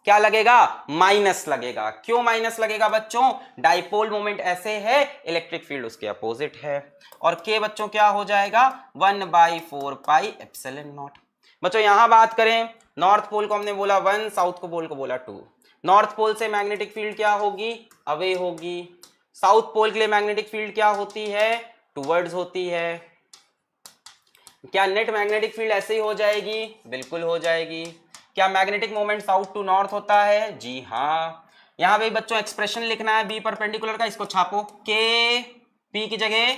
क्या लगेगा? माइनस लगेगा। क्यों माइनस लगेगा बच्चों? डाइपोल मोमेंट ऐसे है, इलेक्ट्रिक फील्ड उसके अपोजिट है। और K बच्चों क्या हो जाएगा? 1/4πε0। बच्चों यहां बात करें, नॉर्थ पोल को हमने बोला 1, साउथ को पोल को बोला 2। नॉर्थ पोल से मैग्नेटिक फील्ड क्या होगी? अवे होगी। साउथ पोल के लिए मैग्नेटिक फील्ड क्या होती है? टूवर्ड्स होती है। क्या नेट मैग्नेटिक फील्ड ऐसे ही हो जाएगी? बिल्कुल हो जाएगी। क्या magnetic moment south to north होता है? जी हाँ। यहां पे बच्चों एक्सप्रेशन लिखना है बी परपेंडिकुलर का, इसको छापो। K P की जगह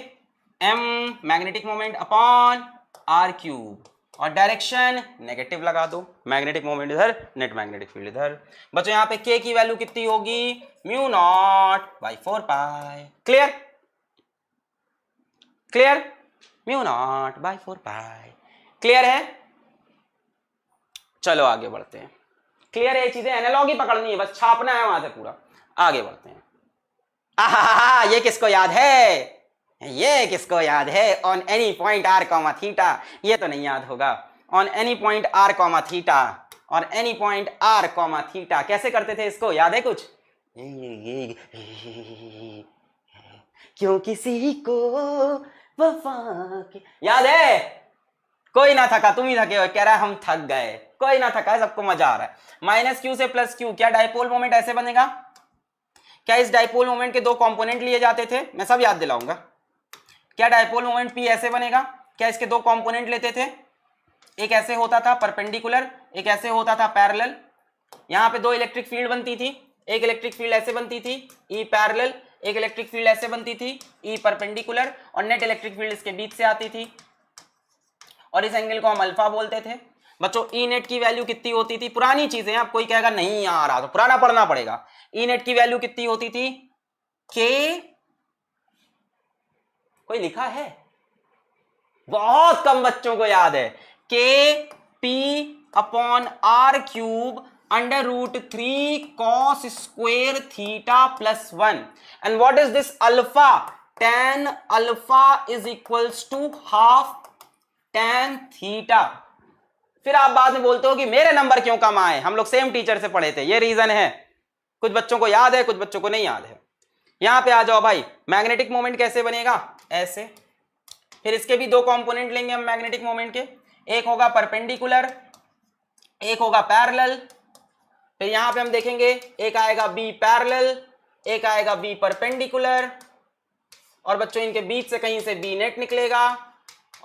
M magnetic moment upon r³ और डायरेक्शन नेगेटिव लगा दो। मैग्नेटिक मोमेंट इधर, नेट मैग्नेटिक फील्ड इधर। बच्चों यहाँ पे K की वैल्यू कितनी होगी? μ0/4π। क्लियर? क्लियर? μ0/4π। क्लियर है? चलो आगे बढ़ते हैं। क्लियर है? ये चीजें एनालॉगी पकड़नी है, बस छापना है वहां से पूरा। आगे बढ़ते हैं। ये किसको याद है? ये किसको याद है? ऑन एनी पॉइंट r, ये तो नहीं याद होगा। ऑन एनी पॉइंट r, और एनी पॉइंट r, कैसे करते थे इसको? याद है कुछ? क्यों किसी को वफा के, याद है? कोई ना थका, तुम ही थके हो। कह रहा है हम थक गए। कोई ना थका है, सबको मजा आ रहा है। माइनस क्यू से प्लस क्यू, क्या डाइपोल मोमेंट ऐसे बनेगा? क्या इस डाइपोल मोमेंट के 2 कंपोनेंट लिए जाते थे? मैं सब याद दिलाऊंगा। क्या डाइपोल मोमेंट P ऐसे बनेगा? क्या इसके 2 कंपोनेंट लेते थे? एक ऐसे होता था परपेंडिकुलर, एक ऐसे होता था पैरेलल। यहां पे 2 इलेक्ट्रिक फील्ड बनती थी। एक इलेक्ट्रिक फील्ड ऐसे बनती थी E पैरेलल, एक इलेक्ट्रिक फील्ड ऐसे बनती थी E परपेंडिकुलर, और नेट इलेक्ट्रिक फील्ड इसके बीच से आती थी और इस एंगल को हम अल्फा बोलते थे। बच्चों ई नेट की वैल्यू कितनी होती थी? पुरानी चीजें, अब कोई कहेगा नहीं आ रहा तो पुराना पढ़ना पड़ेगा। ई नेट की वैल्यू कितनी होती थी? K, कोई लिखा है? बहुत कम बच्चों को याद है। K/P/r³ √3 cos square theta plus 1। and what is this alpha? tan alpha is equals to half tan theta। फिर आप बाद में बोलते हो कि मेरे नंबर क्यों कम आए, हम लोग सेम टीचर से पढ़े थे। ये रीजन है, कुछ बच्चों को याद है, कुछ बच्चों को नहीं याद है। यहां पे आ जाओ भाई। मैग्नेटिक मोमेंट कैसे बनेगा? ऐसे। फिर इसके भी 2 कंपोनेंट लेंगे हम मैग्नेटिक मोमेंट के। एक होगा परपेंडिकुलर, एक होगा पैरेलल। फिर यहां पे हम देखेंगे एक आएगा B पैरेलल, एक आएगा B परपेंडिकुलर, और बच्चों इनके बीच से कहीं से B नेट निकलेगा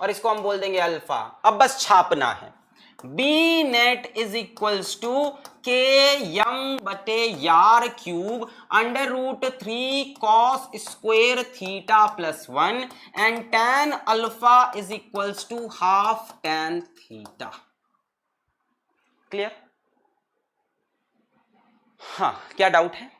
और इसको हम बोल देंगे अल्फा। अब बस छापना है। B net is equals to K यंग बटे यार cube under root 3 cos square theta plus 1 and tan alpha is equals to half tan theta. Clear? हाँ, क्या डाउट है?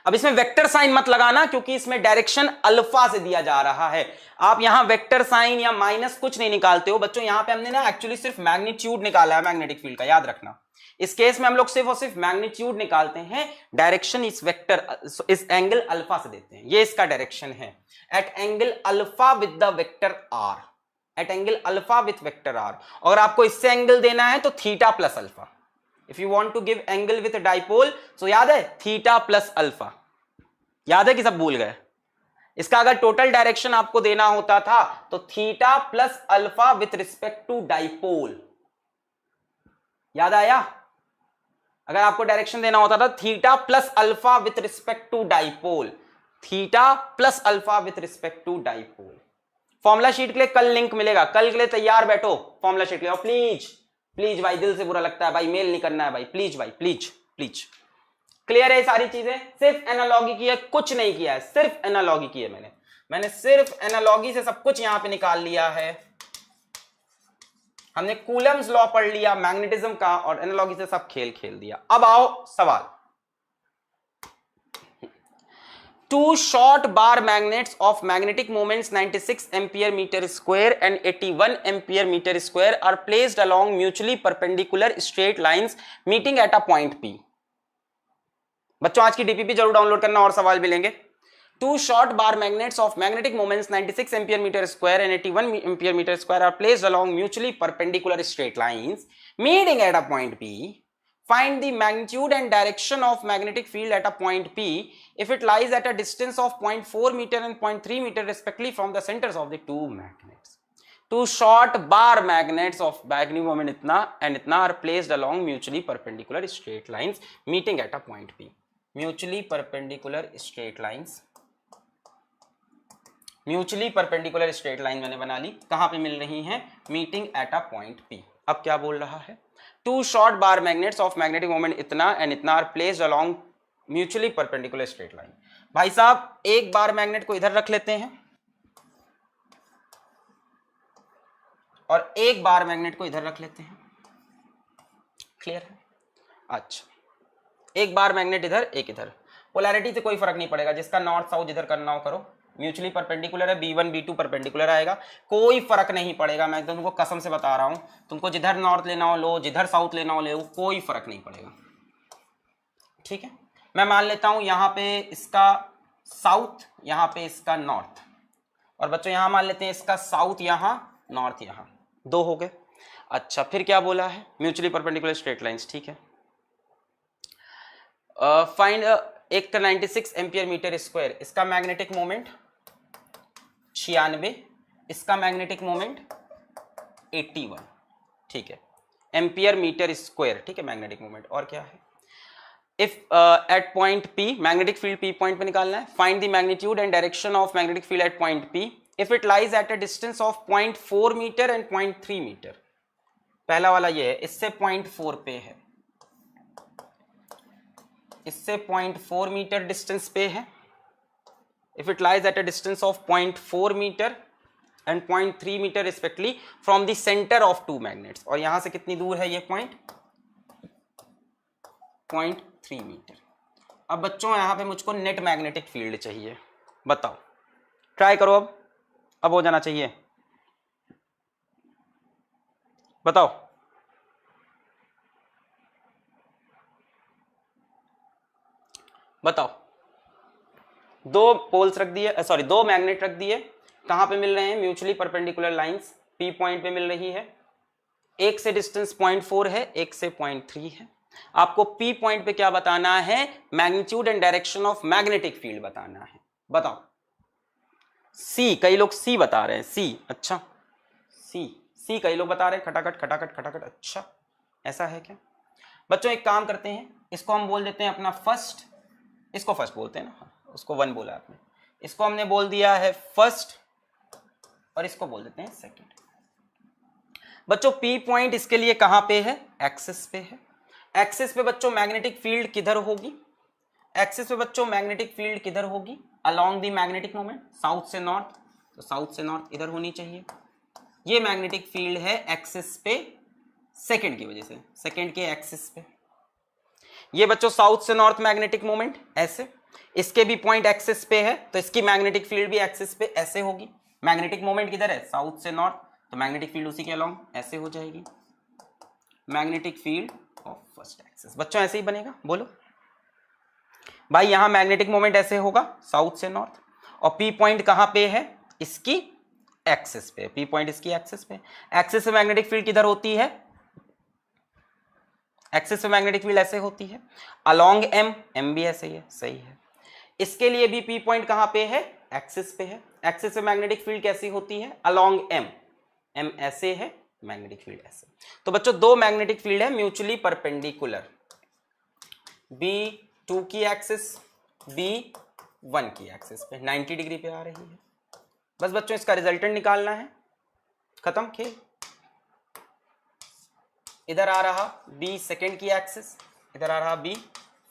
अब इसमें वेक्टर साइन मत लगाना क्योंकि इसमें डायरेक्शन अल्फा से दिया जा रहा है। आप यहां वेक्टर साइन या माइनस कुछ नहीं निकालते हो बच्चों। यहां पे हमने ना एक्चुअली सिर्फ मैग्नीट्यूड निकाला है मैग्नेटिक फील्ड का, याद रखना। इस केस में हम लोग सिर्फ और सिर्फ मैग्नीट्यूड निकालते हैं, डायरेक्शन इस वेक्टर इस एंगल अल्फा से देते हैं। ये इसका डायरेक्शन है at angle alpha with the vector R, at angle alpha with vector R. अगर आपको इससे एंगल देना है तो theta plus alpha. If you want to give angle with dipole, so याद है थीटा प्लस अल्फा। याद है कि सब भूल गए? इसका अगर टोटल डायरेक्शन आपको देना होता था तो theta plus alpha with respect to dipole. याद आया? अगर आपको डायरेक्शन देना होता था theta plus alpha with respect to dipole, theta plus alpha with respect to dipole. Formula sheet के लिए कल लिंक मिलेगा, कल के लिए तैयार बैठो फॉर्मुला शीट के लिए। और प्लीज प्लीज भाई, दिल से बुरा लगता है भाई, मेल नहीं करना है भाई, प्लीज भाई, प्लीज प्लीज। क्लियर है? सारी चीजें सिर्फ एनालॉगी की है, कुछ नहीं किया है, सिर्फ एनालॉगी की है मैंने सिर्फ एनालॉगी से सब कुछ यहां पे निकाल लिया है। हमने कूलम्स लॉ पढ़ लिया मैग्नेटिज्म का और एनालॉगी से सब खेल खेल दिया। अब आओ सवाल। Two short bar magnets of magnetic moments 96 ampere meter square and 81 ampere meter square are placed along mutually perpendicular straight lines meeting at a point P। बच्चों आज की डीपीपी जरूर डाउनलोड करना और सवाल मिलेंगे। Two short bar magnets of magnetic moments 96 ampere meter square and 81 ampere meter square are placed along mutually perpendicular straight lines meeting at a point P। Find the magnitude and direction of magnetic field at a point P if it lies at a distance of 0.4 meter and 0.3 meter respectively from the centers of the two magnets। Two short bar magnets of magnetic moment इतना and इतना are placed along mutually perpendicular straight lines meeting at a point P। Mutually perpendicular straight lines, mutually perpendicular straight line मैंने बना ली, कहां पे मिल रही हैं? meeting at a point P। अब क्या बोल रहा है? Two short bar magnets of magnetic moment इतना and इतना are placed along mutually perpendicular straight line। भाई साहब एक बार मैग्नेट को इधर रख लेते हैं और एक बार मैग्नेट को इधर रख लेते हैं। क्लियर है? अच्छा, एक बार मैग्नेट इधर एक इधर, पोलैरिटी से कोई फर्क नहीं पड़ेगा, जिसका नॉर्थ साउथ जिधर करना हो करो। म्यूचुअली परपेंडिकुलर है, B1 B2 परपेंडिकुलर आएगा, कोई फर्क नहीं पड़ेगा। मैं तुमको कसम से बता रहा हूं, तुमको जिधर नॉर्थ लेना हो लो, जिधर साउथ लेना हो ले, कोई फर्क नहीं पड़ेगा। ठीक है, मैं मान लेता हूं यहां पे इसका साउथ, यहां पे इसका नॉर्थ, और बच्चों यहां मान लेते हैं इसका साउथ यहां, नॉर्थ यहां, दो हो गए। अच्छा, फिर क्या बोला है? Mutually perpendicular straight lines. ठीक है, फाइंड एक का 96 एम्पियर मीटर स्क्वायर, इसका मैग्नेटिक मोमेंट 96, इसका मैग्नेटिक मोमेंट 81। ठीक है, एम्पियर मीटर स्क्वायर। ठीक है, मैग्नेटिक मोमेंट। और क्या है? If at point P, magnetic field P point पे निकालना है। Find the magnitude and direction of magnetic field at point P if it lies at a distance of 0.4 metre and 0.3 metre. पहला वाला ये है, इससे 0.4 पे है, इससे 0.4 मीटर डिस्टेंस पे है। If it lies at a distance of 0.4 metre and 0.3 metre respectively from the centre of two magnets. और यहां से कितनी दूर है ये पॉइंट? 0.3 मीटर। अब बच्चों यहां पे मुझको नेट मैग्नेटिक फील्ड चाहिए, बताओ, ट्राई करो। अब हो जाना चाहिए, बताओ। बताओ, दो पोल्स रख दिए, सॉरी दो मैग्नेट रख दिए, कहां पे मिल रहे हैं? Mutually perpendicular lines P point पे मिल रही है। एक से डिस्टेंस 0.4 है, एक से 0.3 है। आपको P पॉइंट पे क्या बताना है? Magnitude and direction of magnetic field बताना है। बताओ। C, कई लोग C बता रहे हैं, C। अच्छा, C कई लोग बता रहे हैं, खटाखट खटाखट खटाखट। अच्छा, ऐसा है क्या? बच्चों एक काम करते हैं, इसको हम बोल देते हैं अपना फर्स्ट, इसको फर्स्ट बोलते हैं ना, उसको 1 बोला आपने, इसको हमने बोल दिया है फर्स्ट, और इसको बोल देते हैं सेकंड। बच्चों पी पॉइंट इसके लिए कहां पे है, एक्सिस पे है। एक्सिस पे बच्चों मैग्नेटिक फील्ड किधर होगी, एक्सिस पे बच्चों मैग्नेटिक फील्ड किधर होगी, along the magnetic moment, south से नॉर्थ, तो साउथ से नॉर्थ इधर होनी चाहिए। ये मैग्नेटिक फील्ड है एक्सिस पे, सेकंड की वजह से, सेकंड के एक्सिस पे। ये बच्चों साउथ से नॉर्थ मैग्नेटिक मोमेंट ऐसे, इसके भी पॉइंट एक्सिस पे है, तो इसकी मैग्नेटिक फील्ड भी एक्सिस पे ऐसे होगी। मैग्नेटिक मोमेंट किधर है, साउथ से नॉर्थ, तो मैग्नेटिक फील्ड उसी के अलोंग ऐसे हो जाएगी। Magnetic field of first axis बच्चों ऐसे ही बनेगा, बोलो भाई। यहां मैग्नेटिक मोमेंट ऐसे होगा साउथ से नॉर्थ, और पी पॉइंट कहां पे है, इसकी एक्सिस पे, पी पॉइंट इसकी एक्सिस पे। एक्सिस से मैग्नेटिक फील्ड किधर होती है, एक्सिस से मैग्नेटिक फील्ड ऐसे होती है, अलोंग एम, एम भी ऐसे ही है, सही है। इसके लिए भी पी पॉइंट कहां पे है, एक्सिस पे है। एक्सिस से मैग्नेटिक फील्ड कैसी होती है, अलोंग एम, एम ऐसे है, मैग्नेटिक फील्ड ऐसे। तो बच्चों दो मैग्नेटिक फील्ड है म्यूचुअली परपेंडिकुलर, B2 की एक्सिस, B1 की एक्सिस पे 90 डिग्री पे आ रही है। बस बच्चों इसका रिजल्टेंट निकालना है, खत्म खेल। इधर आ रहा B सेकेंड की एक्सिस, इधर आ रहा B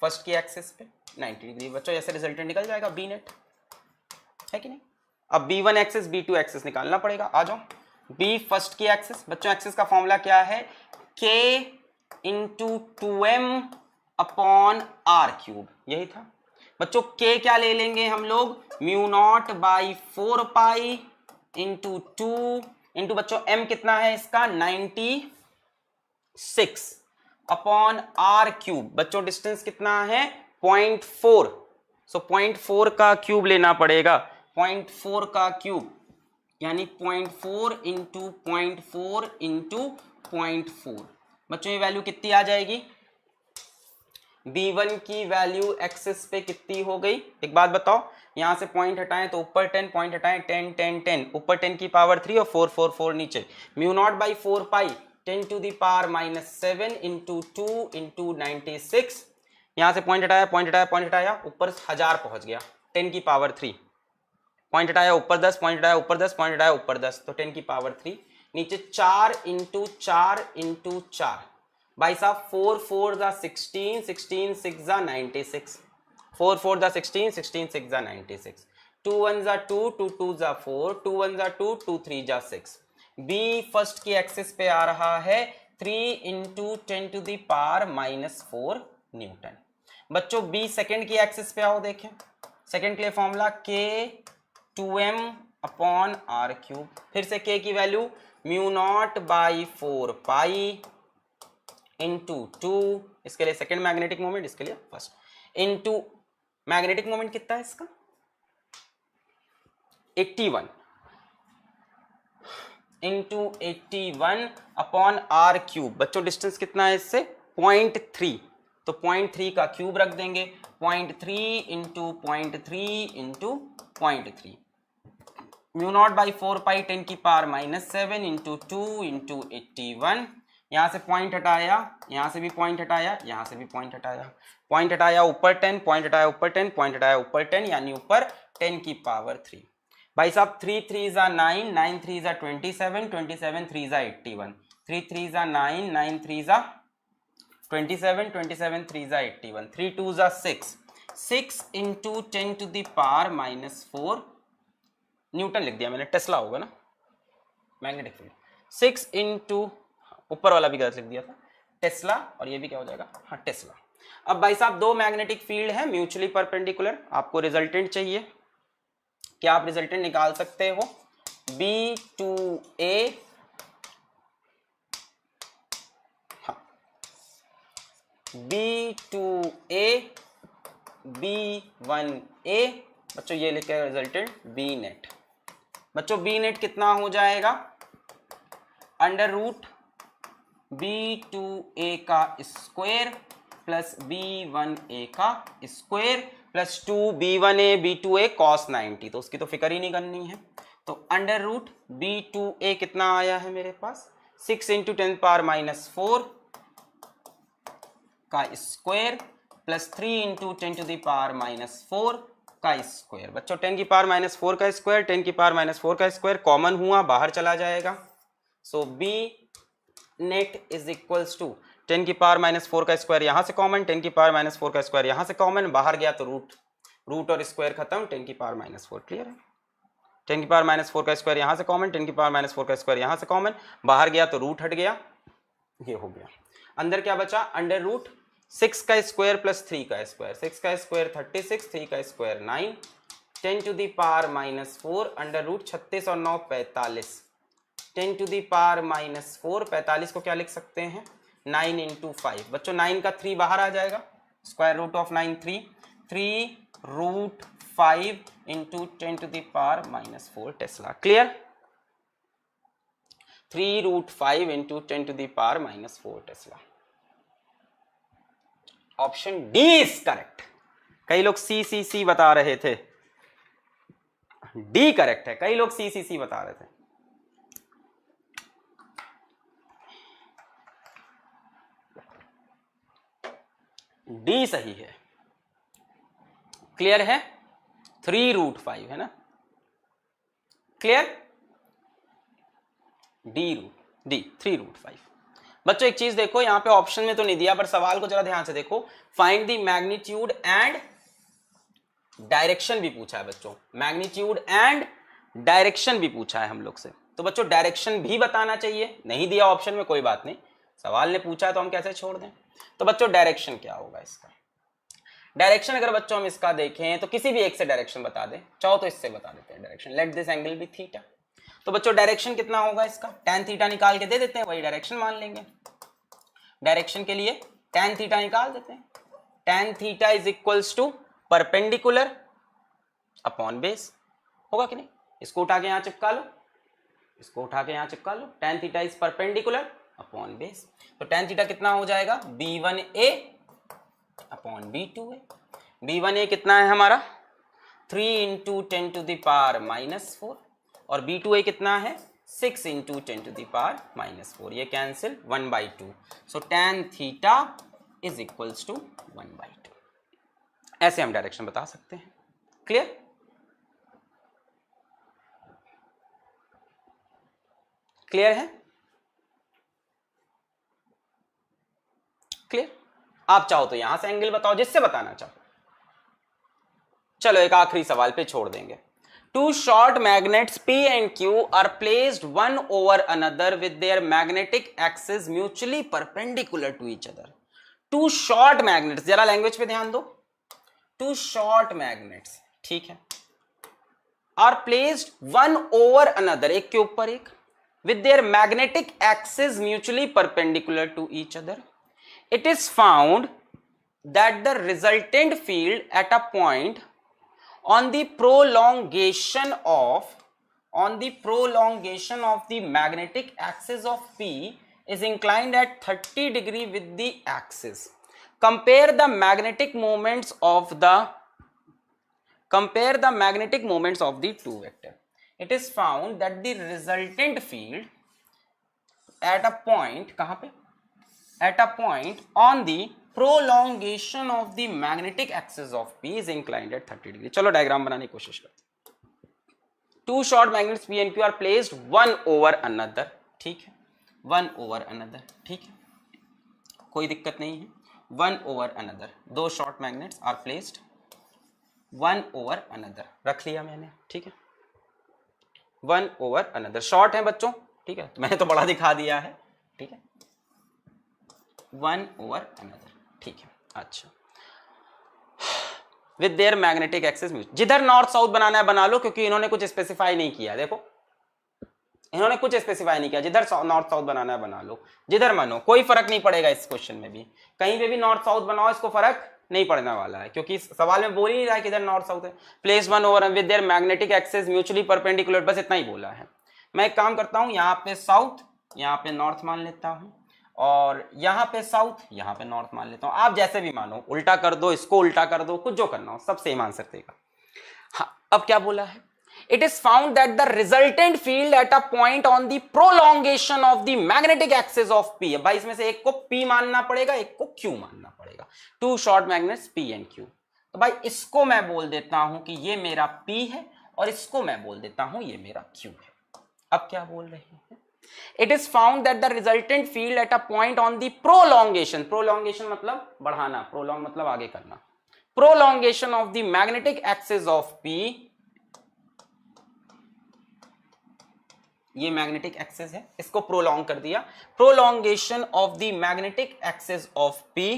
फर्स्ट की एक्सिस पे 90 डिग्री। बच्चों ऐसे रिजल्टेंट निकल जाएगा B नेट, है कि नहीं। अब B1 एक्सिस B2 एक्सिस निकालना पड़ेगा, आ जाओ। B फर्स्ट की एक्सिस, बच्चों एक्सिस का फॉर्मूला क्या है, K into 2m upon are cube, यही था बच्चों। K क्या ले लेंगे हम लोग, mu naught by 4 pi into 2 into बच्चों m कितना है इसका 96 अपॉन आर क्यूब। बच्चों डिस्टेंस कितना है 0.4, सो 0.4 का क्यूब लेना पड़ेगा, 0.4 का क्यूब यानी 0.4 इंटू 0.4 इंटू 0.4। बच्चों ये वैल्यू कितनी आ जाएगी, B1 की वैल्यू एक्सिस पे कितनी हो गई, एक बात बताओ। यहां से पॉइंट हटाएं तो ऊपर 10, पॉइंट हटाएं 10 10 10, ऊपर 10 की पावर 3 और 4 4 4 नीचे, mu naught by 4 pi 10 to the power -7 into 2 into 96। यहां से पॉइंट हटाया, पॉइंट हटाया, पॉइंट हटाया, ऊपर 1000 पहुंच गया, 10 की पावर 3, पॉइंट हटाया ऊपर 10, पॉइंट हटाया ऊपर 10, पॉइंट हटाया ऊपर 10, तो 10 की पावर 3, नीचे 4 इंटू 4 इंटू 4, भाई साहब 4 4 जा 16, 16 6 जा 96, 4 4 जा 16, 16 6 जा 96, 2 1 जा 2, 2 2 जा 4, 2 1 जा 2, 2 3 जा 6। B फर्स्ट की एक्सिस पे आ रहा है 3 into 10 to the power -4 newton. बच्चों B सेकेंड की एक्सिस पे आओ, देखें सेकेंड के लिए formula K 2m upon are cube, फिर से K की value mu naught by 4 pi into 2, इसके लिए सेकेंड मैग्नेटिक मोमेंट, इसके लिए फर्स्ट, इंटू मैग्नेटिक मोमेंट कितना है इसका 81 इंटू 81 अपॉन आर क्यूब। बच्चों डिस्टेंस कितना है इससे 0.3, तो 0.3 का क्यूब रख देंगे, 0.3 into 0.3 into 0.3, mu naught by 4 pi 10 की पावर -7 इंटू 2 इंटू 81। यहां से पॉइंट हटाया, यहां से भी पॉइंट हटाया, यहां से भी पॉइंट हटाया, पॉइंट हटाया ऊपर 10, पॉइंट हटाया ऊपर 10, पॉइंट हटाया ऊपर 10, यानी ऊपर 10 की पावर 3। भाई साहब 3 3 जा 9, 9 3 जा 27, 27 3 जा 81, 3 3 जा 9, 9 3 जा 27, 27 3 जा 81, 3 2 जा 6, 6 into 10 to the power -4 newton लिख दिया मैंने, टेस्ला होगा ना मैग्नेटिक फील्ड, 6 इंटू ऊपर वाला भी गलत लिख दिया था टेस्ला, और ये भी क्या हो जाएगा, हाँ टेस्ला। अब भाई साहब दो मैग्नेटिक फील्ड है म्यूचुअली परपेंडिकुलर, आपको रिजल्टेंट चाहिए, क्या आप रिजल्टेंट निकाल सकते हो, B2A, हाँ B2A B1A, बच्चों ये लिखे रिजल्टेंट B नेट। बच्चों B नेट कितना हो जाएगा, अंडर रूट B2A का स्क्वायर प्लस B1A का square plus 2B1A B2A cos 90, तो उसकी तो फिक्र ही नहीं करनी है, तो अंडर रूट B2A कितना आया है मेरे पास 6 इंटू 10 पावर -4 का square plus 3 into 10 to the power -4 का स्क्वायर। बच्चों 10 की पावर -4 का स्क्वायर, 10 की पावर -4 का स्क्वायर कॉमन हुआ, बाहर चला जाएगा, so B net is equals to 10 की पावर -4 का स्क्वायर यहां से कॉमन, 10 की पावर -4 का स्क्वायर यहां से कॉमन, बाहर गया तो रूट और स्क्वायर खत्म, 10 की पावर -4। क्लियर है? 10 की पावर -4 का स्क्वायर यहां से कॉमन, 10 की पावर -4 का स्क्वायर यहां से कॉमन, बाहर गया तो रूट हट गया, ये हो गया। अंदर क्या बचा? अंडर रूट 6 का स्क्वायर प्लस 3 का स्क्वायर, 6 का स्क्वायर 36, 3 का square 9, 10 to the power -4 under root 36 और 9 45, 10 टू दी पावर -4, 45 को क्या लिख सकते हैं? 9 इंटू 5। बच्चों 9 का 3 बाहर आ जाएगा, square root of 9 3 root 5 into 10 to the power -4 tesla. Clear? 3 root 5 into 10 to the power -4 tesla. Option D is correct. कई लोग सी बता रहे थे, डी करेक्ट है। कई लोग सी बता रहे थे। डी सही है। क्लियर है? 3 रूट 5 है ना? क्लियर? D 3 root 5। बच्चों एक चीज देखो, यहां पे ऑप्शन में तो नहीं दिया पर सवाल को जरा ध्यान से देखो। Find the magnitude and direction भी पूछा है बच्चों, मैग्नीट्यूड एंड डायरेक्शन भी पूछा है हम लोग से। तो बच्चों डायरेक्शन भी बताना चाहिए, नहीं दिया ऑप्शन में कोई बात नहीं, सवाल ने पूछा है तो हम कैसे छोड़ दें। तो बच्चों डायरेक्शन क्या होगा इसका? डायरेक्शन अगर बच्चों हम इसका देखें तो किसी भी एक से डायरेक्शन बता दें, चाहो तो इससे बता देते हैं direction. Let this angle be theta. तो बच्चों डायरेक्शन कितना होगा इसका? tan थीटा निकाल के दे देते हैं, वही डायरेक्शन मान लेंगे। डायरेक्शन के लिए tan थीटा निकाल देते हैं। tan theta is equals to perpendicular upon base, होगा कि नहीं? इसको उठा के यहां चिपका लो, इसको उठा के यहां चिपका लो। tan theta is perpendicular upon base. तो tan थीटा कितना हो जाएगा? b1a upon b2a। b1a कितना है हमारा? 3 इंटू 10 टू द पावर -4 और b2a कितना है? 6 इंटू 10 टू द पावर -4। ये cancel 1/2। So tan theta is equals to 1/2। ऐसे हम डायरेक्शन बता सकते हैं। क्लियर? क्लियर है? क्लियर? आप चाहो तो यहां से एंगल बताओ जिससे बताना चाहो। चलो एक आखिरी सवाल पे छोड़ देंगे। Two short magnets P and Q are placed one over another with their magnetic axes mutually perpendicular to each other. Two short magnets, जरा लैंग्वेज पे ध्यान दो। Two short magnets, ठीक है, are placed one over another, एक के ऊपर एक, with their magnetic axes mutually perpendicular to each other. It is found that the resultant field at a point on the prolongation of the magnetic axis of P is inclined at 30 degree with the axis. Compare the magnetic moments of the two vector. It is found that the resultant field at a point, कहां पे? At a point on the prolongation of the magnetic axis of P is inclined at 30 degree. चलो diagram बनाने की कोशिश करते हैं। Two short magnets P and Q are placed one over another, ठीक है, one over another, ठीक है, कोई दिक्कत नहीं है। one over another, दो short magnets are placed one over another, रख लिया मैंने, ठीक है, one over another। short है बच्चों, ठीक है, मैंने तो बड़ा दिखा दिया है, ठीक है, one over another, ठीक है। अच्छा, विद देयर मैग्नेटिक एक्सिस, जिधर नॉर्थ साउथ बनाना है बना लो, क्योंकि इन्होंने कुछ स्पेसिफाई नहीं किया। देखो इन्होंने कुछ स्पेसिफाई नहीं किया, जिधर नॉर्थ साउथ बनाना है बना लो, जिधर मानो, कोई फर्क नहीं पड़ेगा इस क्वेश्चन में भी। कहीं पे भी नॉर्थ साउथ बनाओ, इसको फर्क नहीं पड़ने वाला है, क्योंकि सवाल में बोल ही नहीं रहा है कि इधर नॉर्थ साउथ है। Place one over with their magnetic axis mutually perpendicular, बस इतना ही बोला है। मैं एक काम करता हूं, यहाँ पे साउथ, यहाँ पे नॉर्थ मान लेता हूं, और यहां पे साउथ, यहां पे नॉर्थ मान लेता हूं। आप जैसे भी मानो, उल्टा कर दो, इसको उल्टा कर दो, कुछ जो करना हो, सब सेम आंसर देगा। हाँ, अब क्या बोला है? It is found that the resultant field at a point on the prolongation of the magnetic axis of P. भाई इसमें से एक को पी मानना पड़ेगा, एक को क्यू मानना पड़ेगा। Two short magnets P and Q. तो भाई इसको मैं बोल देता हूं कि ये मेरा पी है, और इसको मैं बोल देता हूं ये मेरा क्यू है। अब क्या बोल रहे हैं? It is found that the resultant field at a point on the prolongation, prolongation मतलब बढ़ाना, प्रोलॉन्ग मतलब आगे करना, prolongation of the magnetic axis of P, ये मैग्नेटिक एक्सिस है, इसको प्रोलॉन्ग कर दिया, prolongation of the magnetic axis of P,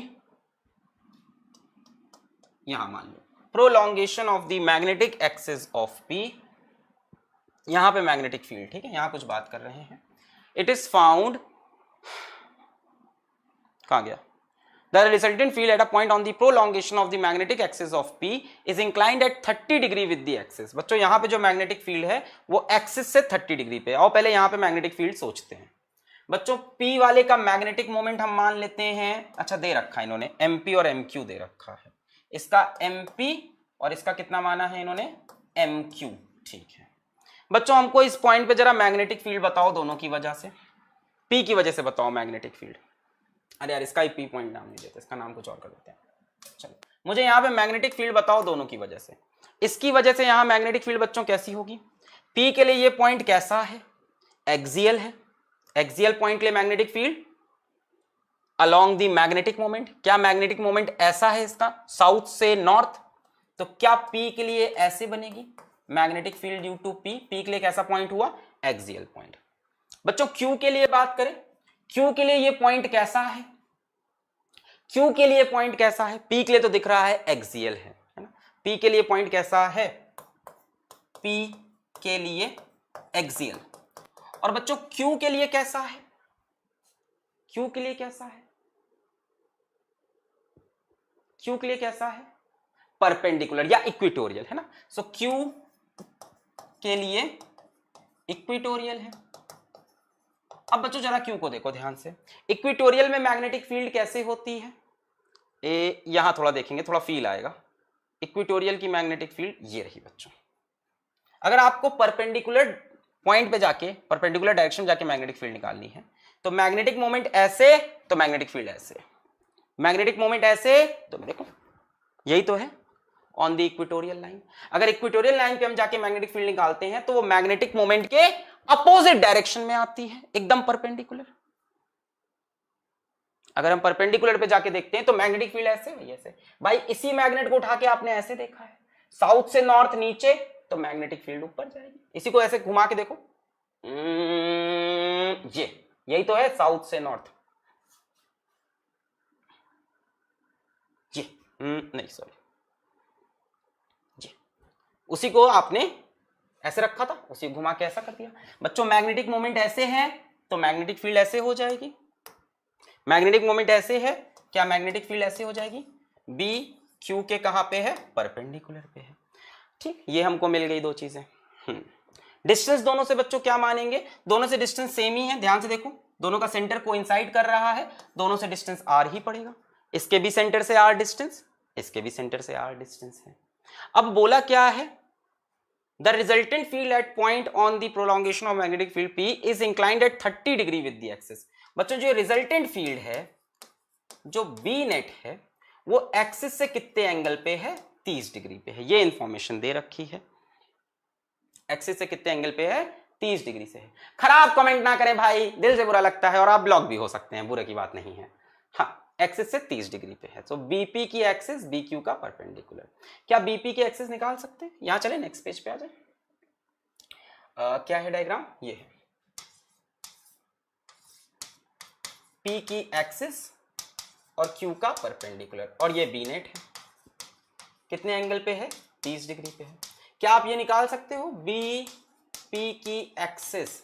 यहां मान लो prolongation of the magnetic axis of P, यहां पे मैग्नेटिक फील्ड, ठीक है, यहां कुछ बात कर रहे हैं। इट इज फाउंड, कहां गया, the resultant field at a point on the prolongation of the magnetic axis of P is inclined at 30 degree with the axis. बच्चों यहां पे जो मैग्नेटिक फील्ड है वो एक्सिस से 30 डिग्री पे, और पहले यहां पे मैग्नेटिक फील्ड सोचते हैं। बच्चों पी वाले का मैग्नेटिक मोमेंट हम मान लेते हैं, अच्छा दे रखा है इन्होंने एमपी और एमक्यू दे रखा है, इसका एमपी और इसका कितना माना है इन्होंने, एमक्यू, ठीक है। बच्चों हमको इस पॉइंट पे जरा मैग्नेटिक फील्ड बताओ दोनों की वजह से, पी की वजह से बताओ मैग्नेटिक फील्ड। अरे यार इसका ही पी पॉइंट नाम नहीं देते, इसका नाम कुछ और कर देते हैं। चलो मुझे यहाँ पे मैग्नेटिक फील्ड बताओ दोनों की वजह से। इसकी वजह से यहाँ मैग्नेटिक फील्ड बच्चों कैसी होगी, पी के लिए ये पॉइंट कैसा है, एक्सियल है, एक्सियल पॉइंट के लिए magnetic field along the magnetic moment, क्या मैग्नेटिक मोमेंट ऐसा है इसका साउथ से नॉर्थ, तो क्या पी के लिए ऐसे बनेगी magnetic field due to P, P के लिए कैसा पॉइंट हुआ, एक्सियल पॉइंट। बच्चों क्यू के लिए बात करें, क्यू के लिए ये पॉइंट कैसा है, क्यू के लिए पॉइंट कैसा है, पी के लिए तो दिख रहा है एक्सियल है ना, पी के लिए पॉइंट कैसा है, पी के लिए एक्सियल, और बच्चों क्यू के लिए कैसा है, क्यू के लिए कैसा है, क्यू के लिए कैसा है, परपेंडिकुलर या इक्विटोरियल है ना, सो क्यू के लिए इक्विटोरियल है। अब बच्चों जरा क्यू को देखो ध्यान से, इक्विटोरियल में मैग्नेटिक फील्ड कैसे होती है, यहां थोड़ा देखेंगे थोड़ा फील आएगा। इक्विटोरियल की मैग्नेटिक फील्ड ये रही बच्चों, अगर आपको परपेंडिकुलर पॉइंट पे जाके परपेंडिकुलर डायरेक्शन में जाके मैग्नेटिक फील्ड निकालनी है तो मैग्नेटिक मोमेंट ऐसे तो मैग्नेटिक फील्ड ऐसे, मैग्नेटिक मोमेंट ऐसे तो देखो यही तो है ऑन द इक्वेटोरियल लाइन। अगर इक्वेटोरियल लाइन पे हम जाके मैग्नेटिक फील्ड निकालते हैं तो वो मैग्नेटिक मोमेंट के अपोजिट डायरेक्शन में आती है, एकदम परपेंडिकुलर। अगर हम परपेंडिकुलर पे जाके देखते हैं तो मैग्नेटिक फील्ड ऐसे ऐसे, भाई इसी मैग्नेट को उठा के आपने ऐसे देखा है, साउथ से नॉर्थ नीचे तो मैग्नेटिक फील्ड ऊपर जाएगी, इसी को ऐसे घुमा के देखो, ये यही तो है साउथ से नॉर्थ, ये नहीं सॉरी, उसी को आपने ऐसे रखा था, उसी को घुमा के ऐसा कर दिया। बच्चों मैग्नेटिक मोमेंट ऐसे है तो मैग्नेटिक फील्ड ऐसे हो जाएगी, मैग्नेटिक मोमेंट ऐसे है, क्या मैग्नेटिक फील्ड ऐसे हो जाएगी, बी क्यू के कहां पे है, परपेंडिकुलर पे है। ठीक, ये हमको मिल गई दो चीजें। डिस्टेंस दोनों से बच्चों क्या मानेंगे, दोनों से डिस्टेंस सेम ही है, ध्यान से देखो दोनों का सेंटर कोइंसाइड कर रहा है, दोनों से डिस्टेंस आर ही पड़ेगा, इसके भी सेंटर से आर डिस्टेंस, इसके भी सेंटर से आर डिस्टेंस है। अब बोला क्या है, the resultant field at point on the prolongation of magnetic field P is inclined at 30 degree with the axis. बच्चों जो रिजल्टेंट फील्ड है, जो बी नेट है, वो एक्सिस से कितने एंगल पे है, 30 डिग्री पे है, ये इंफॉर्मेशन दे रखी है, एक्सिस से कितने एंगल पे है, 30 डिग्री से है। खराब कमेंट ना करें भाई, दिल से बुरा लगता है और आप ब्लॉक भी हो सकते हैं, बुरे की बात नहीं है। हाँ एक्सिस से 30 डिग्री पे है, तो बीपी की एक्सिस बीक्यू का परपेंडिकुलर। क्या बीपी की एक्सिस निकाल सकते हैं, यहां चले नेक्स्ट पेज पे आ जाए। क्या है डायग्राम, ये है पी की एक्सिस और क्यू का परपेंडिकुलर, और ये बी नेट है, कितने एंगल पे है, 30 डिग्री पे है। क्या आप ये निकाल सकते हो, बी पी की एक्सिस,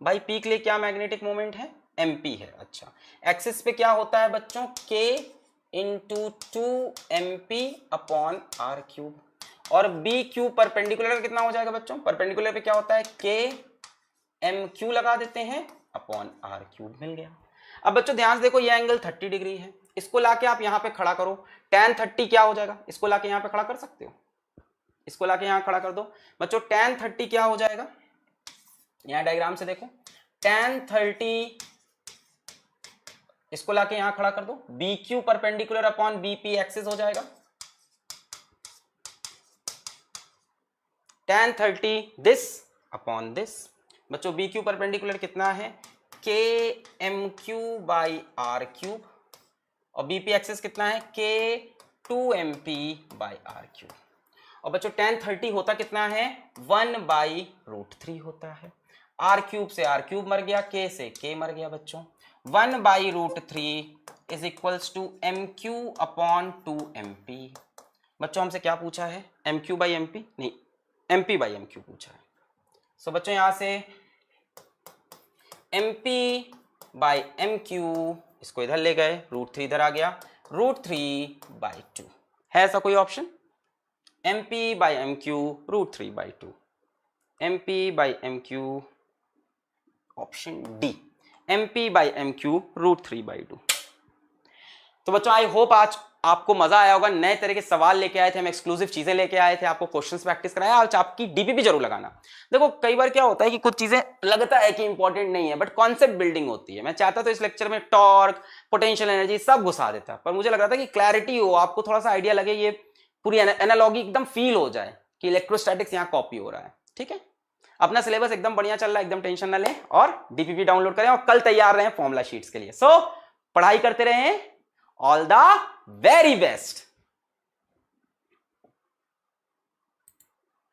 भाई पी के लिए क्या मैग्नेटिक मोमेंट है, एमपी है। अच्छा एक्सिस पे क्या होता है बच्चों, k into 2mp upon are cube, और बी क्यू परपेंडिकुलर कितना हो जाएगा बच्चों, परपेंडिकुलर पे क्या होता है, के एम क्यू लगा देते हैं अपॉन आर क्यूब, मिल गया। अब बच्चों ध्यान से देखो ये एंगल 30 डिग्री है, इसको लाके आप यहां पे खड़ा करो, tan 30 क्या हो जाएगा, इसको लाके यहां पे खड़ा कर सकते हो, इसको लाके यहां खड़ा कर दो बच्चों, tan 30 क्या हो जाएगा, यहां डायग्राम से देखो tan 30, इसको लाके यहां खड़ा कर दो, B Q perpendicular upon BP axis हो जाएगा, tan 30 दिस अपॉन दिस, बच्चों बी क्यू परपेंडिकुलर कितना है, k M Q by r cube, और बी पी एक्सेस कितना है, k two M P by r cube. और बच्चों tan 30 होता कितना है, 1/√3 होता है। आर क्यूब से आर क्यूब मर गया, के से के मर गया बच्चों। 1/√3 is equals to M Q upon 2mp। बच्चों हमसे क्या पूछा है, M Q by M P नहीं, M P by M Q पूछा है। सो बच्चों यहां से M P by M Q, इसको इधर ले गए, √3 इधर आ गया, √3/2 है ऐसा कोई option, M P by M Q √3/2, M P by M Q, option D, M P by M Q √3/2। तो बच्चों आई होप आज आपको मजा आया होगा, नए तरह के सवाल लेके आए थे हम, एक्सक्लूसिव चीजें लेके आए थे, आपको क्वेश्चंस प्रैक्टिस कराया। आज आपकी डीपीपी जरूर लगाना। देखो कई बार क्या होता है कि कुछ चीजें लगता है कि इंपॉर्टेंट नहीं है, बट कॉन्सेप्ट बिल्डिंग होती है। मैं चाहता तो इस लेक्चर में टॉर्क, पोटेंशियल एनर्जी सब घुसा देता, पर मुझे लग रहा था कि क्लैरिटी हो, आपको थोड़ा सा आइडिया लगे, ये पूरी एनालॉगी एकदम फील हो जाए कि इलेक्ट्रोस्टैटिक्स यहाँ कॉपी हो रहा है। ठीक है, अपना सिलेबस एकदम बढ़िया चल रहा है, एकदम टेंशन ना लें, और डीपीपी डाउनलोड करें, और कल तैयार रहें फॉर्मूला शीट्स के लिए। सो पढ़ाई करते रहें, ऑल द वेरी बेस्ट।